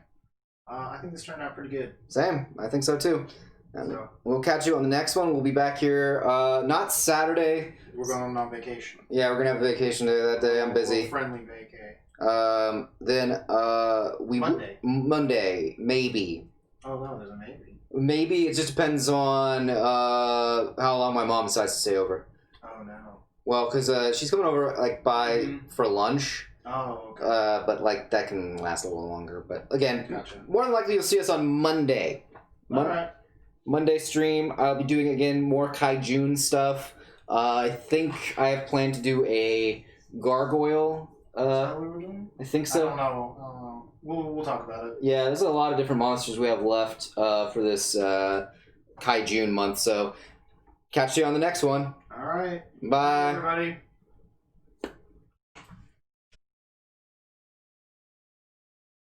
I think this turned out pretty good. Same. I think so too. And So, we'll catch you on the next one. We'll be back here not Saturday. we're going on vacation. Yeah, we're gonna have a vacation day that day. I'm busy. Friendly vacay. Then Monday maybe. Oh no, there's a maybe. Maybe it just depends on how long my mom decides to stay over. Oh no. Well, because she's coming over like for lunch. Oh, okay. But like that can last a little longer. But again, Gotcha. more than likely you'll see us on Monday. Alright. Monday stream. I'll be doing again more Kaijun stuff. I think I have planned to do a gargoyle. Is that what we were doing? I think I so. don't know. We'll talk about it. Yeah, there's a lot of different monsters we have left for this Kaijun month. So catch you on the next one. Alright. Bye. Everybody.